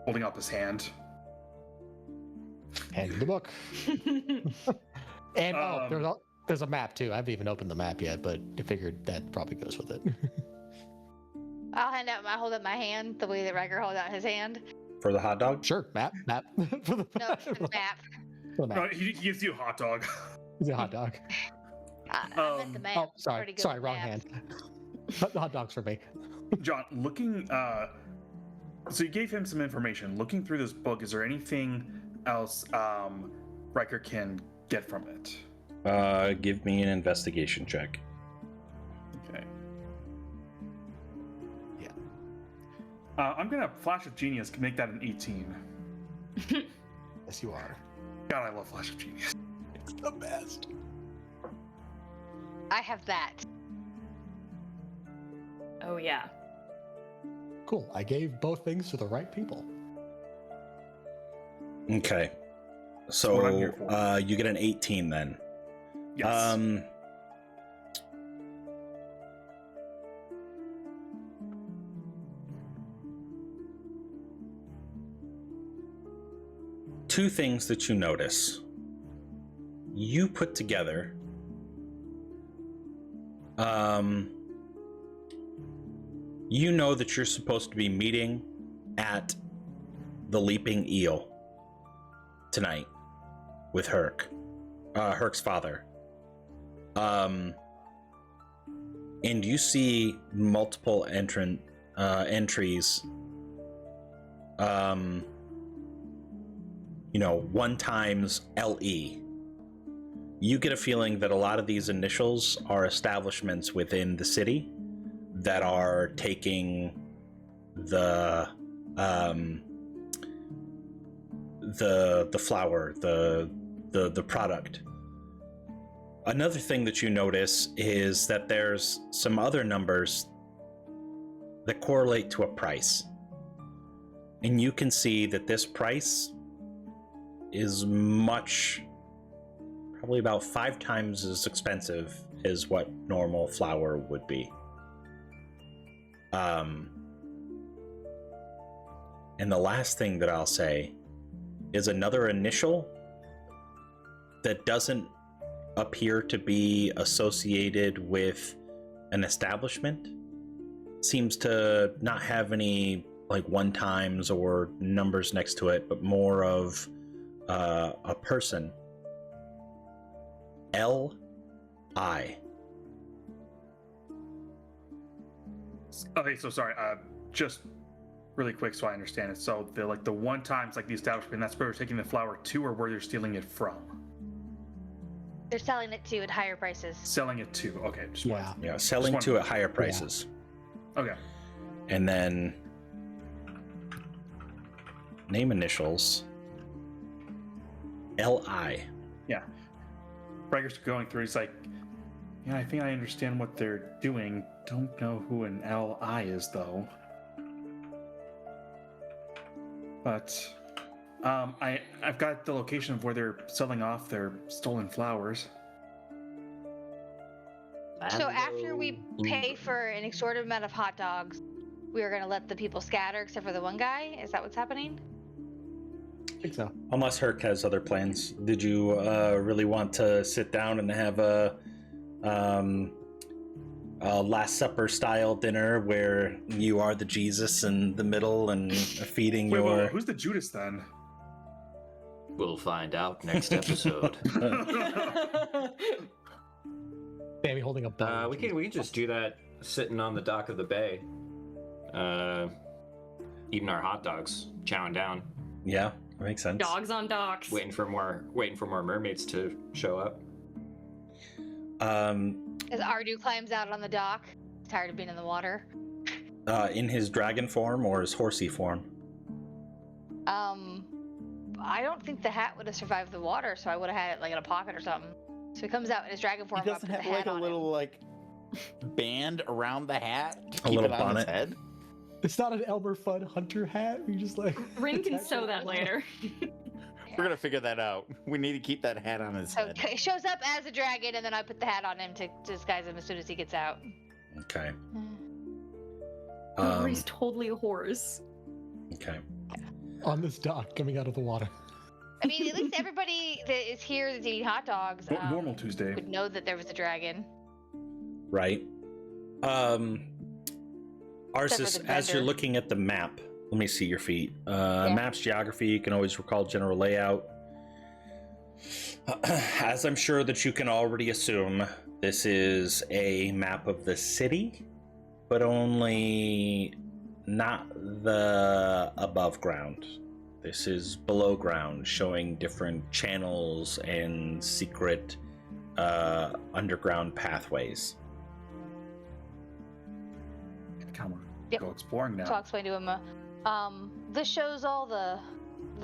holding up his hand. Hand me the book. And there's a map too. I haven't even opened the map yet, but I figured that probably goes with it. I'll hold up my hand the way that Riker holds out his hand. For the hot dog? Sure, map. For the, No, for the map. for the No, map. he gives you a hot dog. It's a hot dog. I meant the map. Oh, sorry. Pretty good Sorry, with wrong maps. hand. The hot dog's for me. John, looking, so you gave him some information. Looking through this book, is there anything else Riker can get from it? Give me an investigation check. Okay. Yeah. I'm gonna Flash of Genius make that an 18. Yes, you are. God, I love Flash of Genius. It's the best. I have that. Oh yeah. Cool. I gave both things to the right people. Okay. That's what I'm here So for. you get an 18 then. Yes. Two things that you notice. You put together you know that you're supposed to be meeting at the Leaping Eel tonight with Herc's father. And you see multiple entries. You know, 1 times LE. You get a feeling that a lot of these initials are establishments within the city that are taking the flour, the product. Another thing that you notice is that there's some other numbers that correlate to a price. And you can see that this price is probably about 5 times as expensive as what normal flour would be. And the last thing that I'll say is another initial that doesn't appear to be associated with an establishment. Seems to not have any like 1 times or numbers next to it, but more of a person. L.I. Okay, so sorry. Just really quick, so I understand it. So the 1 times like the establishment, that's where they're taking the flour to, or where they're stealing it from. They're selling it to at higher prices. Selling it to. Okay. Just Yeah. Yeah, selling Just to one- at higher prices. Okay. And then name initials L.I. Yeah. Riker's going through. He's like, yeah, I think I understand what they're doing. Don't know who an L.I. is though. But I've got the location of where they're selling off their stolen flowers. So after we pay for an exorbitant amount of hot dogs, we are going to let the people scatter except for the one guy? Is that what's happening? I think so. Unless Herc has other plans. Did you really want to sit down and have a Last Supper style dinner where you are the Jesus in the middle and feeding Wait, who's the Judas then? We'll find out next episode. Sammy holding a bone. We can just do that sitting on the dock of the bay, eating our hot dogs, chowing down, Yeah, that makes sense. Dogs on docks. waiting for more mermaids to show up. As Ardu climbs out on the dock, he's tired of being in the water. In his dragon form or his horsey form? I don't think the hat would have survived the water, so I would have had it like in a pocket or something. So he comes out in his dragon form. He doesn't have like a little like band around the hat to keep little it on his bonnet. head. It's not an Elmer Fudd hunter hat. You just like. Rin can sew that later. We're gonna figure that out. We need to keep that hat on his So head. he shows up as a dragon, and then I put the hat on him to disguise him as soon as he gets out. Okay. Oh, he's totally a horse. Okay. On this dock coming out of the water. I mean, at least everybody that is here that's eating hot dogs Normal Tuesday. would know that there was a dragon. Right. Arsis, the as you're vendor. looking at the map, let me see your feet. Map's geography, you can always recall general layout. As I'm sure that you can already assume, this is a map of the city, but only not the above ground. This is below ground, showing different channels and secret underground pathways. Come on, Yep. go exploring now. So I'll explain to him. This shows all the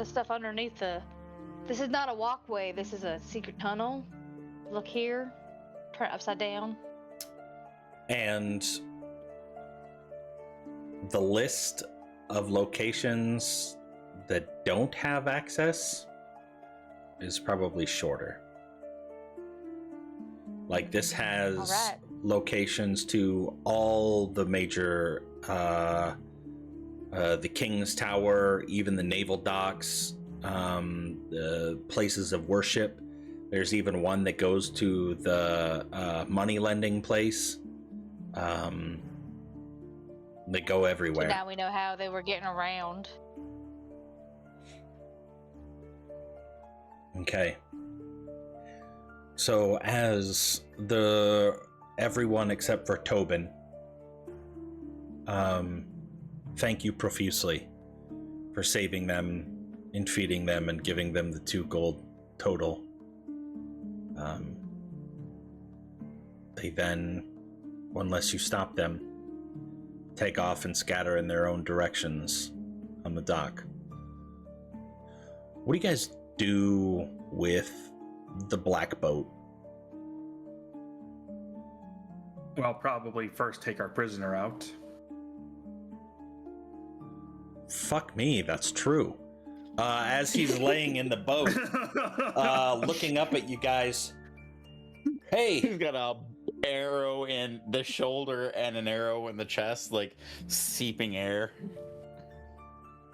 stuff underneath the. This is not a walkway. This is a secret tunnel. Look here. Turn it upside down. And the list of locations that don't have access is probably shorter. Like this has All right. locations to all the major the King's Tower, even the naval docks, the places of worship. There's even one that goes to the money lending place. They go everywhere. So now we know how they were getting around. Okay. So as everyone except for Tobin, thank you profusely for saving them and feeding them and giving them the 2 gold total. They then, unless you stop them, take off and scatter in their own directions on the dock. What do you guys do with the black boat? Well, probably first take our prisoner out. Fuck me, that's true. As he's laying in the boat, looking up at you guys. Hey, He's got a arrow in the shoulder and an arrow in the chest, like seeping air.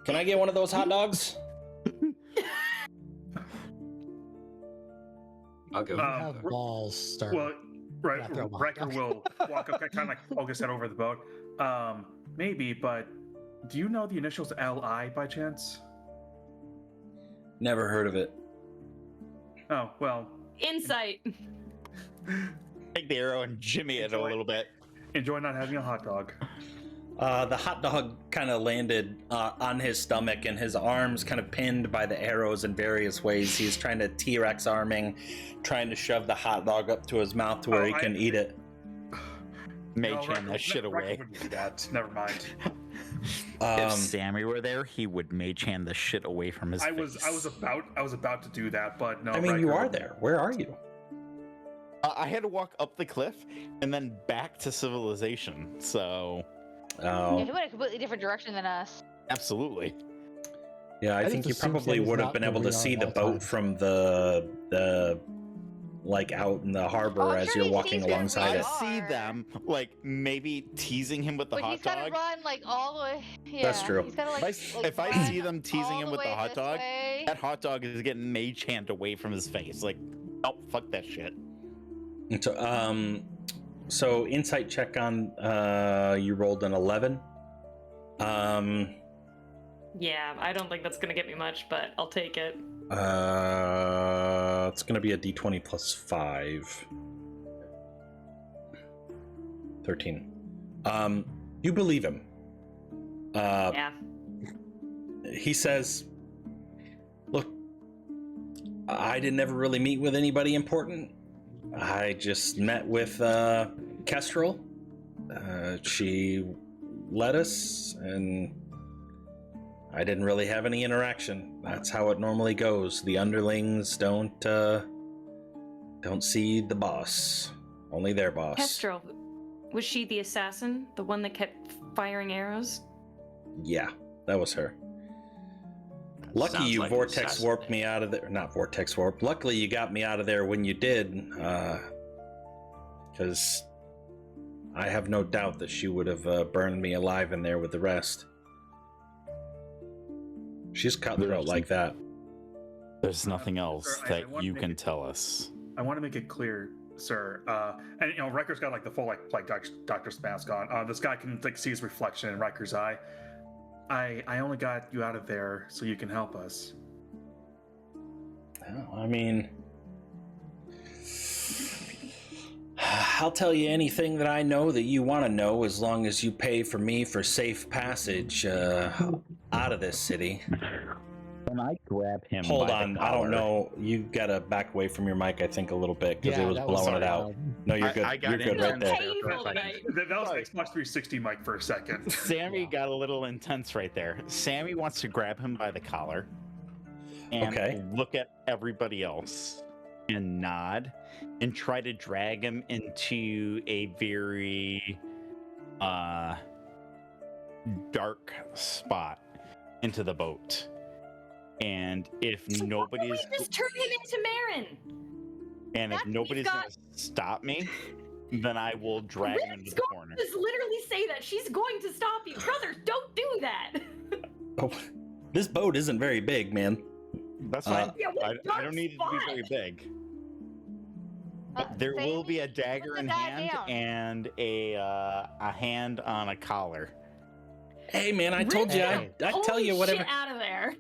can I get one of those hot dogs? I'll go. Have balls start. Well, right, Yeah, throw 'em out. Riker will walk up, kind of like poke his head over the boat. Maybe, but do you know the initials LI by chance? Never heard of it. Oh, well, Insight. Take the arrow and jimmy it a little bit. enjoy not having a hot dog. The hot dog kind of landed on his stomach, and his arms kind of pinned by the arrows in various ways. He's trying to T-Rex arming, trying to shove the hot dog up to his mouth to where he can eat it. Mage No, hand that shit Riker away. wouldn't do that. Never mind. If Sammy were there, he would mage hand the shit away from his I face. was about to do that, but no. I mean, you Riker are wouldn't. there. Where are you? I had to walk up the cliff and then back to civilization. So, Yeah, Oh, he went a completely different direction than us. absolutely. Yeah, I just think you assumed probably Sammy's would have not been where able we to are see at the all boat times. from the like out in the harbor Oh, I'm as sure you're he walking sees where alongside we it. are. I see them like maybe teasing him with the But hot he's gotta dog. run like all the way. Yeah, That's true. He's gotta If I run see them teasing all him the with the way hot this dog, way. that hot dog is getting mage hand away from his face. Like, oh, fuck that shit. And so insight check on you rolled an 11. Yeah, I don't think that's gonna get me much, but I'll take it. It's gonna be a d20 plus 5. 13. You believe him. Yeah. He says, look, I didn't ever really meet with anybody important. I just met with Kestrel. She led us, and I didn't really have any interaction. That's how it normally goes. The underlings don't see the boss, only their boss. Kestrel, was she the assassin? The one that kept firing arrows? Yeah, that was her. Lucky Sounds you like an vortex assassin warped name. me out of there. Not vortex warp. Luckily you got me out of there when you did, because I have no doubt that she would have burned me alive in there with the rest. She's cutthroat like that. There's nothing else Sir, I that want you to can make tell us. I want to make it clear, sir. And Riker's got like the full like Doctor's mask on. This guy can like see his reflection in Riker's eye. I only got you out of there so you can help us. I mean, I'll tell you anything that I know that you want to know, as long as you pay for me for safe passage out of this city. When I grab him, Hold by on, the I don't collar- know. You gotta back away from your mic, I think, a little bit, because Yeah, it was that blowing it sorry, out. No, you're good. I got You're it. good right there. Painful tonight. That was Sorry. Xbox 360 mic for a second. Sammy got a little intense right there. Sammy wants to grab him by the collar and Okay. look at everybody else and nod and try to drag him into a very dark spot into the boat. And if nobody's We just turned him into Marin. and if That's- nobody's we've gonna stop me, then I will drag him into Rick's the going corner. to just literally say that. She's going to stop you. Brothers, don't do that. Oh, this boat isn't very big, man. That's fine. Yeah, what I dark don't need it to be spot? very big. There will be a dagger in hand and a hand on a collar. Hey, man, I told you, I tell Holy you whatever. Shit out of there.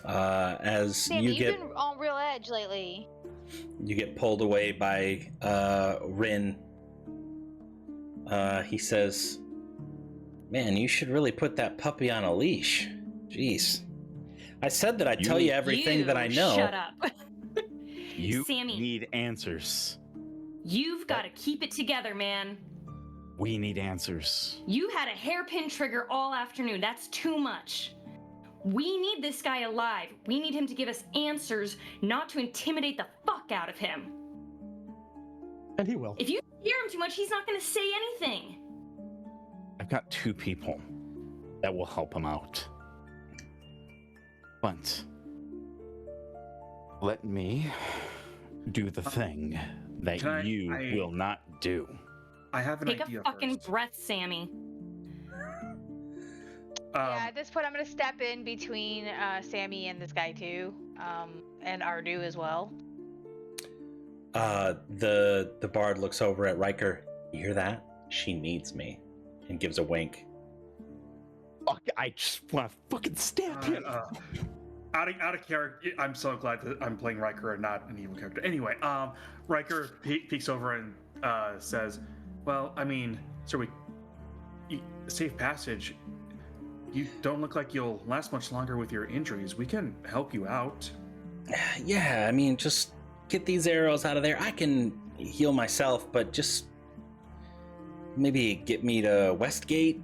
As Sammy, you you've get been on real edge lately. pulled away by Rin, he says, "Man, you should really put that puppy on a leash." Jeez, I said that I'd tell you everything that I know. Shut up. You Sammy. need answers. You've got to keep it together, man. We need answers. You had a hairpin trigger all afternoon. That's too much. We need this guy alive. We need him to give us answers, not to intimidate the fuck out of him. And he will. If you hear him too much, he's not going to say anything. I've got 2 people that will help him out. But let me do the thing that Can I- you I- will not do. I have an Take idea a fucking first. breath, Sammy. Yeah, at this point, I'm gonna step in between Sammy and this guy too, and Ardu as well. The bard looks over at Riker. You hear that? She needs me, and gives a wink. Fuck, I just want to fucking stab him. Out of character, I'm so glad that I'm playing Riker and not an evil character. Anyway, Riker peeks over and says, "Well, I mean, sir, safe passage. You don't look like you'll last much longer with your injuries. We can help you out." Yeah, I mean, just get these arrows out of there. I can heal myself, but just maybe get me to Westgate,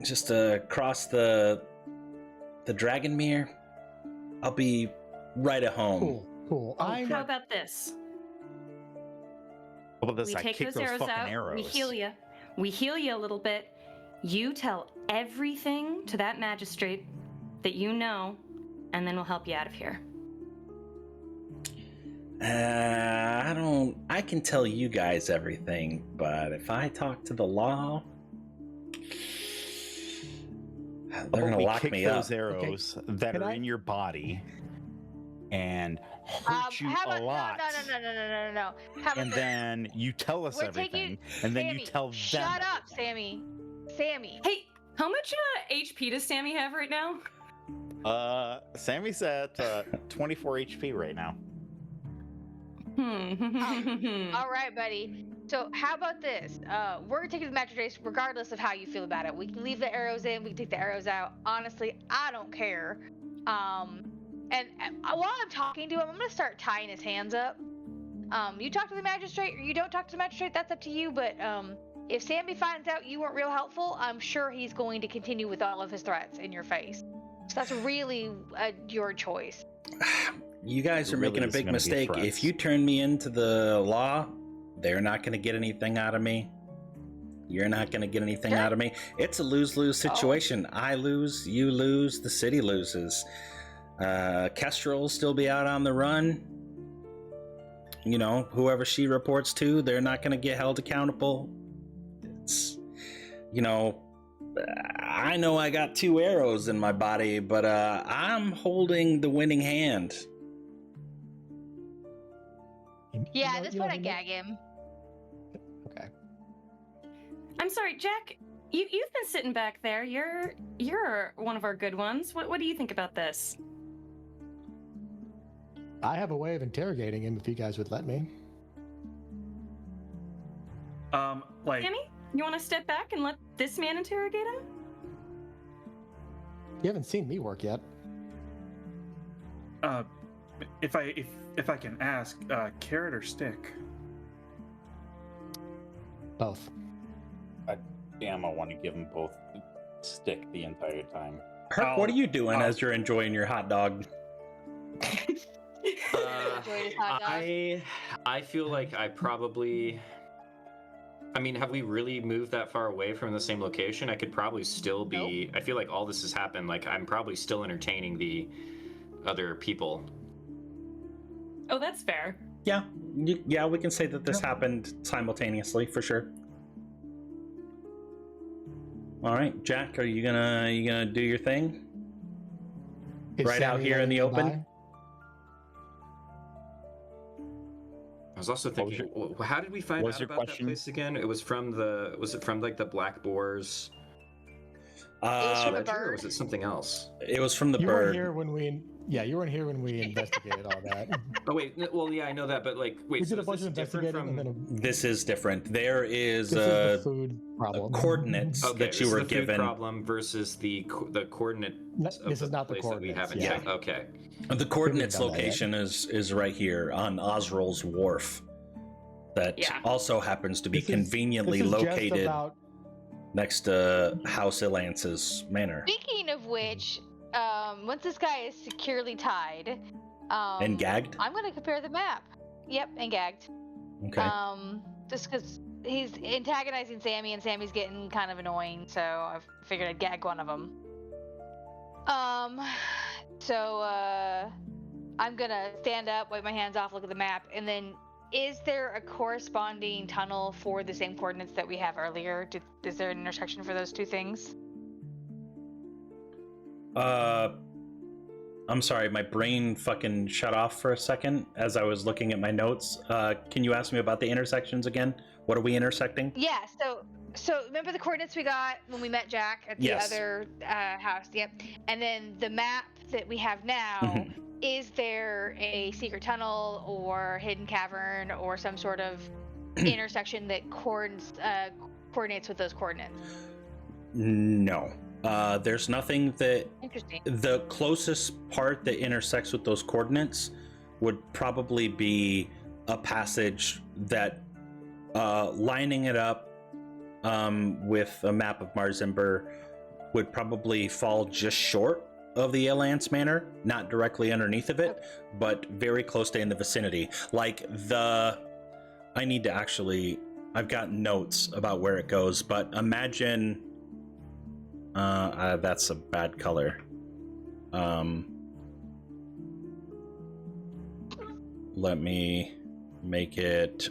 just across the Dragonmere. I'll be right at home. Cool. How about this? How about this? We I take kick those those arrows fucking out. arrows. We heal you. We heal you a little bit. You tell everything to that magistrate that you know, and then we'll help you out of here. I can tell you guys everything, but if I talk to the law, they're gonna we lock kick me those up. arrows that Can are I- in your body and hurt you how a about lot. no. How about And this? then you tell us We're everything, taking and then Sammy, you tell them. shut up, everything. Sammy. Hey, how much HP does Sammy have right now? Sammy's at 24 HP right now. All right, buddy. So how about this? We're gonna take it to the magistrate regardless of how you feel about it. We can leave the arrows in. We can take the arrows out. Honestly, I don't care. And while I'm talking to him, I'm gonna start tying his hands up. You talk to the magistrate or you don't talk to the magistrate. That's up to you. But if Sammy finds out you weren't real helpful, I'm sure he's going to continue with all of his threats in your face. So that's really your choice. You guys are Really making a is big gonna be mistake. threats. If you turn me into the law, they're not going to get anything out of me. You're not going to get anything Good. out of me. It's a lose-lose situation. I lose, you lose, the city loses. Kestrel will still be out on the run. You know, whoever she reports to, they're not going to get held accountable. It's, you know, I know I got 2 arrows in my body, but I'm holding the winning hand. Yeah, at this one I gag him. Okay. I'm sorry, Jack. You've been sitting back there. You're one of our good ones. What do you think about this? I have a way of interrogating him if you guys would let me. Like, Sammy, you want to step back and let this man interrogate him? You haven't seen me work yet. if I can ask, carrot or stick? Both. Damn, I want to give them both stick the entire time. Herc, what are you doing as you're enjoying your hot dog? Enjoyed his hot dog. I feel like I probably. I mean, have we really moved that far away from the same location? I could probably still be. I feel like all this has happened. Like I'm probably still entertaining the other people. Oh, that's fair. Yeah, yeah, we can say that this happened simultaneously for sure. All right, Jack, are you gonna do your thing? Is Right out Sammy here in the letting me open? by? I was also What was thinking, how did we find what was out your about question? that place again? It was from the. Was it from like the Black Boars? was from a ledger, or bird. was it something else? It was from the You weren't bird. here when we. Yeah, you weren't here when we investigated all that. Oh wait, well yeah, I know that, but like, wait, We so did a is bunch this of different investigating, from? and then This is different. There is this is the food problem. coordinates Okay, that this you is were the food given. problem versus the coordinate. No, of this is not the place that we coordinates, haven't yeah. checked. Okay. The coordinates done that yet. location is right here on Osrol's Wharf. That Yeah. also happens to be This is- conveniently this is just located about- next to House Ilance's manor. Speaking of which, once this guy is securely tied, And gagged? I'm gonna compare the map. Yep, and gagged. Okay. Just because he's antagonizing Sammy and Sammy's getting kind of annoying, so I figured I'd gag one of them. So I'm gonna stand up, wipe my hands off, look at the map, and then is there a corresponding tunnel for the same coordinates that we have earlier? Is there an intersection for those two things? I'm sorry, my brain fucking shut off for a second as I was looking at my notes. Can you ask me about the intersections again? What are we intersecting? Yeah, so remember the coordinates we got when we met Jack at the Yes. other house? Yep. And then the map that we have now, Mhm. is there a secret tunnel or hidden cavern or some sort of intersection that coordinates with those coordinates? No. There's nothing that Interesting. the closest part that intersects with those coordinates would probably be a passage that lining it up with a map of Marsember would probably fall just short of the Alliance Manor, not directly underneath of it, but very close to in the vicinity. Like I've got notes about where it goes, but imagine That's a bad color. Let me make it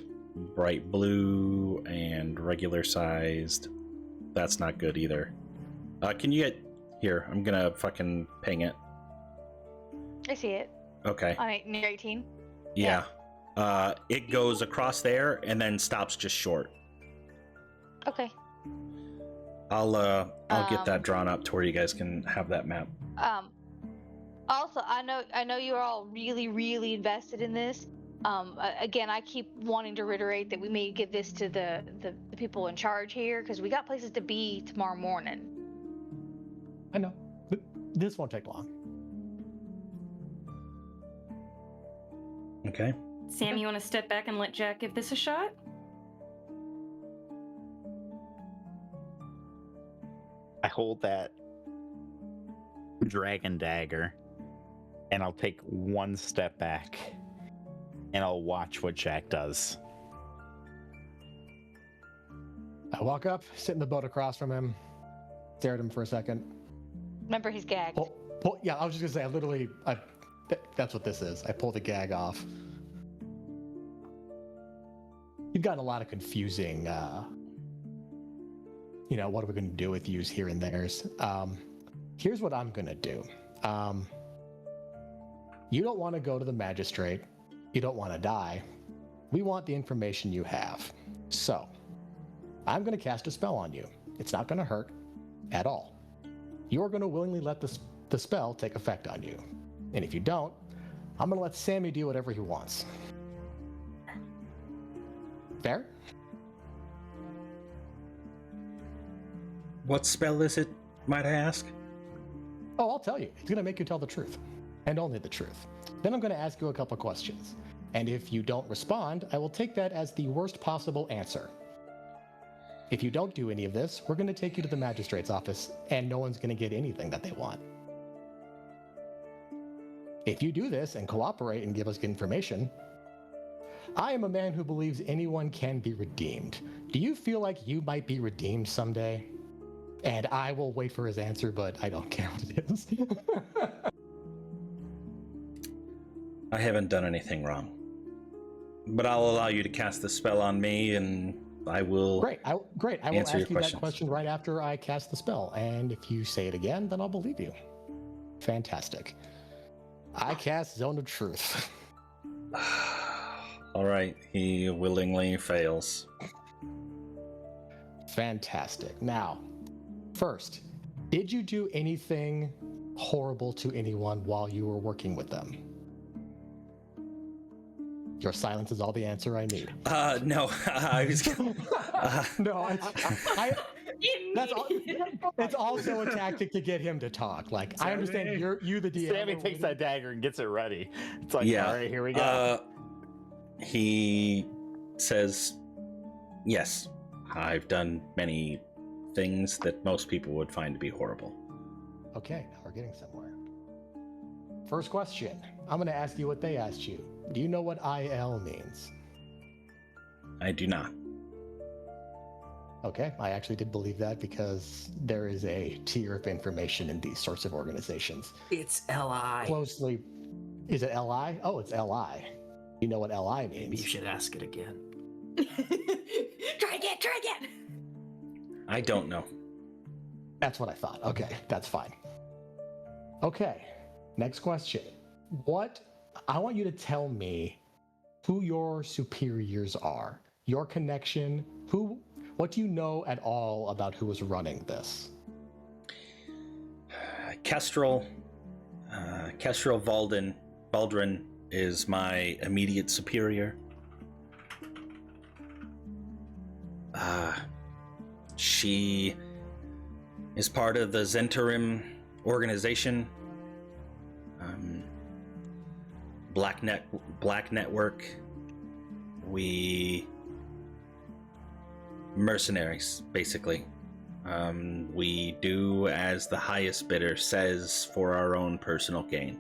bright blue and regular sized. That's not good either. Can you get here? I'm gonna fucking ping it. I see it. Okay. Near 18. Yeah. It goes across there and then stops just short. Okay. I'll get that drawn up to where you guys can have that map. Also, I know you're all really, really invested in this. Again, I keep wanting to reiterate that we may give this to the people in charge here because we got places to be tomorrow morning. I know. This won't take long. Okay. Sam, you want to step back and let Jack give this a shot? I hold that dragon dagger and I'll take one step back and I'll watch what Jack does. I walk up, sit in the boat across from him, stare at him for a second. Remember, he's gagged. Yeah, I was just gonna say, that's what this is. I pull the gag off. You've gotten a lot of confusing, what are we going to do with yous here and there's. Here's what I'm going to do. You don't want to go to the magistrate. You don't want to die. We want the information you have. So, I'm going to cast a spell on you. It's not going to hurt at all. You're going to willingly let the spell take effect on you. And if you don't, I'm going to let Sammy do whatever he wants. Fair? What spell is it, might I ask? Oh, I'll tell you. It's going to make you tell the truth. And only the truth. Then I'm going to ask you a couple questions. And if you don't respond, I will take that as the worst possible answer. If you don't do any of this, we're going to take you to the magistrate's office, and no one's going to get anything that they want. If you do this and cooperate and give us information, I am a man who believes anyone can be redeemed. Do you feel like you might be redeemed someday? And I will wait for his answer, but I don't care what it is. I haven't done anything wrong. But I'll allow you to cast the spell on me, and I will... Great. I will ask you questions. that question right after I cast the spell. And if you say it again, then I'll believe you. Fantastic. I cast Zone of Truth. All right, he willingly fails. Fantastic. Now, first, did you do anything horrible to anyone while you were working with them? Your silence is all the answer I need. No, I was... No, it's also a tactic to get him to talk. Like, I understand you the DM. Sammy takes that dagger and gets it ready. It's like, Yeah. all right, here we go. He says, yes, I've done many things that most people would find to be horrible. Okay, now we're getting somewhere. First question. I'm going to ask you what they asked you. Do you know what IL means? I do not. Okay, I actually did believe that because there is a tier of information in these sorts of organizations. It's LI. Closely. Is it LI? Oh, it's LI. You know what LI means? Maybe you should ask it again. Try again. I don't know. That's what I thought. Okay, that's fine. Okay, next question. I want you to tell me who your superiors are, your connection, what do you know at all about who is running this? Kestrel Valdrin is my immediate superior. She is part of the Zentarim organization. Black Network. We mercenaries, basically. We do as the highest bidder says for our own personal gain.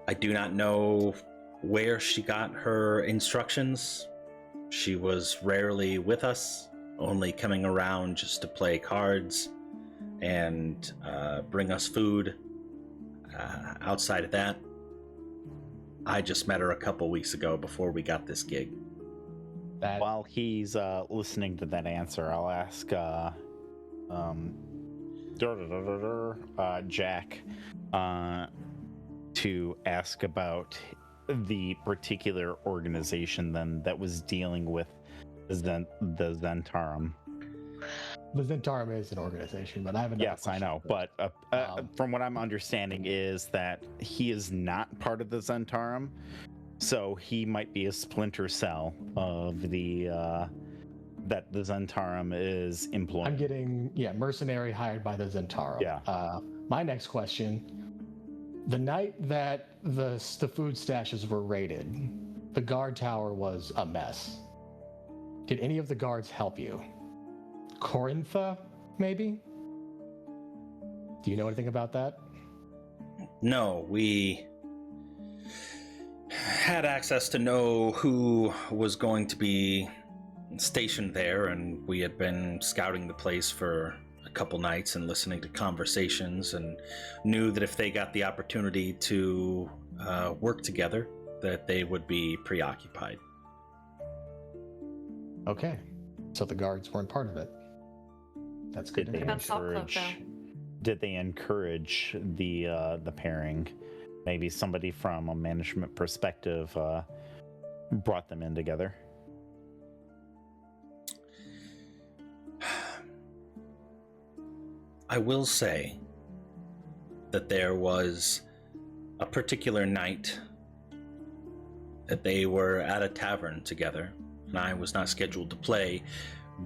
I do not know where she got her instructions. She was rarely with us, only coming around just to play cards. and bring us food. Outside of that, I just met her a couple weeks ago before we got this gig. That While he's listening to that answer, I'll ask Jack to ask about the particular organization then that was dealing with the Zentarum. the Zentarum is an organization, but I haven't. Yes, I know, but from what I'm understanding is that he is not part of the Zentarum, so he might be a splinter cell of the that the Zentarum is employing. I'm getting mercenary hired by the Zentarum. Yeah. My next question: the night that the food stashes were raided, the guard tower was a mess. Did any of the guards help you? Corintha, maybe? Do you know anything about that? No, we had access to know who was going to be stationed there, and we had been scouting the place for a couple nights and listening to conversations, and knew that if they got the opportunity to work together, that they would be preoccupied. Okay. So the guards weren't part of it. That's good. Did they to know. About Salt Cloak, encourage? Did they encourage the pairing? Maybe somebody from a management perspective brought them in together. I will say that there was a particular night that they were at a tavern together, and I was not scheduled to play,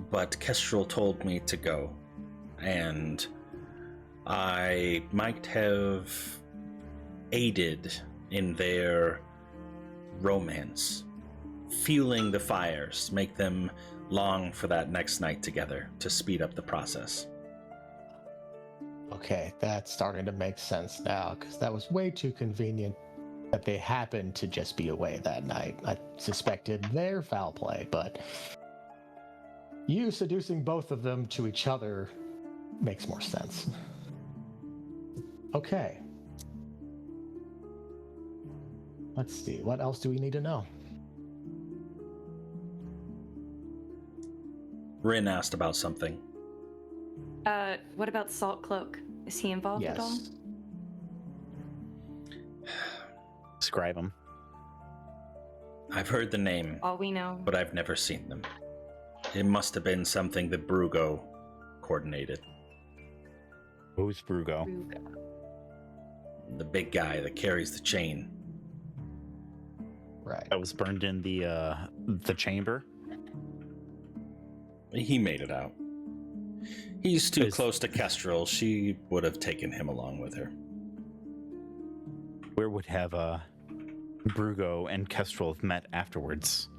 but Kestrel told me to go, and I might have aided in their romance, fueling the fires, make them long for that next night together to speed up the process. Okay, that's starting to make sense now, because that was way too convenient that they happened to just be away that night. I suspected their foul play, but you seducing both of them to each other makes more sense. Okay. Let's see, what else do we need to know? Rin asked about something. What about Salt Cloak? Is he involved at all? Yes. Describe them. I've heard the name, All we know. but I've never seen them. It must have been something that Brugo coordinated. Who's Brugo? The big guy that carries the chain. Right. That was burned in the chamber. He made it out. He's too Is- close to Kestrel. She would have taken him along with her. Where would have Brugo and Kestrel have met afterwards?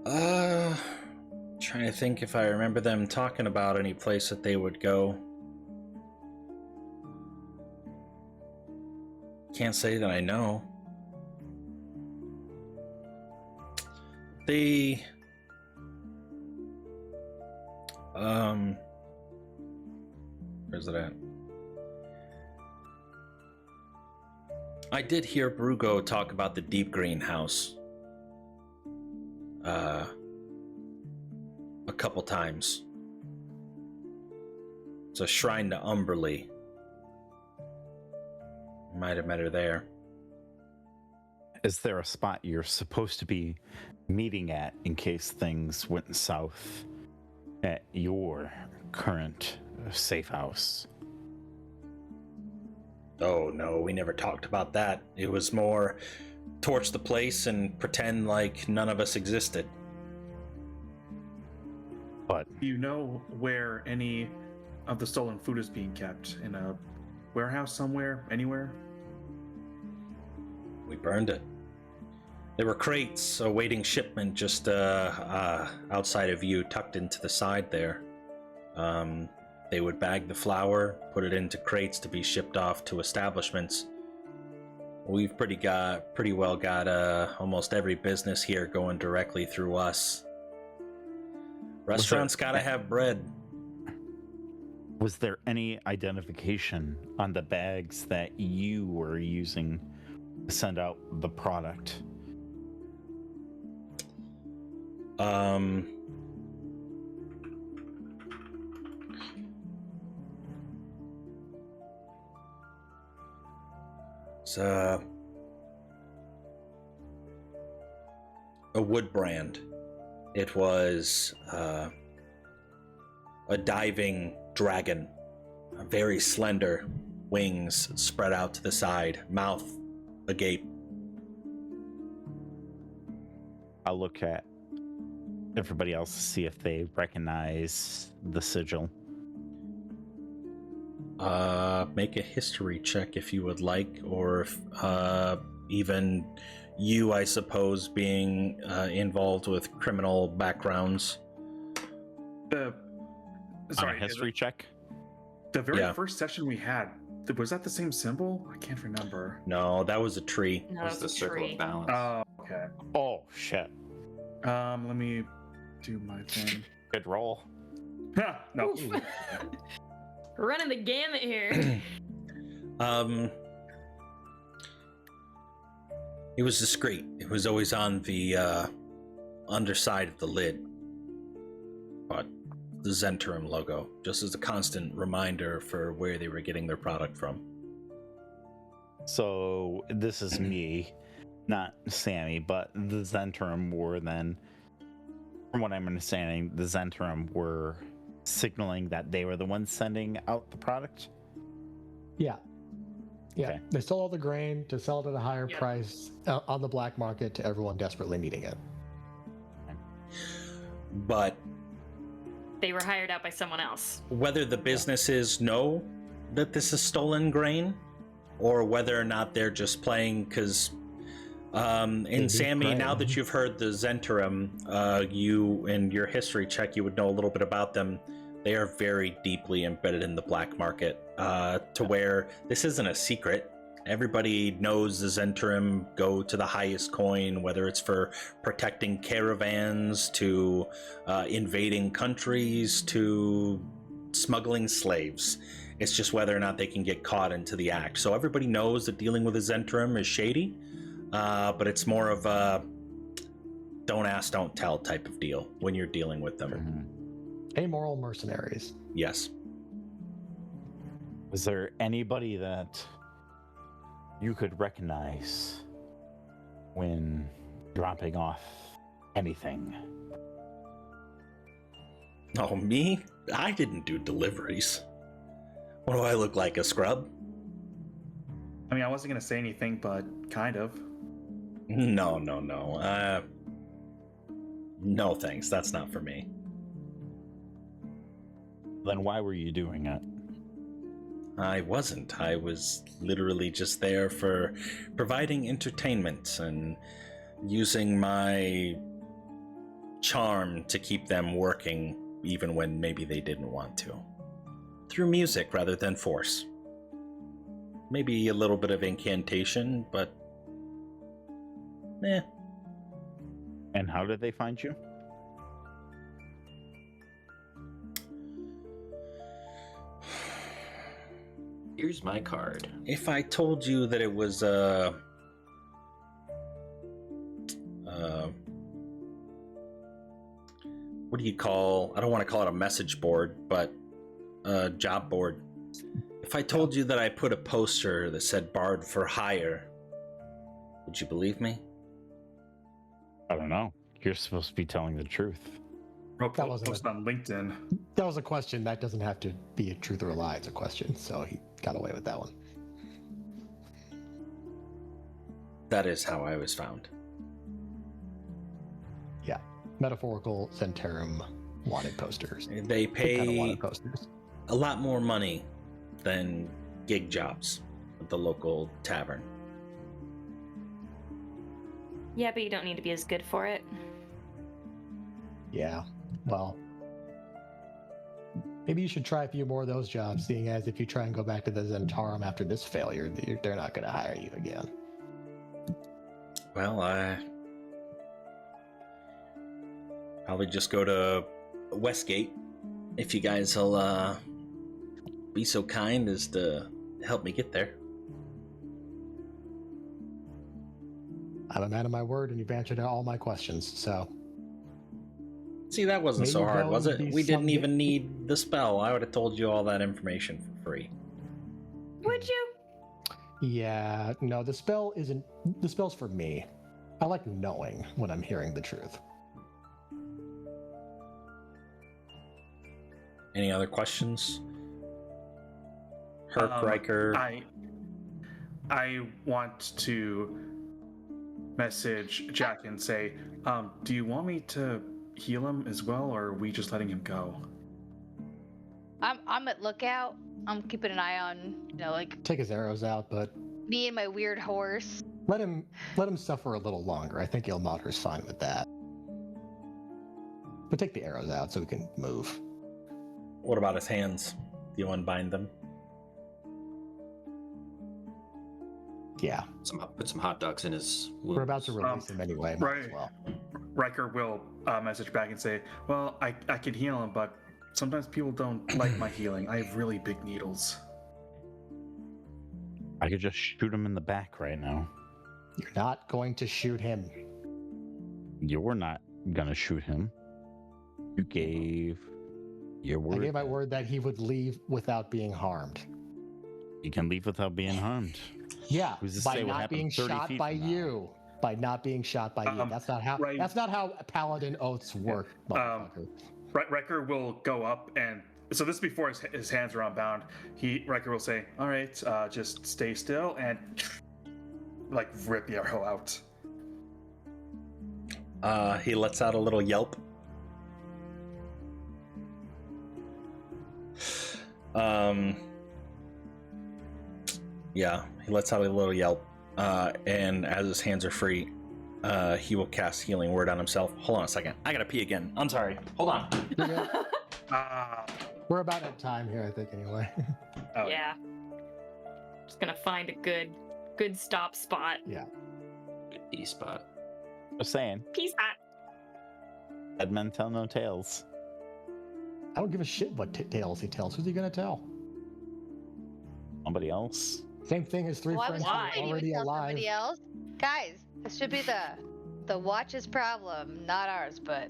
Trying to think if I remember them talking about any place that they would go. Can't say that I know. Where's it at? I did hear Brugo talk about the deep greenhouse. A couple times. It's a shrine to Umberly. Might have met her there. Is there a spot you're supposed to be meeting at in case things went south at your current safe house? Oh no, we never talked about that. It was more torch the place and pretend like none of us existed. But Do you know where any of the stolen food is being kept? In a warehouse somewhere? Anywhere? We burned it. There were crates awaiting shipment just outside of you, tucked into the side there. They would bag the flour, put it into crates to be shipped off to establishments. We've pretty well got almost every business here going directly through us. Restaurants gotta have bread. Was there any identification on the bags that you were using to send out the product? It's a wood brand. It was a diving dragon, very slender, wings spread out to the side, mouth agape. I'll look at everybody else to see if they recognize the sigil. Make a history check if you would like, or if, even you, I suppose, being involved with criminal backgrounds. On a history check? The very first session we had, was that the same symbol? I can't remember. No, that was a tree. No, What's the it's a circle tree. of balance? Oh, okay. Oh, shit. Let me do my thing. Good roll. No. Running the gamut here. It was discreet. It was always on the underside of the lid. But the Zentrum logo, just as a constant reminder for where they were getting their product from. So this is me, not Sammy, but the Zentrum were then, from what I'm understanding, the Zentrum were signaling that they were the ones sending out the product? Yeah. Yeah. Okay. They stole all the grain to sell it at a higher Yep. price on the black market to everyone desperately needing it. But They were hired out by someone else. whether the businesses know that this is stolen grain, or whether or not they're just playing, because in Sammy, grain. now that you've heard the Zentrum, you, in your history check, you would know a little bit about them. They are very deeply embedded in the black market, to where this isn't a secret. Everybody knows the Zentrum go to the highest coin, whether it's for protecting caravans, to invading countries, to smuggling slaves. It's just whether or not they can get caught into the act. So everybody knows that dealing with the Zentrum is shady, but it's more of a don't ask, don't tell type of deal when you're dealing with them. Mm-hmm. Amoral mercenaries. Yes. Was there anybody that you could recognize when dropping off anything? Oh, me? I didn't do deliveries. What do I look like, a scrub? I mean, I wasn't gonna say anything, but kind of. No. No thanks, that's not for me. Then why were you doing it? I wasn't. I was literally just there for providing entertainment and using my charm to keep them working even when maybe they didn't want to. Through music rather than force. Maybe a little bit of incantation, but And how did they find you? Here's my card. If I told you that it was what do you call, I don't want to call it a message board, but a job board. If I told you that I put a poster that said Bard for hire, would you believe me? I don't know. You're supposed to be telling the truth. That wasn't Post on LinkedIn. That was a question. That doesn't have to be a truth or a lie. It's a question. So he got away with that one. That is how I was found. Yeah. Metaphorical Zentrum wanted posters. They They kind of pay wanted posters. a lot more money than gig jobs at the local tavern. Yeah, but you don't need to be as good for it. Yeah. Well, maybe you should try a few more of those jobs, seeing as if you try and go back to the Zentarum after this failure, they're not going to hire you again. Well, I probably just go to Westgate, if you guys will be so kind as to help me get there. I'm a man of my word, and you've answered all my questions, so... See, that wasn't May so you hard, go was and it? be We didn't someday- even need the spell. I would have told you all that information for free. Would you? Yeah, no, the spell isn't... The spell's for me. I like knowing when I'm hearing the truth. Any other questions? Herc, Um, Riker. I want to message Jack and say, do you want me to heal him as well, or are we just letting him go? I'm at lookout. I'm keeping an eye on, like Take his arrows out, but me and my weird horse. let him suffer a little longer. I think Ilmater's fine with that. But take the arrows out so we can move. What about his hands? Do you unbind them? Yeah, Put some hot dogs in his wounds. we're about to release him anyway. Might as well. Riker will message back and say, well, I can heal him, but sometimes people don't like my healing. I have really big needles. I could just shoot him in the back right now. You're not going to shoot him. You're not gonna shoot him. You gave your I word. gave my word that he would leave without being harmed. You can leave without being harmed. Yeah, Who's to by say what not happened being 30 shot feet by from now? you. By not being shot by you. That's not how. right. That's not how paladin oaths work, motherfucker. Riker will go up and so this is before his hands are unbound. Riker will say, all right, just stay still and like rip the arrow out. He lets out a little yelp. Yeah, he lets out a little yelp, and as his hands are free, he will cast Healing Word on himself. Hold on a second. I gotta pee again. I'm sorry. Hold on. You're good. Ah, We're about at time here, I think, anyway. oh, Yeah. Just gonna find a good stop spot. E spot. Just saying. Peace spot. Dead men tell no tales. I don't give a shit what tales he tells. Who's he gonna tell? Somebody else. Same thing as three Well, I was friends who hoping are he would already tell alive. somebody else. Guys, this should be the watch's problem, not ours. But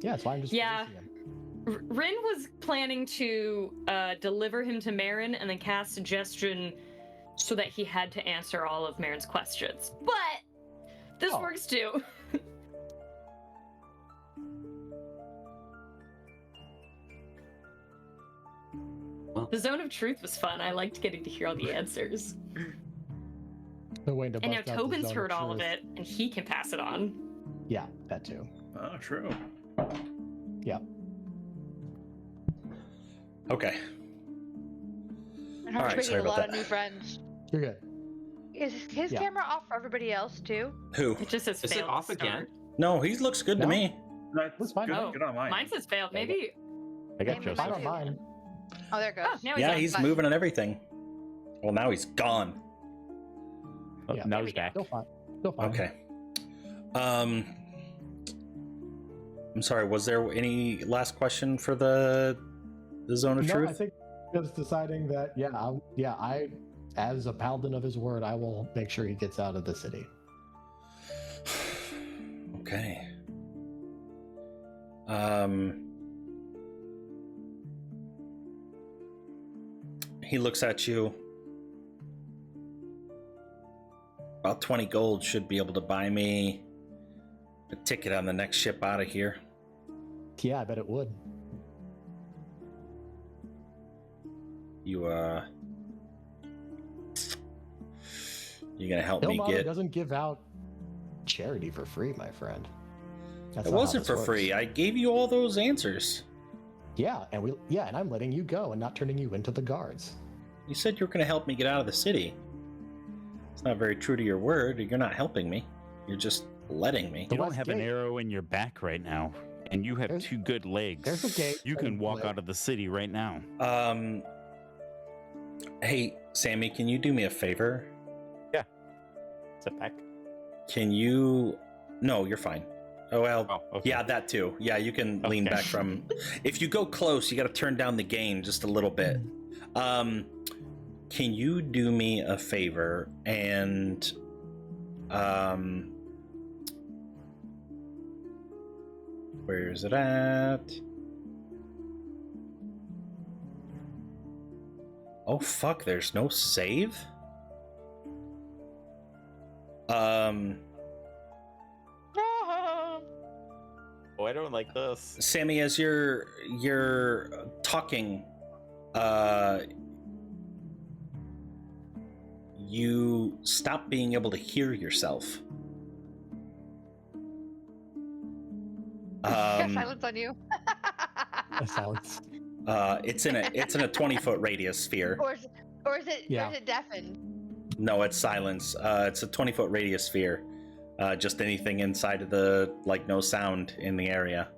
Yeah, that's why I'm just Yeah. releasing him. Rin was planning to deliver him to Marin and then cast suggestion so that he had to answer all of Marin's questions. But this Oh. works too. Well. The Zone of Truth was fun. I liked getting to hear all the answers. No way to And now bust out the Tobin's zone heard all of truth. it, and he can pass it on. Yeah, that too. oh, true. Yeah. Okay. I'm All right, bringing sorry a about lot of that. new friends. You're good. Is his Yeah. camera off for everybody else too? Who? It just says Is it failed off to again? start. No, he looks good to No. me. That's fine. good, Oh, good on mine. Mine says failed. Maybe. I got Maybe Joseph. Fine on mine. Oh, there it goes. Oh, now Yeah, on. he's Fine. moving and everything. Well, now he's gone. Oh, Yeah. now There he's we go. back. Still fine. Still fine. Okay. I'm sorry. Was there any last question for the Zone of No, Truth? I think just deciding that, I, as a paladin of his word, I will make sure he gets out of the city. Okay. He looks at you. About 20 gold should be able to buy me a ticket on the next ship out of here. Yeah, I bet it would. You gonna help me Ilmater get? doesn't give out charity for free, my friend. That's It not how wasn't this for works. free. I gave you all those answers. Yeah, and I'm letting you go and not turning you into the guards. You said you were gonna help me get out of the city. It's not very true to your word. You're not helping me. You're just letting me. You don't West have an Gate. arrow in your back right now, and you have There's- two good legs. there's a gate You can and walk leg. out of the city right now. Hey, Sammy, can you do me a favor? Sit back. Can you? No, you're fine. Oh well, Oh, okay. yeah, that too. Yeah, you can lean Okay. back from. If you go close, you got to turn down the gain just a little bit. Can you do me a favor and where is it at? Oh fuck, there's no save? Oh, I don't like this. Sammy, as you're talking, you stop being able to hear yourself. Silence on you. Silence. It's in a 20-foot radius sphere. Or is it Yeah. deafened? No, it's silence. It's a 20-foot radius sphere. Just anything inside of the, like, no sound in the area.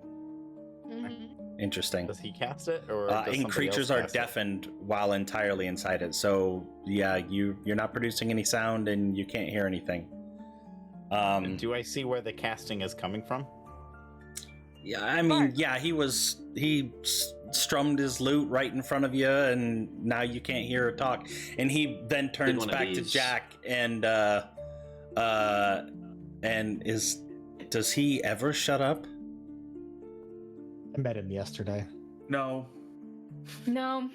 Mm-hmm. Interesting. Does he cast it, or does And somebody creatures else are cast it? deafened while entirely inside it. So yeah, you're not producing any sound and you can't hear anything. And do I see where the casting is coming from? Yeah, I mean, yeah, he strummed his lute right in front of you, and now you can't hear her talk. And he then turns one of back to these. Jack and does he ever shut up? I met him yesterday. No. No.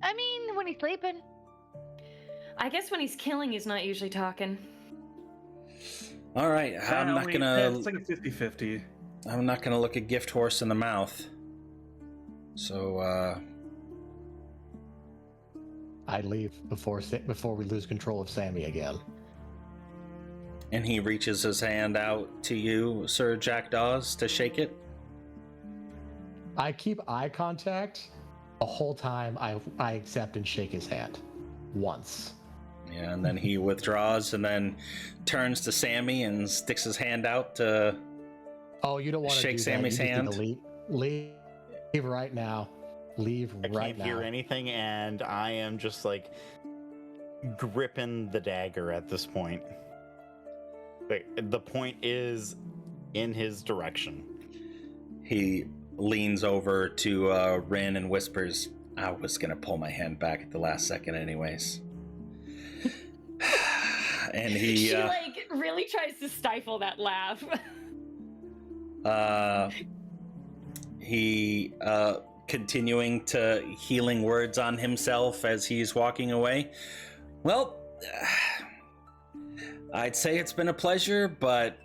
I mean, when he's sleeping. I guess when he's killing, he's not usually talking. All right, I'm not gonna. It's like a 50-50. I'm not gonna look a gift horse in the mouth. So, I leave before we lose control of Sammy again. and he reaches his hand out to you, Sir Jackdaws, to shake it. I keep eye contact the whole time. I accept and shake his hand once. Yeah, and then he withdraws and then turns to Sammy and sticks his hand out to. Oh, you don't want to Shake do Sammy's that. You just hand. need to leave right now. Leave I right can't now. hear anything, and I am just like gripping the dagger at this point. But the point is in his direction. He leans over to Rin and whispers, "I was gonna pull my hand back at the last second, anyways." And he She like really tries to stifle that laugh. he continuing to healing words on himself as he's walking away. Well, I'd say it's been a pleasure, but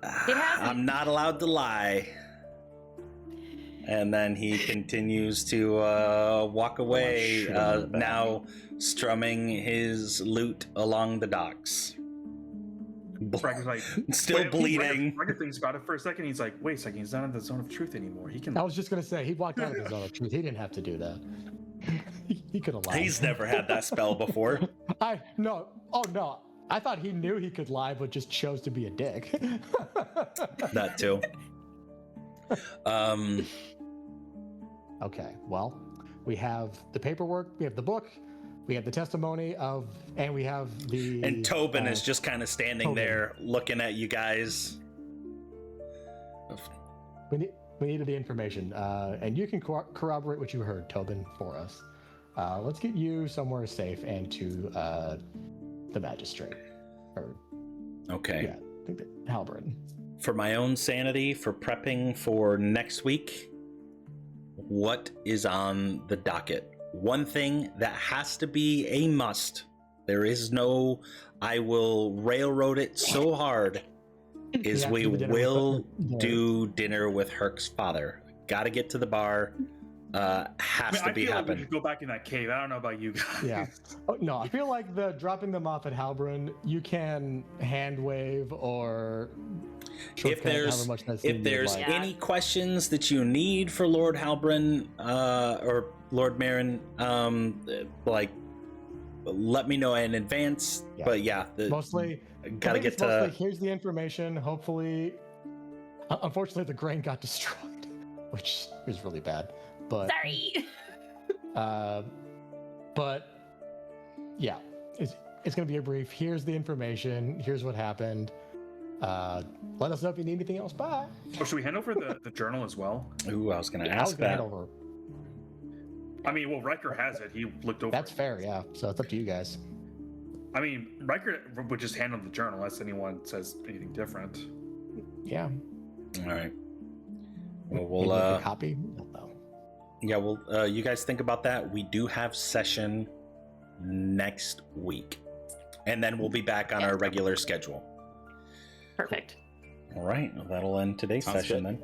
hasn't. I'm not allowed to lie. And then he continues to walk away, shoot him in the back. now strumming his lute along the docks. Frank like, Still bleeding. Frank thinks about it for a second. He's like, wait a second, he's not in the zone of truth anymore. He can. I was just gonna say he walked out of the zone of truth. He didn't have to do that. He could have lied. He's never had that spell before. No. I thought he knew he could lie, but just chose to be a dick. That too. Okay, well, we have the paperwork, we have the book, we have the testimony of, and we have the. And Tobin is just kind of standing Tobin. there looking at you guys. We needed the information, and you can corroborate what you heard, Tobin, for us. Let's get you somewhere safe and to the magistrate. Or, Okay. yeah, I think that Halberd. For my own sanity, for prepping for next week, what is on the docket? One thing that has to be a must. There is no, I will railroad it so hard, is have we to do the dinner will with the- do dinner with Herc's father. Gotta get to the bar. Has to I be feel like we happen. should go back in that cave. I don't know about you guys. Yeah. Oh, no, I feel like the dropping them off at Halbrun, you can hand wave or If shortcut there's however much that's if needed, there's like- Yeah. any questions that you need for Lord Halbrun or Lord Marin, like let me know in advance. Yeah. But yeah, mostly gotta I think get it's mostly, to. here's the information. Hopefully, unfortunately, the grain got destroyed, which is really bad. But Sorry. but yeah, it's gonna be a brief. Here's the information. Here's what happened. Let us know if you need anything else. Bye. Oh, should we hand over the journal as well? Ooh, I was going to I was ask gonna that. head over. I mean, well, Riker has it. He looked over. That's it. fair, yeah. So it's up to you guys. I mean, Riker would just hand him the journal unless anyone says anything different. Yeah. All right. Well, Maybe we'll you could copy. I don't know. yeah, well, you guys think about that. We do have session next week, and then we'll be back on our regular schedule. Perfect. All right, well, that'll end today's Sounds session good. then.